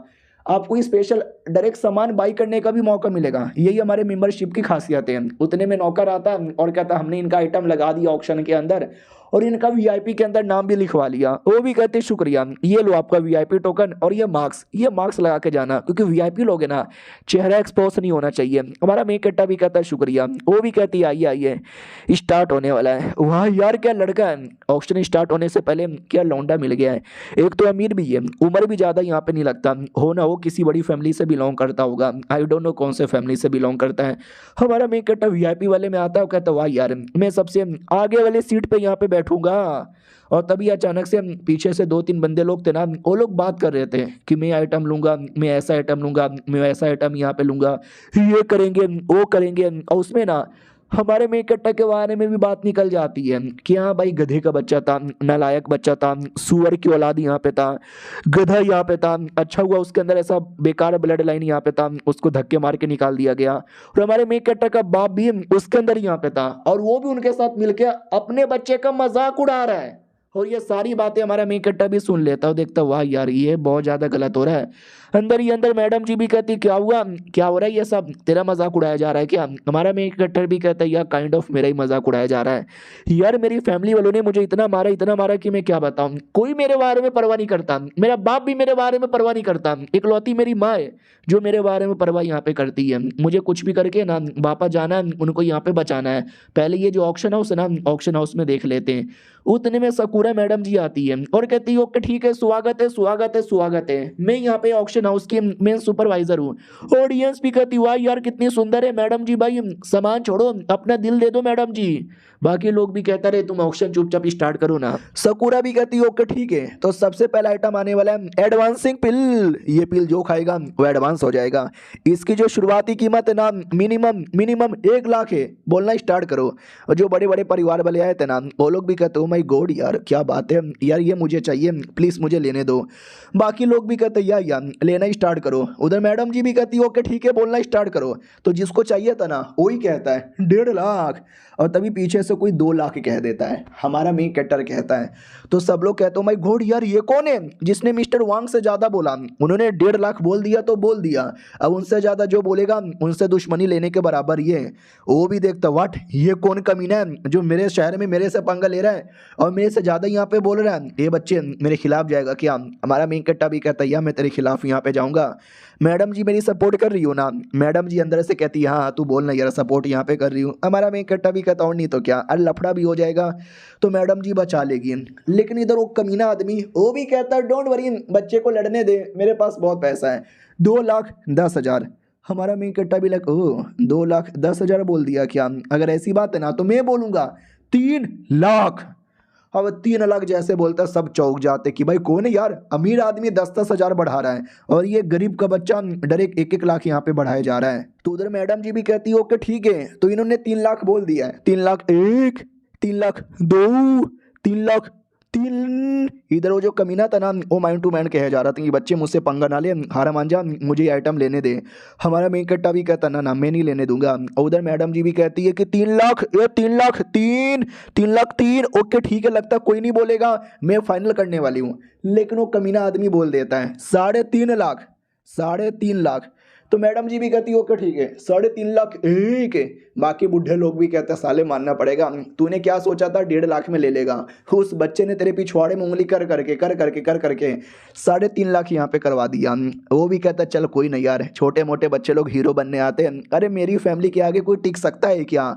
आपको स्पेशल डायरेक्ट सामान बाई करने का भी मौका मिलेगा। यही हमारे मेंबरशिप की खासियत है। उतने में नौकर आता है और कहता हमने इनका आइटम लगा दिया ऑक्शन के अंदर और इनका वीआईपी के अंदर नाम भी लिखवा लिया। वो भी कहते शुक्रिया, ये लो आपका वीआईपी टोकन और ये मार्क्स लगा के जाना, क्योंकि वीआईपी लोग है ना, चेहरा एक्सपोज नहीं होना चाहिए। हमारा मेन कट्टा भी कहता है शुक्रिया। वो भी कहती है आइए आइए स्टार्ट होने वाला है। वाह यार क्या लड़का है, ऑक्शन स्टार्ट होने से पहले क्या लौंडा मिल गया है। एक तो अमीर भी है, उम्र भी ज़्यादा यहाँ पे नहीं लगता, हो ना हो किसी बड़ी फैमिली से बिलोंग करता होगा। आई डोंट नो कौन से फैमिली से बिलोंग करता है। हमारा मेन कट्टा वीआईपी वाले में आता है, कहता वाह यार मैं सबसे आगे वाले सीट पे यहाँ पे बैठूंगा। और तभी अचानक से पीछे से 2-3 बंदे लोग थे ना, वो लोग बात कर रहे थे कि मैं आइटम लूंगा, मैं ऐसा आइटम लूंगा, मैं वैसा आइटम यहाँ पे लूंगा, ये करेंगे वो करेंगे। और उसमें ना हमारे मेन कट्टा के बारे में भी बात निकल जाती है कि हाँ भाई गधे का बच्चा था, नालायक बच्चा था, सुअर की औलाद यहाँ पे था, गधा यहाँ पे था, अच्छा हुआ उसके अंदर ऐसा बेकार ब्लड लाइन यहाँ पे था, उसको धक्के मार के निकाल दिया गया। और हमारे मेन कट्टा का बाप भी उसके अंदर यहाँ पे था और वो भी उनके साथ मिलके अपने बच्चे का मजाक उड़ा रहा है। और ये सारी बातें हमारा मेन कट्टा भी सुन लेता और देखता वाह यार ये बहुत ज्यादा गलत हो रहा है। अंदर ही अंदर मैडम जी भी कहती क्या हुआ, क्या हो रहा है, ये सब तेरा मजाक उड़ाया जा रहा है क्या। हमारा मेन कट्टर भी कहता है यार काइंड ऑफ मेरा ही मजाक उड़ाया जा रहा है। यार मेरी फैमिली वालों ने मुझे इतना मारा कि मैं क्या बताऊं, कोई मेरे बारे में परवाह नहीं करता, मेरा बाप भी मेरे बारे में परवाह नहीं करता, इकलौती मेरी माँ है जो मेरे बारे में परवाह यहाँ पे करती है। मुझे कुछ भी करके ना वापस जाना है, उनको यहाँ पे बचाना है। पहले ये जो ऑक्शन हाउस है ना, ऑक्शन हाउस में देख लेते हैं। उतने में सकूरा मैडम जी आती है और कहती है ओके ठीक है, स्वागत है स्वागत है स्वागत है, मैं यहाँ पे ऑक्शन हाउस की मेन सुपरवाइजर हूँ। ऑडियंस भी कहती वाह यार कितनी सुंदर है मैडम जी, भाई सामान छोड़ो अपना दिल दे दो मैडम जी। बाकी लोग भी कहता रहे तुम ऑक्शन चुपचाप स्टार्ट करो ना। सकूरा भी कहती ओके ठीक है, तो सबसे पहला आइटम आने वाला है एडवांसिंग पिल। ये पिल जो खाएगा वो एडवांस हो जाएगा। इसकी जो शुरुआती कीमत है ना मिनिमम 1 लाख है। बोलना स्टार्ट करो। और जो बड़े बड़े परिवार वाले आए थे ना, वो लोग भी कहते हो माय गॉड यार क्या बात है यार, ये मुझे चाहिए प्लीज मुझे लेने दो। बाकी लोग भी कहते यार लेना स्टार्ट करो। उधर मैडम जी भी कहती ओके ठीक है बोलना स्टार्ट करो। तो जिसको चाहिए था ना वही कहता है 1.5 लाख, और तभी पीछे से कोई 2 लाख कह देता है। हमारा मेन कैटर कहता है। तो सब लोग कहते हो माय गॉड यार ये कौन है जिसने मिस्टर वांग से ज्यादा बोला। उन्होंने 1.5 लाख बोल दिया तो बोल दिया, अब उनसे ज्यादा जो बोलेगा उनसे दुश्मनी लेने के बराबर ये है। वो भी देखता व्हाट ये कौन कमीना है जो मेरे शहर में मेरे से पंगा ले रहा है और मेरे से ज्यादा यहाँ पे बोल रहा है। ये बच्चे मेरे खिलाफ जाएगा क्या। हमारा मेन कट्टा भी कहता है यार मैं तेरे खिलाफ यहाँ पे जाऊंगा। मैडम जी मेरी सपोर्ट कर रही हो ना। मैडम जी अंदर से कहती है हाँ तू बोल ना यार सपोर्ट यहाँ पे कर रही हूँ। हमारा मेन कट्टा भी कहता और नहीं तो क्या, अरे लफड़ा भी हो जाएगा तो मैडम जी बचा लेगी। लेकिन इधर वो कमीना आदमी वो भी कहता है डोंट वरी बच्चे को लड़ने दे, मेरे पास बहुत पैसा है, 2,10,000। हमारा मेन कट्टा भी लग ओह 2,10,000 बोल दिया क्या। अगर ऐसी बात है ना तो मैं बोलूँगा 3 लाख। अब 3 लाख जैसे बोलता सब चौंक जाते कि भाई कौन है यार, अमीर आदमी 10,000 बढ़ा रहा है और ये गरीब का बच्चा डायरेक्ट 1-1 लाख यहाँ पे बढ़ाया जा रहा है। तो उधर मैडम जी भी कहती है ओके ठीक है, तो इन्होंने 3 लाख बोल दिया है। 3 लाख 1, 3 लाख 2, 3 लाख 3। इधर वो जो कमीना था ना वो माइंड टू माइंड कहे जा रहा था कि बच्चे मुझसे पंगा ना ले, हारा मान जा, मुझे ये आइटम लेने दे। हमारा मेन कट्टा भी कहता ना मैं नहीं लेने दूंगा। और उधर मैडम जी भी कहती है कि 3 लाख, ये 3 लाख 3 लाख 3। ओके ठीक है, लगता कोई नहीं बोलेगा, मैं फाइनल करने वाली हूँ। लेकिन वो कमीना आदमी बोल देता है 3.5 लाख, 3.5 लाख। तो मैडम जी भी कहती ओके ठीक है 3.5 लाख 1। बाकी बुढ़े लोग भी कहते साले मानना पड़ेगा, तूने क्या सोचा था 1.5 लाख में ले लेगा। उस बच्चे ने तेरे पिछवाड़े में उंगली कर करके 3.5 लाख यहाँ पे करवा दिया। वो भी कहता चल कोई नहीं यार, छोटे मोटे बच्चे लोग हीरो बनने आते हैं, अरे मेरी फैमिली के आगे कोई टिक सकता है क्या।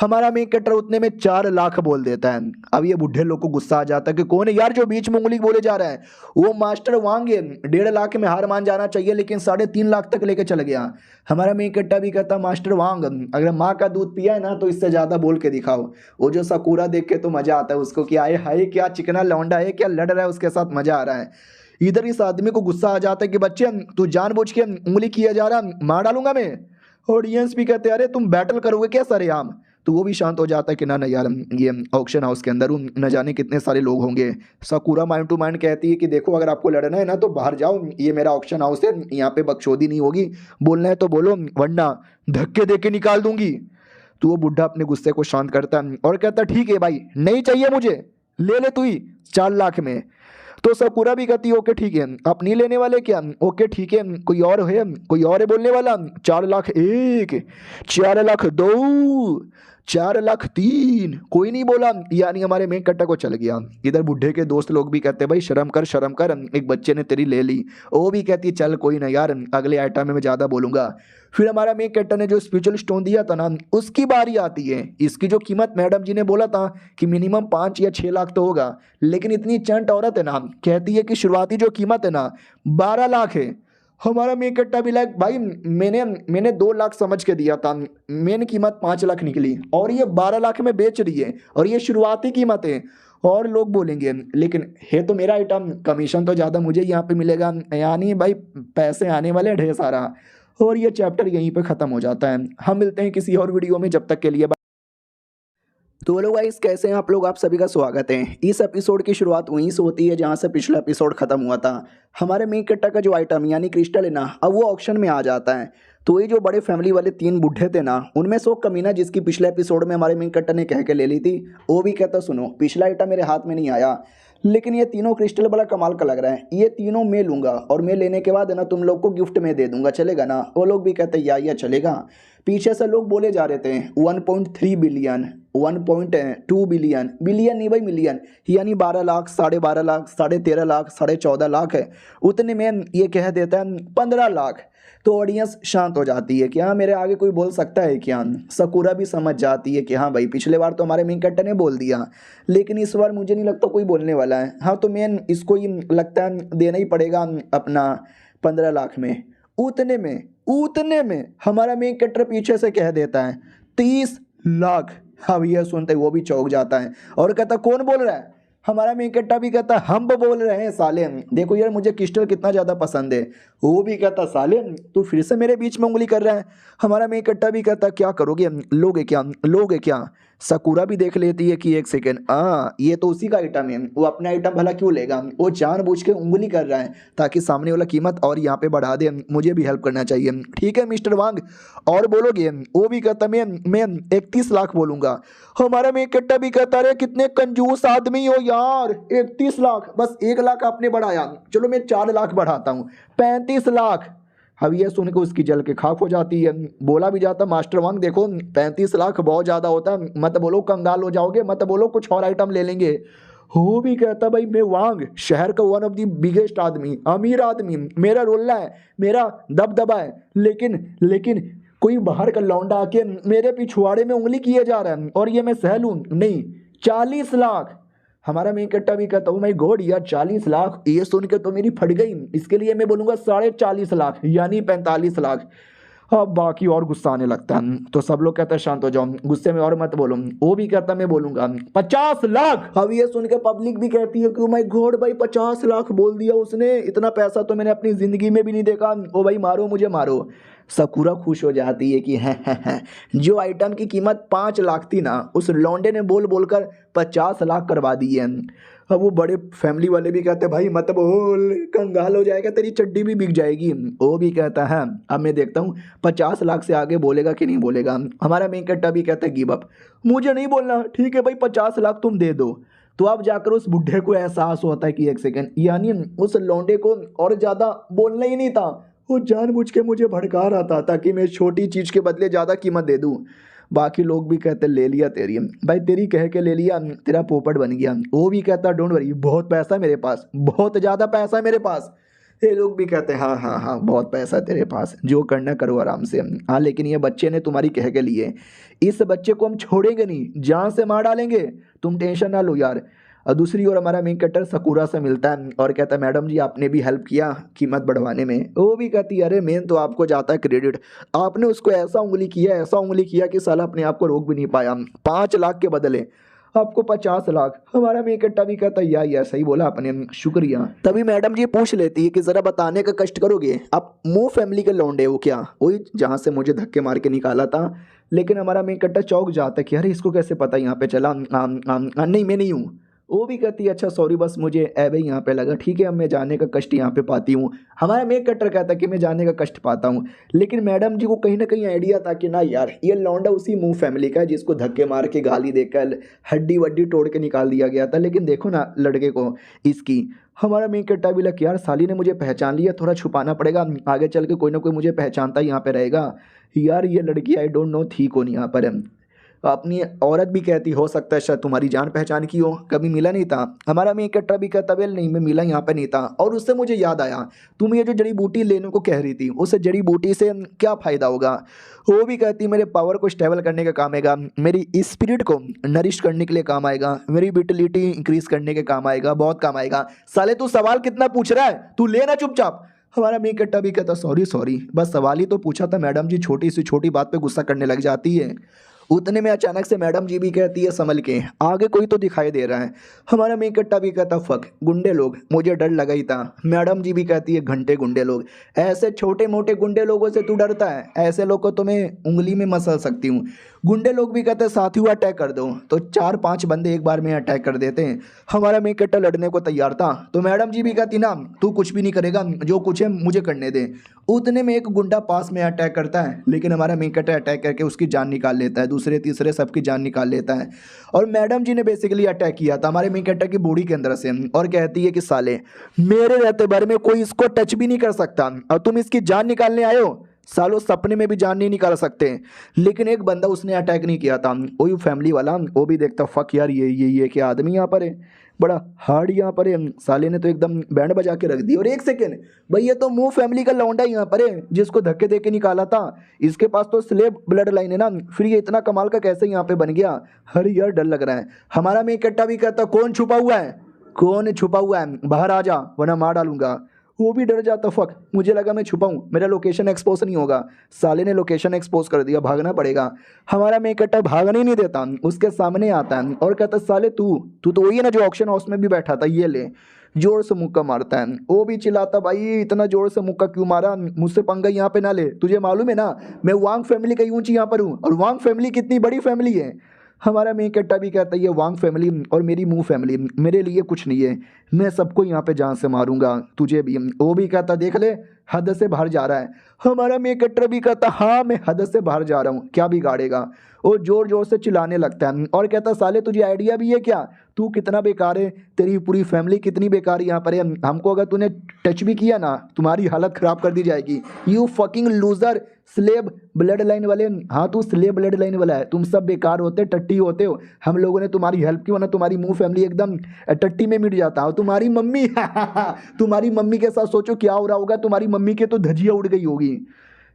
हमारा मेन कटर उतने में 4 लाख बोल देता है। अब ये बुढ़े लोग को गुस्सा आ जाता है कि कौन है यार जो बीच में उंगली बोले जा रहा है। वो मास्टर वांग है, 1.5 लाख में हार मान जाना चाहिए लेकिन 3.5 लाख तक लेके चल गया। हमारा मेन कट्टा भी कहता मास्टर वांग अगर माँ का दूध पिया है ना तो इससे ज्यादा बोल के दिखाओ। वो जो सकूरा देख के तो मजा आता है उसको कि आए हाय क्या चिकना लौंडा है, क्या लड़ रहा है, उसके साथ मजा आ रहा है। इधर इस आदमी को गुस्सा आ जाता है कि बच्चे तू जानबूझ के उंगली किया जा रहा, मार डालूंगा मैं। ऑडियंस भी कहते अरे तुम बैटल करोगे क्या सरेआम। तो वो भी शांत हो जाता है कि ना यार ये ऑक्शन हाउस के अंदर न जाने कितने सारे लोग होंगे। सकूरा माइंड टू माइंड कहती है कि देखो अगर आपको लड़ना है ना तो बाहर जाओ, ये मेरा ऑक्शन हाउस है, यहाँ पे बकचोदी नहीं होगी, बोलना है तो बोलो वरना धक्के दे के निकाल दूंगी। तो वो बुढ़ा अपने गुस्से को शांत करता है और कहता ठीक है भाई नहीं चाहिए मुझे, ले ले तू ही 4 लाख में। तो सकुरा भी कहती है ओके ठीक है, आप नहीं लेने वाले क्या? ओके ठीक है, कोई और है, कोई और है बोलने वाला? 4 लाख 1, 4 लाख 2, 4 लाख 3, कोई नहीं बोला, यानी हमारे मेन कट्टा को चल गया। इधर बुढ़े के दोस्त लोग भी कहते हैं भाई शर्म कर शर्म कर, एक बच्चे ने तेरी ले ली। वो भी कहती है चल कोई ना यार, अगले आइटम में मैं ज़्यादा बोलूँगा। फिर हमारा मेन कट्टा ने जो स्पिरिचुअल स्टोन दिया था ना, उसकी बारी आती है। इसकी जो कीमत मैडम जी ने बोला था कि मिनिमम 5 या 6 लाख तो होगा, लेकिन इतनी चंट औरत है ना, कहती है कि शुरुआती जो कीमत है ना 12 लाख है। हमारा मेन कट्टा भी लाइक भाई मैंने 2 लाख समझ के दिया था, मेन कीमत 5 लाख निकली और ये 12 लाख में बेच रही है और ये शुरुआती कीमत है। और लोग बोलेंगे लेकिन है तो मेरा आइटम, कमीशन तो ज़्यादा मुझे यहाँ पे मिलेगा, यानी भाई पैसे आने वाले ढेर सारा। और ये चैप्टर यहीं पे ख़त्म हो जाता है। हम मिलते हैं किसी और वीडियो में, जब तक के लिए तो हेलो गाइस, कैसे हैं आप लोग? आप सभी का स्वागत है। इस एपिसोड की शुरुआत वहीं से होती है जहां से पिछला एपिसोड खत्म हुआ था। हमारे मेन कट्टा का जो आइटम यानी क्रिस्टल है ना, अब वो ऑक्शन में आ जाता है। तो ये जो बड़े फैमिली वाले 3 बुढ़े थे ना, उनमें से वो कमीना जिसकी पिछले एपिसोड में हमारे मेन कट्टा ने कह के ले ली थी, वो भी कहता सुनो पिछला आइटम मेरे हाथ में नहीं आया, लेकिन ये तीनों क्रिस्टल बड़ा कमाल का लग रहा है, ये तीनों मैं लूँगा और मैं लेने के बाद है ना तुम लोग को गिफ्ट में दे दूंगा, चलेगा ना? वो लोग भी कहते या चलेगा। पीछे से लोग बोले जा रहे थे 1.3 बिलियन, 1.2 बिलियन, बिलियन नहीं भाई मिलियन, यानी 12 लाख, 12.5 लाख, 13.5 लाख, 14.5 लाख है। उतने में ये कह देता है 15 लाख। तो ऑडियंस शांत हो जाती है कि हाँ मेरे आगे कोई बोल सकता है क्या? सकुरा भी समझ जाती है कि हाँ भाई पिछले बार तो हमारे मेन कट्टा ने बोल दिया, लेकिन इस बार मुझे नहीं लगता कोई बोलने वाला है। हाँ तो मेन इसको ही लगता है देना ही पड़ेगा अपना 15 लाख में। उतने में हमारा मेन कट्टर पीछे से कह देता है 30 लाख। अब यह सुनते वो भी चौंक जाता है और कहता कौन बोल रहा है? हमारा मेन कट्टा भी कहता हम बोल रहे हैं साले, देखो यार मुझे क्रिस्टल कितना ज़्यादा पसंद है। वो भी कहता साले तू फिर से मेरे बीच में उंगली कर रहा है। हमारा मेन कट्टा भी कहता क्या करोगे, लोगे क्या? सकुरा भी देख लेती है कि एक सेकेंड, ये तो उसी का आइटम है, वो अपना आइटम भला क्यों लेगा? वो जानबूझ के उंगली कर रहा है ताकि सामने वाला कीमत और यहाँ पे बढ़ा दे, मुझे भी हेल्प करना चाहिए। ठीक है मिस्टर वांग, और बोलोगे? वो भी कहता मैं 31 लाख बोलूँगा। हमारा मेन कट्टा भी कहता रहे कितने कंजूस आदमी हो यार, 31 लाख, बस 1 लाख आपने बढ़ाया, चलो मैं 4 लाख बढ़ाता हूँ, 35 लाख। अब ये सुन के उसकी जल के खाक हो जाती है। बोला भी जाता मास्टर वांग देखो 35 लाख बहुत ज़्यादा होता है, मत बोलो कंगाल हो जाओगे, मत बोलो कुछ और आइटम ले लेंगे। वो भी कहता भाई मैं वांग शहर का वन ऑफ द बिगेस्ट आदमी, अमीर आदमी, मेरा रोल्ला है, मेरा दबदबा है, लेकिन कोई बाहर का लौंडा आके मेरे पिछवाड़े में उंगली किए जा रहा है और ये मैं सह लूँ? नहीं, 40 लाख। हमारा मेन कट्टा भी कहता हूँ माय गॉड यार 40 लाख, ये सुन के तो मेरी फट गई। इसके लिए मैं बोलूँगा 45.5 लाख यानी 45 लाख। अब बाकी और गुस्सा आने लगता है तो सब लोग कहते हैं शांत हो जाओ, गुस्से में और मत बोलो। वो भी कहता मैं बोलूँगा 50 लाख। अब ये सुन के पब्लिक भी कहती है कि माय गॉड भाई 50 लाख बोल दिया उसने, इतना पैसा तो मैंने अपनी ज़िंदगी में भी नहीं देखा। ओ भाई मारो मुझे मारो। सकुरा खुश हो जाती है कि हैं जो आइटम की कीमत 5 लाख थी ना, उस लौंडे ने बोलकर 50 लाख करवा दी है। अब वो बड़े फैमिली वाले भी कहते हैं भाई मत बोल, कंगाल हो जाएगा, तेरी चड्डी भी बिक जाएगी। वो भी कहता है अब मैं देखता हूँ 50 लाख से आगे बोलेगा कि नहीं बोलेगा। हमारा मेन कट्टा भी कहता है गिव अप, मुझे नहीं बोलना, ठीक है भाई 50 लाख तुम दे दो। तो अब जाकर उस बुढ़े को एहसास होता है कि एक सेकेंड, यानी उस लौंडे को और ज़्यादा बोलना ही नहीं था, वो जानबूझ के मुझे भड़का रहा था ताकि मैं छोटी चीज़ के बदले ज़्यादा कीमत दे दूँ। बाकी लोग भी कहते ले लिया तेरी, भाई तेरी कह के ले लिया, तेरा पोपट बन गया। वो भी कहता डोंट वरी, बहुत पैसा है मेरे पास, बहुत ज़्यादा पैसा है मेरे पास। ये लोग भी कहते हैं हाँ बहुत पैसा है तेरे पास, जो करना करो आराम से। हाँ लेकिन ये बच्चे ने तुम्हारी कह के लिए, इस बच्चे को हम छोड़ेंगे नहीं, जान से मार डालेंगे, तुम टेंशन ना लो यार। और दूसरी ओर हमारा मेन कट्टर सकुरा से मिलता है और कहता है मैडम जी आपने भी हेल्प किया कीमत बढ़वाने में। वो भी कहती है अरे मेन तो आपको जाता है क्रेडिट, आपने उसको ऐसा उंगली किया कि साला अपने आप को रोक भी नहीं पाया। 5 लाख के बदले आपको 50 लाख। हमारा मेन कट्टा भी कहता है यार सही बोला आपने, शुक्रिया। तभी मैडम जी पूछ लेती है कि ज़रा बताने का कष्ट करोगे, आप मुँह फैमिली के लौंडे हो क्या? वही जहाँ से मुझे धक्के मार के निकाला था। लेकिन हमारा मेन कट्टा चौंक जाता है कि अरे इसको कैसे पता यहाँ पे चला। नहीं मैं नहीं हूँ। वो भी कहती है अच्छा सॉरी बस मुझे ऐवे ही यहाँ पे लगा, ठीक है अब मैं जाने का कष्ट यहाँ पे पाती हूँ। हमारा मेक कटर कहता है कि मैं जाने का कष्ट पाता हूँ, लेकिन मैडम जी को कहीं ना कहीं आइडिया था कि ना यार ये लौंडा उसी मुंह फैमिली का है जिसको धक्के मार के गाली देकर हड्डी वड्डी तोड़ के निकाल दिया गया था। लेकिन देखो ना लड़के को इसकी, हमारा मेक कट्टा भी लग यार साली ने मुझे पहचान लिया, थोड़ा छुपाना पड़ेगा, आगे चल के कोई ना कोई मुझे पहचानता ही यहाँ पे रहेगा। यार ये लड़की आई डोंट नो थी कौन यहाँ पर। अपनी औरत भी कहती हो सकता है शायद तुम्हारी जान पहचान की हो, कभी मिला नहीं था। हमारा मेक कट्टा भी कहता वेल नहीं मैं मिला यहाँ पे नहीं था, और उससे मुझे याद आया तुम ये जो जड़ी बूटी लेने को कह रही थी उस जड़ी बूटी से क्या फ़ायदा होगा। वो भी कहती मेरे पावर को स्टेबल करने का काम आएगा, मेरी स्पिरिट को नरिश करने के लिए काम आएगा, मेरी विटलिटी इंक्रीज करने के काम आएगा, बहुत काम आएगा। साले तू सवाल कितना पूछ रहा है, तू लेना चुपचाप। हमारा मेक कट्टा भी कहता सॉरी सॉरी बस सवाल ही तो पूछा था मैडम जी, छोटी सी छोटी बात पे गुस्सा करने लग जाती है। उतने में अचानक से मैडम जी भी कहती है संभल के, आगे कोई तो दिखाई दे रहा है। हमारा मेक कट्टा भी कहता फक गुंडे लोग, मुझे डर लगा ही था। मैडम जी भी कहती है घंटे गुंडे लोग, ऐसे छोटे मोटे गुंडे लोगों से तू डरता है, ऐसे लोग को तो मैं उंगली में मसल सकती हूँ। गुंडे लोग भी कहते हैं साथियों अटैक कर दो, तो 4-5 बंदे एक बार में अटैक कर देते हैं। हमारा मेक कट्टा लड़ने को तैयार था, तो मैडम जी भी कहती ना तू कुछ भी नहीं करेगा, जो कुछ है मुझे करने दे। उतने में एक गुंडा पास में अटैक करता है, लेकिन हमारा मेक कट्टा अटैक करके उसकी जान निकाल लेता है, दूसरे तीसरे सबकी जान निकाल लेता है। और मैडम जी ने बेसिकली अटैक किया था हमारे मेक कट्टा की बॉडी के अंदर से, और कहती है कि साले मेरे रहते भर में कोई इसको टच भी नहीं कर सकता और तुम इसकी जान निकालने आए हो, सालों सपने में भी जान नहीं निकाल सकते। लेकिन एक बंदा उसने अटैक नहीं किया था, वही फैमिली वाला, वो भी देखता फक यार ये क्या आदमी यहाँ पर है, बड़ा हार्ड यहाँ पर है। साले ने तो एकदम बैंड बजा के रख दी। और एक सेकेंड भाई ये तो मुंह फैमिली का लौंडा यहाँ पर है जिसको धक्के दे के निकाला था, इसके पास तो स्लेब ब्लड लाइन है ना, फिर ये इतना कमाल का कैसे यहाँ पे बन गया। अरे यार डर लग रहा है। हमारा मेक कट्टा भी कहता कौन छुपा हुआ है, कौन छुपा हुआ है, बाहर आ जा वरना मार डालूंगा। वो भी डर जाता फक मुझे लगा मैं छुपाऊं मेरा लोकेशन एक्सपोज नहीं होगा। साले ने लोकेशन एक्सपोज कर दिया, भागना पड़ेगा। हमारा मेक कट्टा भागने ही नहीं देता, उसके सामने आता है और कहता साले तू तो वही है ना जो ऑक्शन हाउस में भी बैठा था, ये ले। जोर से मुक्का मारता है। वो भी चिल्लाता भाई इतना जोर से मुक्का क्यों मारा, मुझसे पंगा यहाँ पे ना ले, तुझे मालूम है ना मैं वांग फैमिली का ऊंची यहाँ पर हूँ, और वांग फैमिली कितनी बड़ी फैमिली है। हमारा मेक कट्टा भी कहता है ये वांग फैमिली और मेरी मुंह फैमिली मेरे लिए कुछ नहीं है, मैं सबको यहाँ पे जान से मारूंगा, तुझे भी। वो भी कहता देख ले हद से बाहर जा रहा है। हमारा मेक कट्टा भी कहता हाँ मैं हद से बाहर जा रहा हूँ, क्या बिगाड़ेगा। वो जोर जोर से चिल्लाने लगता है और कहता साले तुझे आइडिया भी है क्या, तू कितना बेकार है, तेरी पूरी फैमिली कितनी बेकार यहाँ पर है, हमको अगर तूने टच भी किया ना तुम्हारी हालत ख़राब कर दी जाएगी, you fucking loser slab blood line वाले। हाँ तू स्लेब ब्लड लाइन वाला है, तुम सब बेकार होते टट्टी होते हो, हम लोगों ने तुम्हारी हेल्प की वरना तुम्हारी मुंह फैमिली एकदम टट्टी में मिट जाता। और तुम्हारी मम्मी तुम्हारी मम्मी के साथ सोचो क्या हो रहा होगा, तुम्हारी मम्मी के तो धजिया उड़ गई होगी।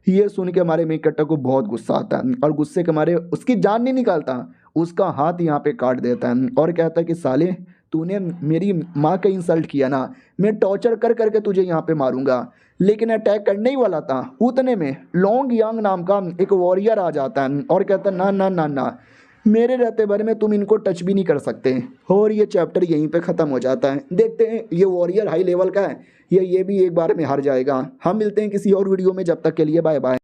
ये सुन के हमारे मेक कट्टा को बहुत गुस्सा आता है और गुस्से के मारे उसकी जान नहीं निकालता, उसका हाथ यहाँ पे काट देता है और कहता है कि साले तूने मेरी माँ का इंसल्ट किया ना, मैं टॉर्चर कर करके तुझे यहाँ पे मारूंगा। लेकिन अटैक करने ही वाला था, उतने में लोंग यांग नाम का एक वॉरियर आ जाता है और कहता है ना ना ना ना मेरे रहते भर में तुम इनको टच भी नहीं कर सकते। और ये चैप्टर यहीं पे ख़त्म हो जाता है। देखते हैं ये वॉरियर हाई लेवल का है या ये भी एक बार में हार जाएगा। हम मिलते हैं किसी और वीडियो में, जब तक के लिए बाय बाय।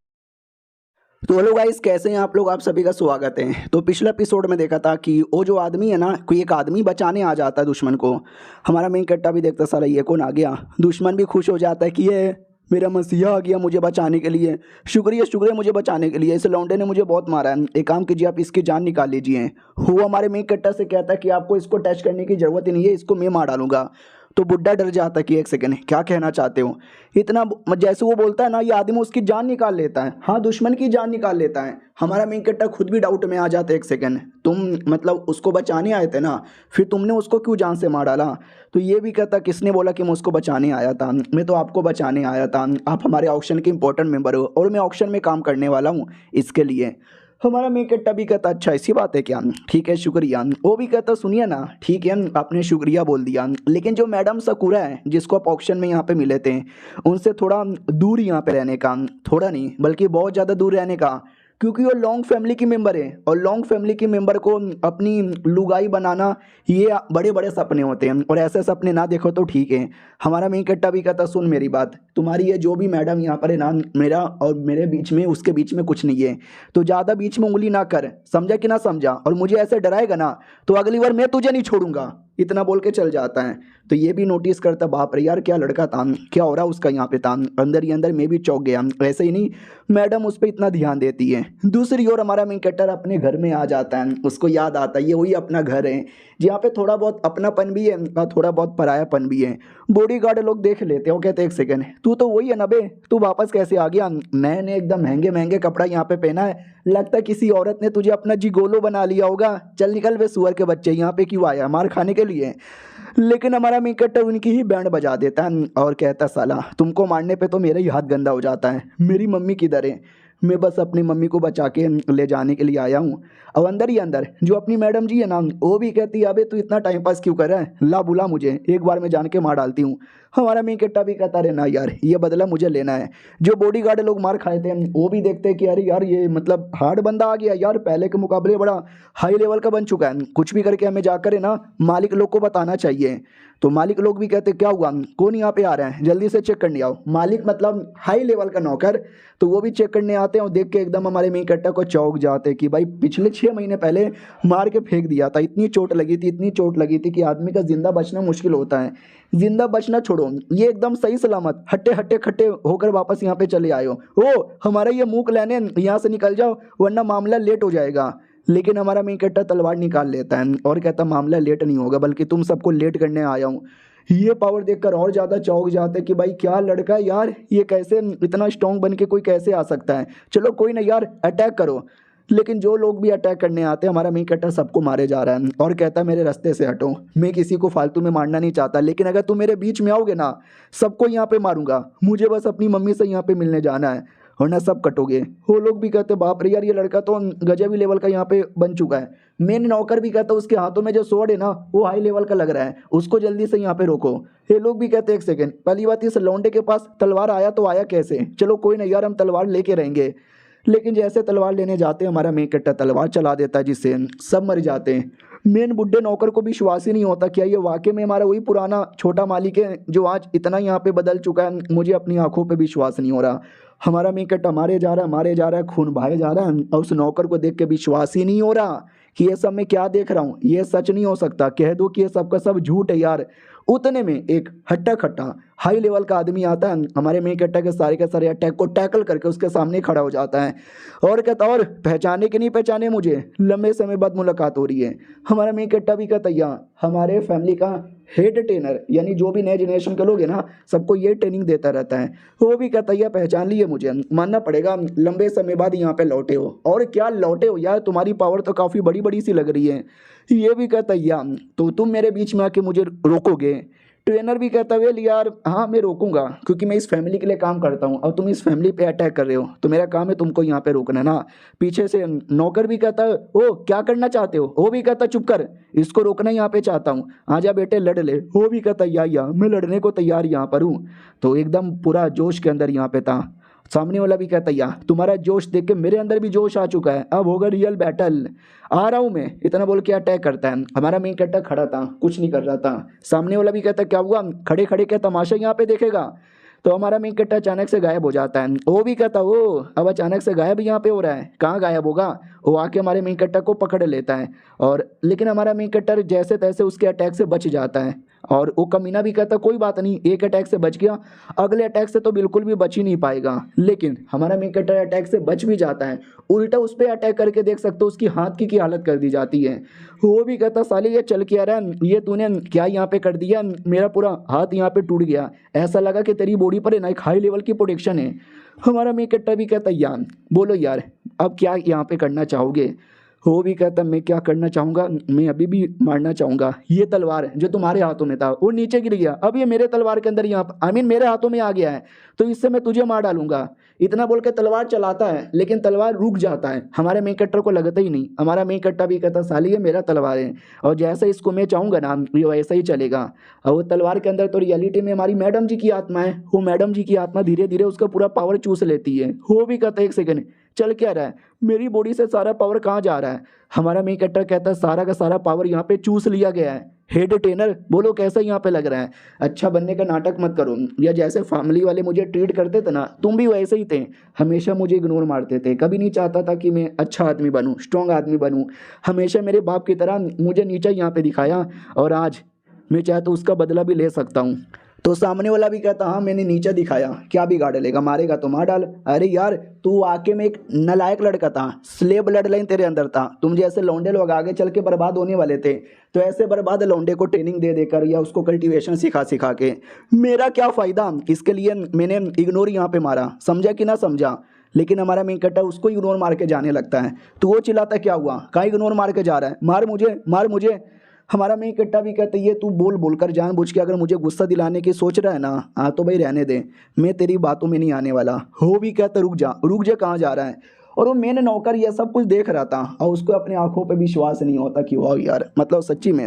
तो हेलो गाइस कैसे हैं आप लोग, आप सभी का स्वागत है। तो पिछले एपिसोड में देखा था कि वो जो आदमी है ना, कोई एक आदमी बचाने आ जाता है दुश्मन को। हमारा मेन कट्टा भी देखता साला ये कौन आ गया, दुश्मन भी खुश हो जाता है कि ये मेरा मसीहा आ गया मुझे बचाने के लिए, शुक्रिया शुक्रिया मुझे बचाने के लिए, इस लौंडे ने मुझे बहुत मारा है, एक काम कीजिए आप इसकी जान निकाल लीजिए। वो हमारे मेन कट्टा से कहता है कि आपको इसको टच करने की ज़रूरत ही नहीं है, इसको मैं मार डालूंगा। तो बुड्ढा डर जाता है कि एक सेकंड क्या कहना चाहते हो। इतना जैसे वो बोलता है ना ये आदमी उसकी जान निकाल लेता है, हाँ दुश्मन की जान निकाल लेता है। हमारा मेन कट्टा खुद भी डाउट में आ जाता है, एक सेकंड तुम मतलब उसको बचाने आए थे ना, फिर तुमने उसको क्यों जान से मार डाला। तो ये भी कहता किसने बोला कि मैं उसको बचाने आया था, मैं तो आपको बचाने आया था, आप हमारे ऑक्शन के इंपॉर्टेंट मेंबर हो और मैं ऑक्शन में काम करने वाला हूँ इसके लिए। हमारा मेन कट्टा भी कहता अच्छा ऐसी बात है क्या, ठीक है शुक्रिया। वो भी कहता सुनिए ना ठीक है आपने शुक्रिया बोल दिया, लेकिन जो मैडम सकूरा है जिसको आप ऑक्शन में यहाँ पे मिले थे उनसे थोड़ा दूर यहाँ पे रहने का, थोड़ा नहीं बल्कि बहुत ज़्यादा दूर रहने का क्योंकि वो लॉन्ग फैमिली की मेंबर है और लॉन्ग फैमिली की मेंबर को अपनी लुगाई बनाना ये बड़े बड़े सपने होते हैं और ऐसे सपने ना देखो तो ठीक है। हमारा मेन कट्टा भी कहता सुन मेरी बात, तुम्हारी ये जो भी मैडम यहाँ पर है ना, मेरा और मेरे बीच में उसके बीच में कुछ नहीं है, तो ज़्यादा बीच में उंगली ना कर, समझा कि ना समझा, और मुझे ऐसे डराएगा ना तो अगली बार मैं तुझे नहीं छोड़ूंगा। इतना बोल के चल जाता है। तो ये भी नोटिस करता बाप रे यार क्या लड़का था, क्या हो रहा उसका यहाँ पे था। अंदर ही अंदर मैं भी चौंक गया। ऐसे ही नहीं मैडम उस पर इतना ध्यान देती है। दूसरी ओर हमारा मेन कैरेक्टर अपने घर में आ जाता है, उसको याद आता है ये वही अपना घर है जहाँ पे थोड़ा बहुत अपनापन भी है और थोड़ा बहुत परायापन भी है। बॉडीगार्ड लोग देख लेते हैं, वो कहते हैं एक सेकंड तू तो वही है ना बे, तू वापस कैसे आ गया, नए नए एकदम महंगे महंगे कपड़ा यहाँ पे पहना है, लगता है किसी औरत ने तुझे अपना जिगोलो बना लिया होगा, चल निकल बे सुअर के बच्चे, यहाँ पे क्यों आया, मार खाने के लिए। लेकिन हमारा मेन कैरेक्टर उनकी ही बैंड बजा देता है और कहता साला तुमको मारने पे तो मेरा ही हाथ गंदा हो जाता है, मेरी मम्मी किधर है, मैं बस अपनी मम्मी को बचा के ले जाने के लिए आया हूँ। अब अंदर ही अंदर जो अपनी मैडम जी है ना वो भी कहती है अबे तू इतना टाइम पास क्यों कर रहा है, ला बुला मुझे, एक बार मैं जान के मार डालती हूँ। हमारा मेन कैरेक्टर भी कहता रहे ना यार ये बदला मुझे लेना है। जो बॉडीगार्ड लोग मार खाए थे वो भी देखते हैं कि अरे यार ये मतलब हार्ड बंदा आ गया यार, पहले के मुकाबले बड़ा हाई लेवल का बन चुका है, कुछ भी करके हमें जाकर है ना मालिक लोग को बताना चाहिए। तो मालिक लोग भी कहते क्या हुआ, कौन यहाँ पे आ रहा है, जल्दी से चेक करने आओ। मालिक मतलब हाई लेवल का नौकर, तो वो भी चेक करने आते हैं और देख के एकदम हमारे मेन कैरेक्टर को चौंक जाते हैं कि भाई पिछले 6 महीने पहले मार के फेंक दिया था, इतनी चोट लगी थी, इतनी चोट लगी थी कि आदमी का जिंदा बचना मुश्किल होता है। जिंदा बचना छोड़ो, ये एकदम सही सलामत हट्टे हट्टे खट्टे होकर वापस यहाँ पे चले आए हो। ओ हमारा ये मुंह लेने यहाँ से निकल जाओ वरना मामला लेट हो जाएगा। लेकिन हमारा मेन कैरेक्टर तलवार निकाल लेता है और कहता मामला लेट नहीं होगा बल्कि तुम सबको लेट करने आया हूँ। ये पावर देखकर और ज़्यादा चौंक जाते कि भाई क्या लड़का है यार, ये कैसे इतना स्ट्रांग बन के कोई कैसे आ सकता है, चलो कोई ना यार अटैक करो। लेकिन जो लोग भी अटैक करने आते हैं हमारा मेन कैरेक्टर सबको मारे जा रहा है और कहता है मेरे रास्ते से हटो, मैं किसी को फालतू में मारना नहीं चाहता, लेकिन अगर तुम मेरे बीच में आओगे ना सबको यहाँ पे मारूंगा, मुझे बस अपनी मम्मी से यहाँ पे मिलने जाना है वरना सब कटोगे। वो लोग भी कहते बाप रे यार ये लड़का तो गजब ही लेवल का यहाँ पे बन चुका है। मेन नौकर भी कहता उसके हाथों में जो स्वॉर्ड है ना वो हाई लेवल का लग रहा है, उसको जल्दी से यहाँ पे रोको। ये लोग भी कहते एक सेकंड, पहली बात इस लौंडे के पास तलवार आया तो आया कैसे, चलो कोई नहीं यार हम तलवार लेके रहेंगे। लेकिन जैसे तलवार लेने जाते हैं हमारा मेन कैरेक्टर तलवार चला देता है जिससे सब मर जाते हैं। मेन बुड्ढे नौकर को विश्वास ही नहीं होता क्या ये वाकई में हमारा वही पुराना छोटा मालिक है जो आज इतना यहाँ पे बदल चुका है, मुझे अपनी आंखों पे विश्वास नहीं हो रहा। हमारा मेन कैरेक्टर मारे जा रहा है खून बहाए जा रहा है और उस नौकर को देख के विश्वास ही नहीं हो रहा कि ये सब मैं क्या देख रहा हूँ, ये सच नहीं हो सकता, कह दो कि ये सब का सब झूठ है यार। उतने में एक हट्टा खट्टा हाई लेवल का आदमी आता है, हमारे मेन कैरेक्टर के सारे अटैक को टैकल करके उसके सामने खड़ा हो जाता है और कहता और पहचाने कि नहीं पहचाने मुझे, लंबे समय बाद मुलाकात हो रही है। हमारा मेन कैरेक्टर भी कहता यार हमारे फैमिली का हेड ट्रेनर यानी जो भी नए जनरेशन के लोग हैं ना सबको ये ट्रेनिंग देता रहता है। वो भी कहता है पहचान लिए मुझे, मानना पड़ेगा लंबे समय बाद यहाँ पे लौटे हो, और क्या लौटे हो यार, तुम्हारी पावर तो काफ़ी बड़ी बड़ी सी लग रही है। ये भी कहता है तो तुम मेरे बीच में आके मुझे रोकोगे। ट्रेनर भी कहता है यार हाँ मैं रोकूंगा क्योंकि मैं इस फैमिली के लिए काम करता हूँ और तुम इस फैमिली पे अटैक कर रहे हो तो मेरा काम है तुमको यहाँ पे रोकना ना। पीछे से नौकर भी कहता है ओ क्या करना चाहते हो, वो भी कहता चुप कर, इसको रोकना यहाँ पे चाहता हूँ, आजा बेटे लड़ ले। वो भी कहता या मैं लड़ने को तैयार यहाँ पर हूँ। तो एकदम पूरा जोश के अंदर यहाँ पे था। सामने वाला भी कहता या तुम्हारा जोश देख के मेरे अंदर भी जोश आ चुका है, अब होगा रियल बैटल, आ रहा हूँ मैं, इतना बोल के अटैक करता है। हमारा मेन कैरेक्टर खड़ा था कुछ नहीं कर रहा था। सामने वाला भी कहता क्या हुआ, खड़े खड़े क्या तमाशा यहाँ पे देखेगा। तो हमारा मेन कैरेक्टर अचानक से गायब हो जाता है। वो भी कहता वो अब अचानक से गायब यहाँ पे हो रहा है, कहाँ गायब होगा। वो आके हमारे मेन कैरेक्टर को पकड़ लेता है और लेकिन हमारा मेन कैरेक्टर जैसे तैसे उसके अटैक से बच जाता है। और वो कमीना भी कहता कोई बात नहीं, एक अटैक से बच गया, अगले अटैक से तो बिल्कुल भी बच ही नहीं पाएगा। लेकिन हमारा मेन कैरेक्टर अटैक से बच भी जाता है, उल्टा उस पर अटैक करके देख सकते हो उसकी हाथ की हालत कर दी जाती है। वो भी कहता साले ये चल के आ रहा है, ये तूने क्या यहाँ पे कर दिया, मेरा पूरा हाथ यहाँ पे टूट गया, ऐसा लगा कि तेरी बॉडी पर ना एक हाई लेवल की प्रोटेक्शन है। हमारा मेन कैरेक्टर भी कहता यार बोलो यार अब क्या यहाँ पे करना चाहोगे। वो भी कहता मैं क्या करना चाहूँगा, मैं अभी भी मारना चाहूँगा, ये तलवार जो तुम्हारे हाथों में था वो नीचे गिर गया, अब ये मेरे तलवार के अंदर यहाँ मेरे हाथों में आ गया है तो इससे मैं तुझे मार डालूंगा। इतना बोल के तलवार चलाता है लेकिन तलवार रुक जाता है, हमारे मेन कैरेक्टर को लगता ही नहीं। हमारा मेन कैरेक्टर भी कहता साली ये मेरा तलवार है और जैसे इसको मैं चाहूँगा ना ये वैसा ही चलेगा। और वो तलवार के अंदर तो रियलिटी में हमारी मैडम जी की आत्मा है, वो मैडम जी की आत्मा धीरे धीरे उसका पूरा पावर चूस लेती है। वो भी कहता है एक सेकंड चल क्या रहा है, मेरी बॉडी से सारा पावर कहाँ जा रहा है। हमारा मेन कैरेक्टर कहता है सारा का सारा पावर यहाँ पे चूस लिया गया है। हेड ट्रेनर बोलो कैसा यहाँ पे लग रहा है, अच्छा बनने का नाटक मत करो, या जैसे फैमिली वाले मुझे ट्रीट करते थे ना तुम भी वैसे ही थे, हमेशा मुझे इग्नोर मारते थे, कभी नहीं चाहता था कि मैं अच्छा आदमी बनूं, स्ट्रॉन्ग आदमी बनूं, हमेशा मेरे बाप की तरह मुझे नीचा यहाँ पे दिखाया, और आज मैं चाहे तो उसका बदला भी ले सकता हूँ। तो सामने वाला भी कहता हाँ मैंने नीचा दिखाया, क्या बिगाड़ लेगा, मारेगा तो मार डाल। अरे यार तू वाकई में एक नालायक लड़का था, स्लेव ब्लड लाइन तेरे अंदर था, तुम जैसे लौंडे लोग आगे चल के बर्बाद होने वाले थे, तो ऐसे बर्बाद लौंडे को ट्रेनिंग दे देकर या उसको कल्टीवेशन सिखा सिखा के मेरा क्या फ़ायदा, इसके लिए मैंने इग्नोर यहाँ पे मारा, समझा कि ना समझा। लेकिन हमारा मेन कट्टा उसको इग्नोर मार के जाने लगता है, तो वो चिल्लाता क्या हुआ, कहाँ इग्नोर मार के जा रहा है, मार मुझे मार मुझे। हमारा मेन कट्टा भी कहता है ये तू बोल बोल कर जानबूझ के अगर मुझे गुस्सा दिलाने की सोच रहा है ना, हाँ तो भाई रहने दे, मैं तेरी बातों में नहीं आने वाला। हो भी कहता रुक जा कहाँ जा रहा है। और वो मेन नौकर ये सब कुछ देख रहा था और उसको अपनी आंखों पे विश्वास नहीं होता कि वाह यार, मतलब सच्ची में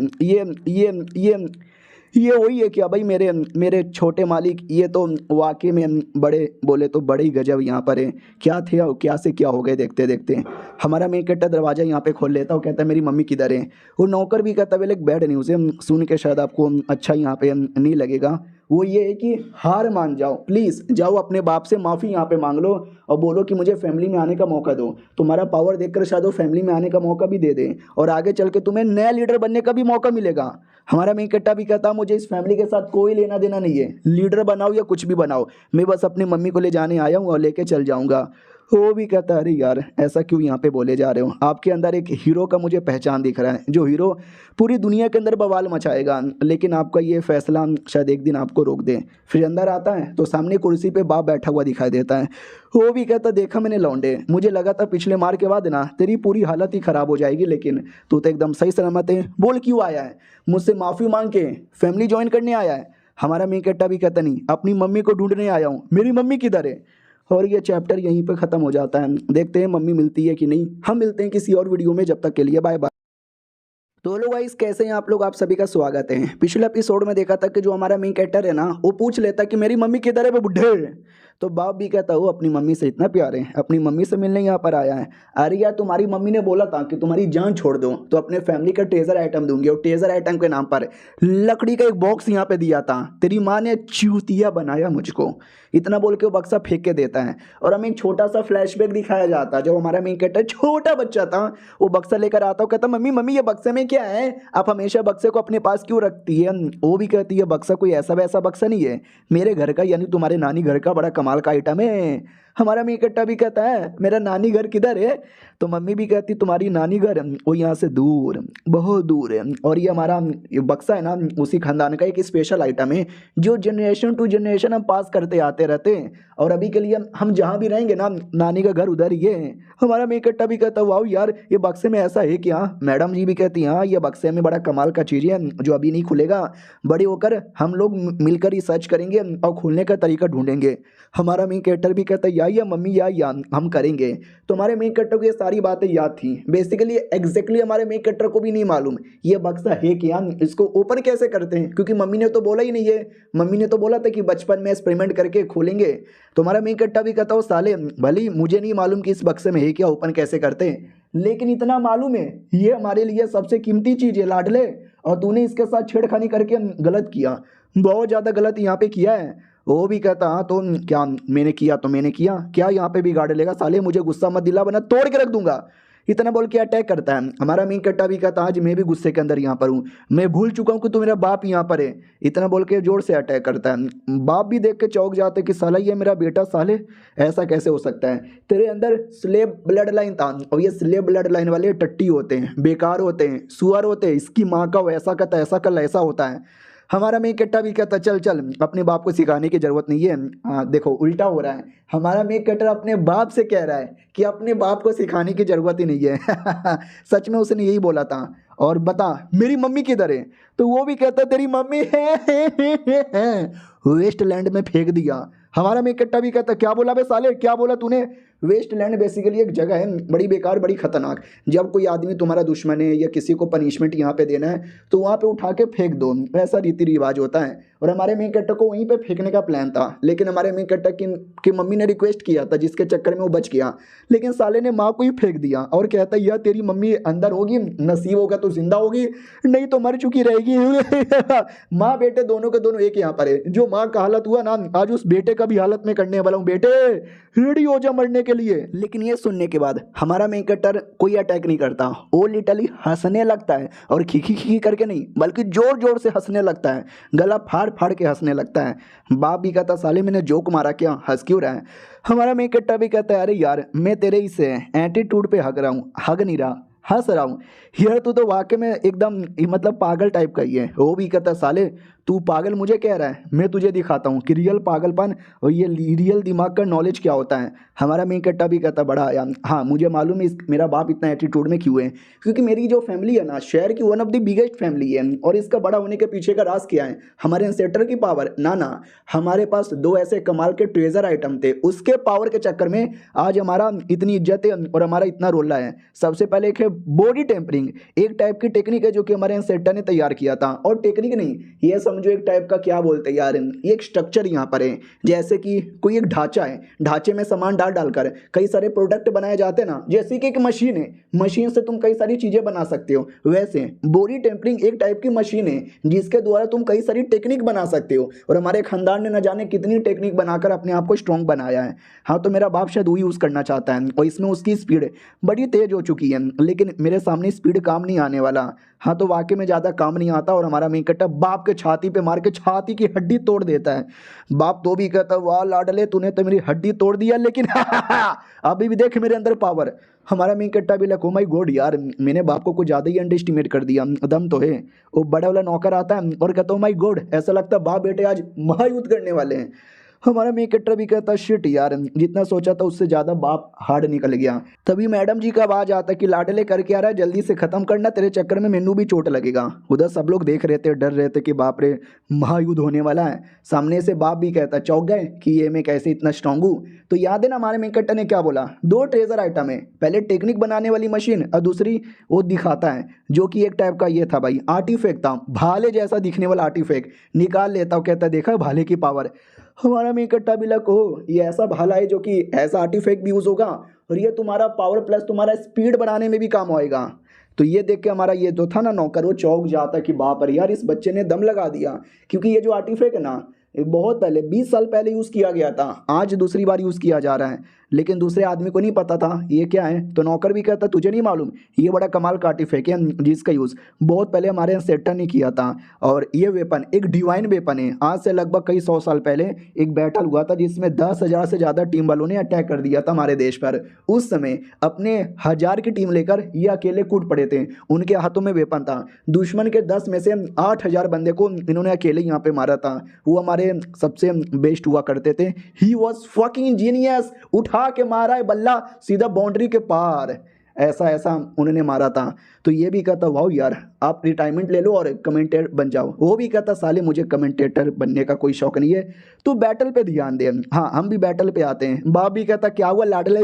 ये वही है क्या भाई, मेरे मेरे छोटे मालिक ये तो वाकई में बड़े बोले तो बड़े ही गजब यहाँ पर है, क्या थे और क्या से क्या हो गए देखते देखते। हमारा मेन कट्टा दरवाज़ा यहाँ पे खोल लेता और कहता है मेरी मम्मी किधर है। वो नौकर भी कहता है वेल एक बैड न्यूज़ है, सुन के शायद आपको अच्छा यहाँ पे नहीं लगेगा, वो ये है कि हार मान जाओ, प्लीज़ जाओ अपने बाप से माफ़ी यहाँ पे मांग लो और बोलो कि मुझे फैमिली में आने का मौका दो, तुम्हारा पावर देखकर शायद वो फैमिली में आने का मौका भी दे दे और आगे चल के तुम्हें नया लीडर बनने का भी मौका मिलेगा। हमारा मेन कट्टा भी कहता मुझे इस फैमिली के साथ कोई लेना देना नहीं है, लीडर बनाओ या कुछ भी बनाओ, मैं बस अपनी मम्मी को ले जाने आया हूँ और लेके चल जाऊँगा। वो भी कहता अरे यार ऐसा क्यों यहाँ पे बोले जा रहे हो, आपके अंदर एक हीरो का मुझे पहचान दिख रहा है, जो हीरो पूरी दुनिया के अंदर बवाल मचाएगा, लेकिन आपका ये फैसला शायद एक दिन आपको रोक दे। फिर अंदर आता है तो सामने कुर्सी पे बाप बैठा हुआ दिखाई देता है। वो भी कहता देखा मैंने लौंडे, मुझे लगा था पिछले मार के बाद ना तेरी पूरी हालत ही ख़राब हो जाएगी, लेकिन तू तो एकदम सही सलामत है, बोल क्यों आया है, मुझसे माफ़ी मांग के फैमिली ज्वाइन करने आया है। हमारा मेन कट्टा भी कहता नहीं अपनी मम्मी को ढूंढने आया हूँ, मेरी मम्मी किधर है। और ये चैप्टर यहीं पे ख़त्म हो जाता है, देखते हैं मम्मी मिलती है कि नहीं। हम मिलते हैं किसी और वीडियो में, जब तक के लिए बाय बाय। तो हेलो गाइस कैसे हैं आप लोग, आप सभी का स्वागत है। पिछले एपिसोड में देखा था कि जो हमारा मेन कैरेक्टर है ना वो पूछ लेता कि मेरी मम्मी किधर है बे बुड्ढे, तो बाप भी कहता वो अपनी मम्मी से इतना प्यार है, अपनी मम्मी से मिलने यहाँ पर आया है। अरे यार तुम्हारी मम्मी ने बोला था कि तुम्हारी जान छोड़ दो तो अपने फैमिली का ट्रेजर आइटम दूंगी, और ट्रेजर आइटम के नाम पर लकड़ी का एक बॉक्स यहाँ पे दिया था, तेरी माँ ने चूतिया बनाया मुझको, इतना बोल के वो बक्सा फेंक के देता है। और हमें एक छोटा सा फ्लैशबैक दिखाया जाता है, जब हमारा मेन कैरेक्टर छोटा बच्चा था वो बक्सा लेकर आता है, कहता मम्मी मम्मी ये बक्से में क्या है, आप हमेशा बक्से को अपने पास क्यों रखती है। वो भी कहती है बक्सा कोई ऐसा वैसा बक्सा नहीं है, मेरे घर का यानी तुम्हारे नानी घर का बड़ा कमाल का आइटम है। हमारा मेन कैरेक्टर भी कहता है मेरा नानी घर किधर है, तो मम्मी भी कहती तुम्हारी नानी घर वो यहाँ से दूर बहुत दूर है। और ये हमारा ये बक्सा है ना उसी खानदान का एक स्पेशल आइटम है जो जनरेशन टू जनरेशन हम पास करते आते रहते हैं, और अभी के लिए हम जहाँ भी रहेंगे ना नानी का घर उधर ही है। हमारा मेन कैरेक्टर भी कहता वाह यार ये बक्से में ऐसा है क्या। मैडम जी भी कहती हाँ ये बक्से में बड़ा कमाल का चीज़ है जो अभी नहीं खुलेगा, बड़े होकर हम लोग मिलकर रिसर्च करेंगे और खोलने का तरीका ढूंढेंगे। हमारा मेन कैरेक्टर भी कहता या मम्मी या हम करेंगे। तो हमारे मेन कैरेक्टर को ये सारी बातें याद थी, बेसिकली एग्जैक्टली हमारे मेन कैरेक्टर को भी नहीं मालूम ये बक्सा है क्या, इसको ओपन कैसे करते हैं, क्योंकि मम्मी ने तो बोला ही नहीं है, मम्मी ने तो बोला था कि बचपन में एक्सपेरिमेंट करके खोलेंगे। तो हमारा मेन कैरेक्टर भी कहता हो साले भले मुझे नहीं मालूम कि इस बक्से में है क्या, ओपन कैसे करते हैं, लेकिन इतना मालूम है ये हमारे लिए सबसे कीमती चीज़ है लाडले, और तूने इसके साथ छेड़खानी करके गलत किया, बहुत ज़्यादा गलत यहाँ पे किया है। वो भी कहता हाँ तो क्या मैंने किया तो मैंने किया, क्या यहाँ पे बिगाड़ लेगा साले, मुझे गुस्सा मत दिला वरना तोड़ के रख दूंगा, इतना बोल के अटैक करता है। हमारा मेन कैरेक्टर भी कहता आज मैं भी गुस्से के अंदर यहाँ पर हूँ, मैं भूल चुका हूँ कि तू मेरा बाप यहाँ पर है, इतना बोल के जोर से अटैक करता है। बाप भी देख के चौंक जाते कि साला ये मेरा बेटा, साले ऐसा कैसे हो सकता है, तेरे अंदर स्लेब ब्लड लाइन था, और ये स्लेब ब्लड लाइन वाले टट्टी होते हैं, बेकार होते हैं, सुअर होते हैं, इसकी माँ का वैसा का ऐसा कल ऐसा होता है। हमारा मेन कैरेक्टर भी कहता चल चल अपने बाप को सिखाने की जरूरत नहीं है। हाँ देखो उल्टा हो रहा है, हमारा मेन कैरेक्टर अपने बाप से कह रहा है कि अपने बाप को सिखाने की जरूरत ही नहीं है सच में उसने यही बोला था। और बता मेरी मम्मी किधर है, तो वो भी कहता तेरी मम्मी है वेस्टलैंड में फेंक दिया। हमारा मेन कट्टा भी कहता क्या बोला बे साले, क्या बोला तूने। वेस्टलैंड बेसिकली एक जगह है बड़ी बेकार बड़ी खतरनाक, जब कोई आदमी तुम्हारा दुश्मन है या किसी को पनिशमेंट यहाँ पे देना है तो वहाँ पे उठा के फेंक दो, ऐसा रीति रिवाज होता है। और हमारे मेन कट्टा को वहीं पे फेंकने का प्लान था, लेकिन हमारे मेन कट्टा की मम्मी ने रिक्वेस्ट किया था जिसके चक्कर में वो बच गया, लेकिन साले ने माँ को ही फेंक दिया और कहता यार तेरी मम्मी अंदर होगी, नसीब होगा तो जिंदा होगी, नहीं तो मर चुकी रहेगी। माँ बेटे दोनों के दोनों एक यहाँ पर है। जो माँ का हालत हुआ ना, आज उस बेटे का भी हालत में करने वाला हूँ, बेटे रेडी हो जा मरने के लिए। लेकिन ये सुनने के बाद हमारा मेन कट्टर कोई अटैक नहीं करता, वो लिटरली हंसने लगता है, और खिखी खिखी करके नहीं बल्कि जोर जोर से हंसने लगता है, गला फाड़ फाड़ के हंसने लगता है। बाप भी कहता साले मैंने जोक मारा क्या, हंस क्यों रहा है। हमारा मेन कट्टा भी कहता है अरे यार मैं तेरे ही से एटीट्यूड पे हग रहा हूँ, हग नहीं रहा, हंस रहा हूँ। यार तू तो वाकई में एकदम मतलब पागल टाइप का ही है। वो भी कहता साले तू पागल मुझे कह रहा है, मैं तुझे दिखाता हूँ कि रियल पागलपन और ये रियल दिमाग का नॉलेज क्या होता है। हमारा मेन कट्टा भी कहता बड़ा आया, हाँ मुझे मालूम है मेरा बाप इतना एटीट्यूड में क्यों है, क्योंकि मेरी जो फैमिली है ना शहर की one of the biggest family है, और इसका बड़ा होने के पीछे का राज क्या है, हमारे एंसेस्टर की पावर ना, हमारे पास दो ऐसे कमाल के ट्रेजर आइटम थे, उसके पावर के चक्कर में आज हमारा इतनी इज्जत है और हमारा इतना रोला है। सबसे पहले एक है बॉडी टेम्परिंग, एक टाइप की टेक्निक है जो कि हमारे एंसेस्टर ने तैयार किया था, और टेक्निक नहीं ये समझो एक टाइप का क्या बोलते हैं यार, ये एक स्ट्रक्चर यहाँ पर है, जैसे कि कोई एक ढांचा है, ढांचे में सामान डाल डालकर कई सारे प्रोडक्ट बनाए जाते हैं ना, जैसे कि एक मशीन है, मशीन से तुम कई सारी चीजें बना सकते हो, वैसे बॉडी टेम्परिंग एक टाइप की मशीन है जिसके द्वारा तुम कई सारी टेक्निक बना सकते हो, और हमारे खानदान ने न जाने कितनी टेक्निक बनाकर अपने आप को स्ट्रॉन्ग बनाया है। हाँ तो मेरा बाप शायद वो यूज़ करना चाहता है, और इसमें उसकी स्पीड बड़ी तेज हो चुकी है, लेकिन मेरे सामने स्पीड काम नहीं आने वाला। हाँ तो वाकई में ज़्यादा काम नहीं आता, और हमारा मेन कट्टा बाप के छाती पे मार के छाती की हड्डी तोड़ देता है। बाप तो भी कहता वाह लाडले तूने तो मेरी हड्डी तोड़ दिया, लेकिन अभी भी देख मेरे अंदर पावर। हमारा मेन कट्टा भी लग, ओ माय गॉड यार मैंने बाप को कुछ ज़्यादा ही अंडर एस्टिमेट कर दिया, दम तो है। वो बड़ा वाला नौकर आता है और कहता ओ माय गॉड, ऐसा लगता है बाप बेटे आज महायुद्ध करने वाले हैं। हमारा मेन कट्टर भी कहता शिट यार जितना सोचा था उससे ज़्यादा बाप हार्ड निकल गया। तभी मैडम जी का आवाज़ आता कि लाडले करके आ रहा है, जल्दी से ख़त्म करना, तेरे चक्कर में मेनू भी चोट लगेगा। उधर सब लोग देख रहे थे, डर रहे थे कि बाप रे महायुद्ध होने वाला है। सामने से बाप भी कहता चौंक गए कि ये मैं कैसे इतना स्ट्रांग हूँ। तो याद है ना हमारे मेन कट्टर ने क्या बोला, दो ट्रेजर आइटम है, पहले टेक्निक बनाने वाली मशीन और दूसरी वो दिखाता है जो कि एक टाइप का ये था भाई आर्टिफैक्ट था, भाले जैसा दिखने वाला आर्टिफैक्ट निकाल लेता हूँ, कहता देखा भाले की पावर। हमारा मेन कट्टा भी लग, हो ये ऐसा भाला है जो कि ऐसा आर्टिफैक्ट भी यूज़ होगा और ये तुम्हारा पावर प्लस तुम्हारा स्पीड बढ़ाने में भी काम आएगा। तो ये देख के हमारा ये जो था ना नौकर वो चौंक जाता कि बाप रे यार इस बच्चे ने दम लगा दिया, क्योंकि ये जो आर्टिफैक्ट है ना ये बहुत पहले 20 साल पहले यूज़ किया गया था, आज दूसरी बार यूज़ किया जा रहा है, लेकिन दूसरे आदमी को नहीं पता था ये क्या है। तो नौकर भी कहता तुझे नहीं मालूम, ये बड़ा कमाल का आर्टिफैक्ट है जिसका यूज़ बहुत पहले हमारे एंसेस्टर ने किया था, और ये वेपन एक डिवाइन वेपन है। आज से लगभग कई 100 साल पहले एक बैटल हुआ था जिसमें 10,000 से ज़्यादा टीम वालों ने अटैक कर दिया था हमारे देश पर। उस समय अपने 1000 की टीम लेकर ये अकेले कूद पड़े थे, उनके हाथों में वेपन था, दुश्मन के 10 में से 8,000 बंदे को इन्होंने अकेले यहाँ पे मारा था। वो हमारे सबसे बेस्ट हुआ करते थे, ही वॉज फकिंग जीनियस, उठा के मारा है बल्ला सीधा बाउंड्री के पार, ऐसा ऐसा उन्होंने मारा था। तो ये भी कहता वाह यार आप रिटायरमेंट ले लो और कमेंटेटर बन जाओ। वो भी कहता साले मुझे कमेंटेटर बनने का कोई शौक नहीं है, तू बैटल पे ध्यान दे। हाँ हम भी बैटल पे आते हैं। बाप भी कहता क्या हुआ लाडले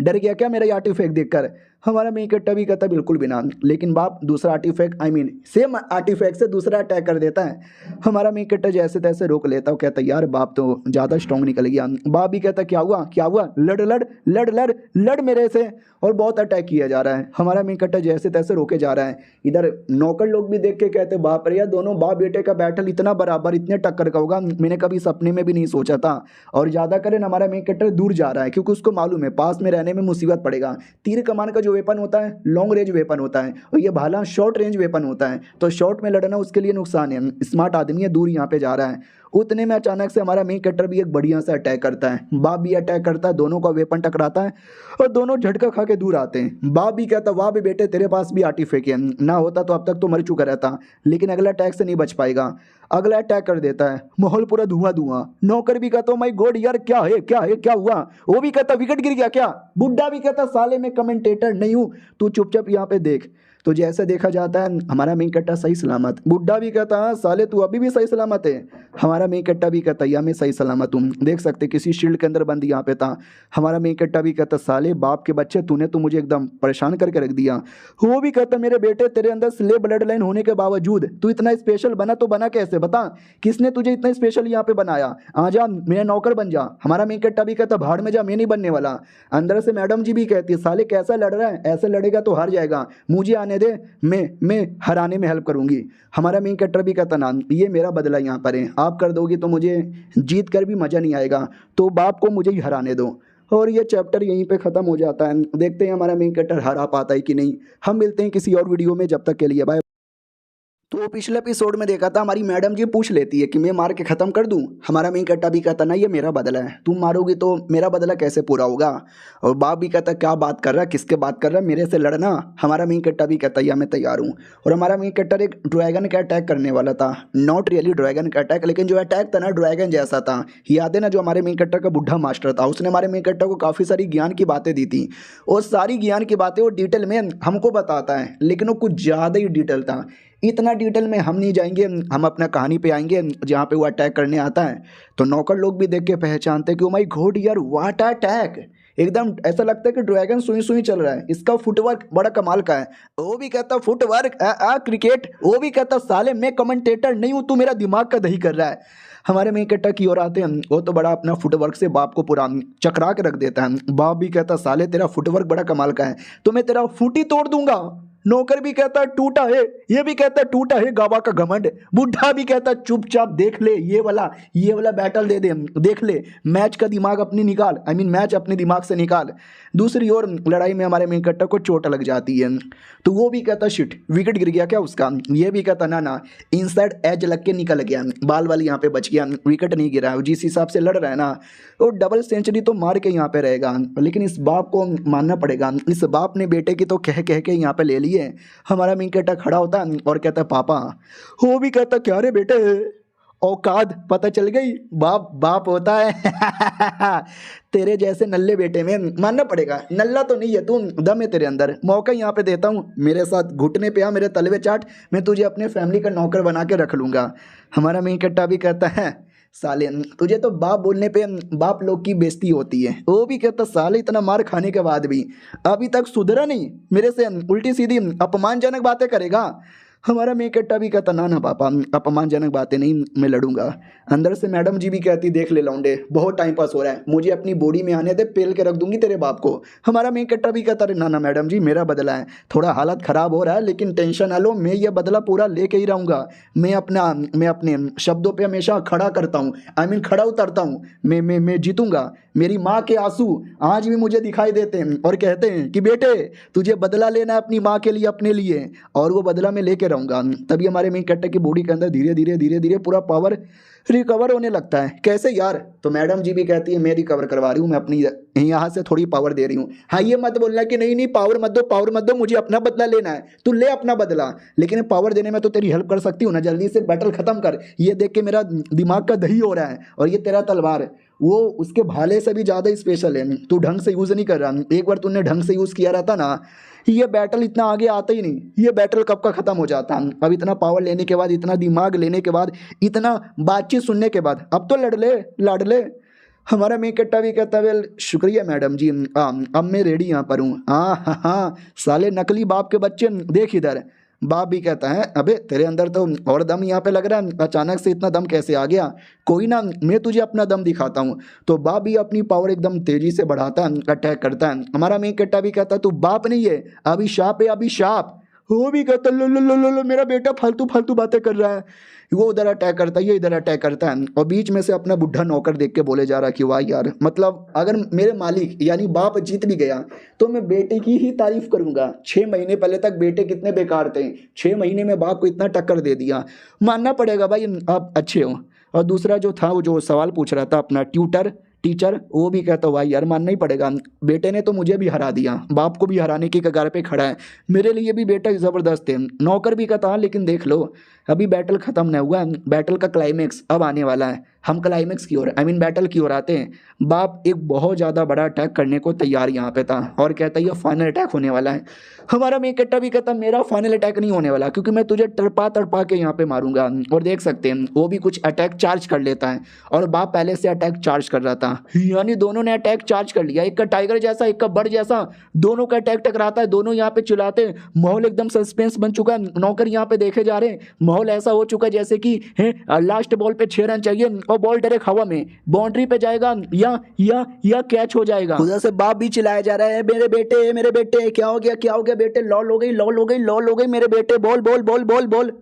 डर गया क्या मेरा आर्टिफैक्ट देखकर। हमारा मेन कट्टा भी कहता बिल्कुल भी ना, लेकिन बाप दूसरा आर्टिफैक्ट सेम आर्टिफैक्ट से दूसरा अटैक कर देता है। हमारा मेन कट्टा जैसे तैसे रोक लेता हूँ, कहता यार बाप तो ज़्यादा स्ट्रॉन्ग निकल गया। बाप भी कहता क्या हुआ क्या हुआ, लड़ लड़ लड़ लड़ लड़ मेरे से, और बहुत अटैक किया जा रहा है। हमारा मेन कट्टा जैसे तैसे रोके जा रहा है। इधर नौकर लोग भी देख के कहते बाप रे यार दोनों बाप बेटे का बैटल इतना बराबर इतने टक्कर का होगा मैंने कभी सपने में भी नहीं सोचा था। और ज़्यादा करें हमारा मेन कट्टर दूर जा रहा है क्योंकि उसको मालूम है पास में रहने में मुसीबत पड़ेगा। तीर कमान का जो वेपन होता है लॉन्ग रेंज वेपन होता है, और ये भाला शॉर्ट रेंज वेपन होता है, तो शॉर्ट में लड़ना उसके लिए नुकसान है। स्मार्ट आदमी है, दूर यहाँ पे जा रहा है। उतने में अचानक से हमारा मेन कट्टर भी एक बढ़िया सा अटैक करता है। बाप भी अटैक करता है, दोनों का वेपन टकराता है और दोनों झटका खा के दूर आते हैं। बाप भी कहता वाह भी बेटे तेरे पास भी आर्टिफैक्ट है, ना होता तो अब तक तो मर चुका रहता, लेकिन अगला अटैक से नहीं बच पाएगा। अगला अटैक कर देता है, माहौल पूरा धुआं धुआं। नौकर भी कहता माय गॉड यार क्या है क्या है क्या हुआ। वो भी कहता विकेट गिर गया क्या। बुड्ढा भी कहता साले मैं कमेंटेटर नहीं हूँ, तू चुपचाप यहाँ पे देख। तो जैसे देखा जाता है हमारा मेन कट्टा सही सलामत। बुड्ढा भी कहता है साले तू अभी भी सही सलामत है। हमारा मेन कट्टा भी कहता या मैं सही सलामत हूँ। देख सकते किसी शील्ड के अंदर बंद यहाँ पे था। हमारा मेन कट्टा भी कहता साले बाप के बच्चे तूने तो मुझे एकदम परेशान करके रख दिया। वो भी कहता मेरे बेटे तेरे अंदर स्लेव ब्लड लाइन होने के बावजूद तू इतना स्पेशल बना तो बना कैसे बता, किसने तुझे इतना स्पेशल यहाँ पे बनाया, आ जा मेरा नौकर बन जा। हमारा मेन कट्टा भी कहता भाड़ में जा मैं नहीं बनने वाला। अंदर से मैडम जी भी कहती है साले कैसा लड़ रहा है, ऐसे लड़ेगा तो हार जाएगा, मुझे आने दे मैं हराने में हेल्प करूंगी। हमारा मेन कट्टर भी कहता ना ये मेरा बदला यहाँ पर है, आप कर दोगे तो मुझे जीत कर भी मज़ा नहीं आएगा, तो बाप को मुझे ही हराने दो। और ये चैप्टर यहीं पे ख़त्म हो जाता है। देखते हैं हमारा मेन कट्टर हरा पाता है कि नहीं। हम मिलते हैं किसी और वीडियो में, जब तक के लिए बाय। तो पिछले एपिसोड में देखा था हमारी मैडम जी पूछ लेती है कि मैं मार के ख़त्म कर दूं। हमारा मेन कट्टा भी कहता ना ये मेरा बदला है, तुम मारोगी तो मेरा बदला कैसे पूरा होगा। और बाप भी कहता क्या बात कर रहा है, किसके बात कर रहा है, मेरे से लड़ना। हमारा मेन कट्टा भी कहता या मैं तैयार हूँ। और हमारा मेन कट्टर एक ड्रैगन का अटैक करने वाला था, नॉट रियली ड्रैगन का अटैक, लेकिन जो अटैक था ना ड्रैगन जैसा था। याद है ना जो हमारे मेन कट्टर का बुढ़ा मास्टर था, उसने हमारे मेन कट्टर को काफ़ी सारी ज्ञान की बातें दी थी। और सारी ज्ञान की बातें वो डिटेल में हमको बताता है, लेकिन वो कुछ ज़्यादा ही डिटेल था। इतना डिटेल में हम नहीं जाएंगे, हम अपना कहानी पे आएंगे जहाँ पे वो अटैक करने आता है। तो नौकर लोग भी देख के पहचानते हैं कि ओ माय गॉड यार व्हाट अटैक, एकदम ऐसा लगता है कि ड्रैगन सुई सुई चल रहा है। इसका फुटवर्क बड़ा कमाल का है। वो भी कहता फुटवर्क क्रिकेट, वो भी कहता साले मैं कमेंटेटर नहीं हूँ, तू मेरा दिमाग का दही कर रहा है। हमारे मेन कट्टा की ओर आते हैं, वो तो बड़ा अपना फुटवर्क से बाप को पूरा चकरा के रख देता है। बाप भी कहता साले तेरा फुटवर्क बड़ा कमाल का है, तो मैं तेरा फुट ही तोड़ दूंगा। नौकर भी कहता है टूटा है, ये भी कहता है टूटा है गावा का घमंड। बुढ़ा भी कहता है चुपचाप देख ले, ये वाला बैटल दे दे, देख ले, मैच का दिमाग अपनी निकाल, मैच अपने दिमाग से निकाल। दूसरी ओर लड़ाई में हमारे मेन कट्टा को चोट लग जाती है, तो वो भी कहता शिट विकेट गिर गया क्या उसका। ये भी कहता ना इनसाइड एज लग के निकल गया, बाल वाली यहाँ पे बच गया, विकेट नहीं गिरा। जिस हिसाब से लड़ रहा है ना वो डबल सेंचुरी तो मार के यहाँ पे रहेगा। लेकिन इस बाप को मानना पड़ेगा, इस बाप ने बेटे की तो कह के यहाँ पे ले ली है। हमारा मेन कट्टा खड़ा होता है और कहता है पापा। वो भी कहता क्या रे बेटे औकात पता चल गई, बाप होता है। तेरे जैसे नल्ले बेटे में मानना पड़ेगा, नल्ला तो नहीं है तू, दम है तेरे अंदर। मौका यहाँ पे देता हूँ, मेरे साथ घुटने पे आ, मेरे तलवे चाट, मैं तुझे अपने फैमिली का नौकर बना के रख लूँगा। हमारा मेन कट्टा भी कहता है साले तुझे तो बाप बोलने पे बाप लोग की बेइज्जती होती है। वो भी कहता साले इतना मार खाने के बाद भी अभी तक सुधरा नहीं, मेरे से उल्टी सीधी अपमानजनक बातें करेगा। हमारा मेन कट्टा भी कहता ना पापा अपमानजनक बातें नहीं, मैं लड़ूंगा। अंदर से मैडम जी भी कहती देख ले लौंडे बहुत टाइम पास हो रहा है, मुझे अपनी बॉडी में आने दे, पेल के रख दूंगी तेरे बाप को। हमारा मेन कट्टा भी कहता ना मैडम जी मेरा बदला है, थोड़ा हालत ख़राब हो रहा है लेकिन टेंशन ना लो, मैं ये बदला पूरा लेके ही रहूँगा। मैं अपने शब्दों पर हमेशा खड़ा करता हूँ, खड़ा उतरता हूँ। मैं जीतूंगा। मेरी माँ के आंसू आज भी मुझे दिखाई देते हैं और कहते हैं कि बेटे तुझे बदला लेना है अपनी माँ के लिए, अपने लिए, और वो बदला मैं लेके रहूँगा। तभी हमारे मेन कट्टा की बॉडी के अंदर धीरे धीरे पूरा पावर रिकवर होने लगता है। कैसे यार, तो मैडम जी भी कहती है मैं रिकवर करवा रही हूँ, मैं अपनी यहाँ से थोड़ी पावर दे रही हूँ। हाँ ये मत बोलना कि नहीं पावर मत दो, मुझे अपना बदला लेना है, तू ले अपना बदला, लेकिन पावर देने में तो तेरी हेल्प कर सकती हूँ ना, जल्दी से बैटल खत्म कर, ये देख के मेरा दिमाग का दही हो रहा है। और ये तेरा तलवार वो उसके भाले से भी ज़्यादा स्पेशल है, तू ढंग से यूज़ नहीं कर रहा। एक बार तूने ढंग से यूज़ किया रहता ना ये बैटल इतना आगे आता ही नहीं, ये बैटल कब का ख़त्म हो जाता। अब इतना पावर लेने के बाद, इतना दिमाग लेने के बाद, इतना बातचीत सुनने के बाद अब तो लड़ ले। हमारा मेन कट्टा भी कहता है वेल शुक्रिया मैडम जी, अब मैं रेडी यहाँ पर हूँ। हाँ साले नकली बाप के बच्चे देख इधर। बाप भी कहता है अबे तेरे अंदर तो और दम यहाँ पे लग रहा है, अचानक से इतना दम कैसे आ गया, कोई ना मैं तुझे अपना दम दिखाता हूँ। तो बाप भी अपनी पावर एकदम तेजी से बढ़ाता है, अटैक करता है। हमारा मेन कट्टा भी कहता है तू बाप नहीं है, अभिशाप है अभिशाप। वो भी कहता लो मेरा बेटा फालतू बातें कर रहा है। वो उधर अटैक करता है, ये इधर अटैक करता है, और बीच में से अपना बुढ़ा नौकर देख के बोले जा रहा कि वाह यार, मतलब अगर मेरे मालिक यानी बाप जीत भी गया तो मैं बेटे की ही तारीफ करूंगा। 6 महीने पहले तक बेटे कितने बेकार थे, 6 महीने में बाप को इतना टक्कर दे दिया, मानना पड़ेगा भाई आप अच्छे हो। और दूसरा जो था वो जो सवाल पूछ रहा था अपना टीचर, वो भी कहता हुआ यार मानना ही पड़ेगा, बेटे ने तो मुझे भी हरा दिया, बाप को भी हराने की कगार पे खड़ा है, मेरे लिए भी बेटा ज़बरदस्त है। नौकर भी कहता हाँ लेकिन देख लो अभी बैटल ख़त्म नहीं हुआ, बैटल का क्लाइमेक्स अब आने वाला है। हम क्लाइमेक्स की ओर आई मीन बैटल की ओर आते हैं। बाप एक बहुत ज़्यादा बड़ा अटैक करने को तैयार यहाँ पे था और कहता है ये फाइनल अटैक होने वाला है। हमारा मेन कैरेक्टर भी कहता मेरा फाइनल अटैक नहीं होने वाला, क्योंकि मैं तुझे तड़पा तड़पा के यहाँ पे मारूंगा। और देख सकते हैं वो भी कुछ अटैक चार्ज कर लेता है और बाप पहले से अटैक चार्ज कर रहा था, यानी दोनों ने अटैक चार्ज कर लिया। एक का टाइगर जैसा, एक का बर्ड जैसा, दोनों का अटैक टकराता है, दोनों यहाँ पे चिल्लाते हैं। माहौल एकदम सस्पेंस बन चुका है, नौकर यहाँ पे देखे जा रहे हैं। माहौल ऐसा हो चुका है जैसे कि लास्ट बॉल पे 6 रन चाहिए और बॉल डायरेक्ट हवा में बाउंड्री पे जाएगा या कैच हो जाएगा। उधर से बाप भी चिल्लाया जा रहा है मेरे बेटे क्या हो गया बेटे, लॉल हो गई मेरे बेटे, बोल बोल बोल बोल बोल।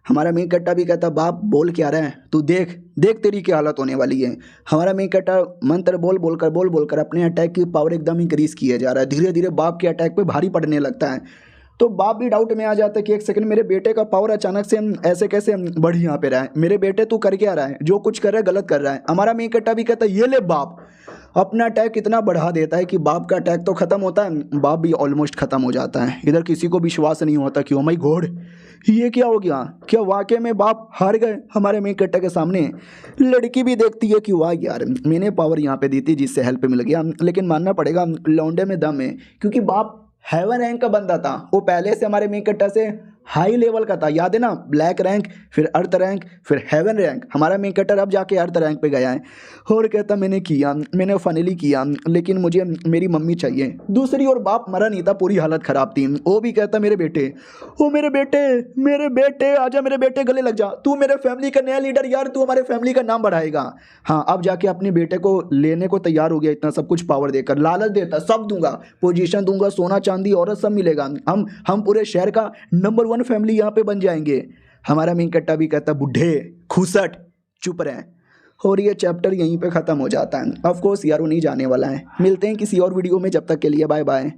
हमारा मेन कट्टा भी कहता बाप बोल क्या रहा है, तू देख देख तेरी क्या हालत होने वाली है। हमारा मेन कट्टा मंत्र बोल बोलकर अपने अटैक की पावर एकदम इंक्रीज किया जा रहा है। धीरे धीरे बाप के अटैक पे भारी पड़ने लगता है। तो बाप भी डाउट में आ जाता है कि एक सेकंड, मेरे बेटे का पावर अचानक से ऐसे कैसे बढ़ यहाँ पे रहा है। मेरे बेटे तू कर क्या रहा है, जो कुछ कर रहा है गलत कर रहा है। हमारा मेन कट्टा भी कहता है ये ले बाप, अपना अटैक इतना बढ़ा देता है कि बाप का अटैक तो खत्म होता है, बाप भी ऑलमोस्ट खत्म हो जाता है। इधर किसी को विश्वास नहीं होता कि ओ माय गॉड ये क्या हो गया, क्या वाकई में बाप हार गए हमारे मेन कट्टा के सामने। लड़की भी देखती है कि वाह यार मैंने पावर यहाँ पे दी थी जिससे हेल्प मिल गया, लेकिन मानना पड़ेगा लौंडे में दम है, क्योंकि बाप हेवन रैंक का बंदा था। वो पहले से हमारे मेन कट्टा से हाई लेवल का था, याद है ना, ब्लैक रैंक, फिर अर्थ रैंक, फिर हेवन रैंक। हमारा मेन कट्टर अब जाके अर्थ रैंक पे गया है और कहता मैंने फाइनली किया, लेकिन मुझे मेरी मम्मी चाहिए। दूसरी ओर बाप मरा नहीं था, पूरी हालत खराब थी। वो भी कहता मेरे बेटे आजा, मेरे बेटे गले लग जा, तू मेरे फैमिली का नया लीडर यार, तू हमारे फैमिली का नाम बढ़ाएगा। हाँ अब जाके अपने बेटे को लेने को तैयार हो गया, इतना सब कुछ पावर देकर, लालच देता, सब दूंगा, पोजीशन दूंगा, सोना चांदी औरत सब मिलेगा, हम पूरे शहर का नंबर 1 फैमिली यहाँ पे बन जाएंगे। हमारा मेन कट्टा भी कहता बुढ़े खुसट चुप रहे। और ये चैप्टर यहीं पे ख़त्म हो जाता है। ऑफ कोर्स यार वो नहीं जाने वाला है। मिलते हैं किसी और वीडियो में, जब तक के लिए बाय बाय।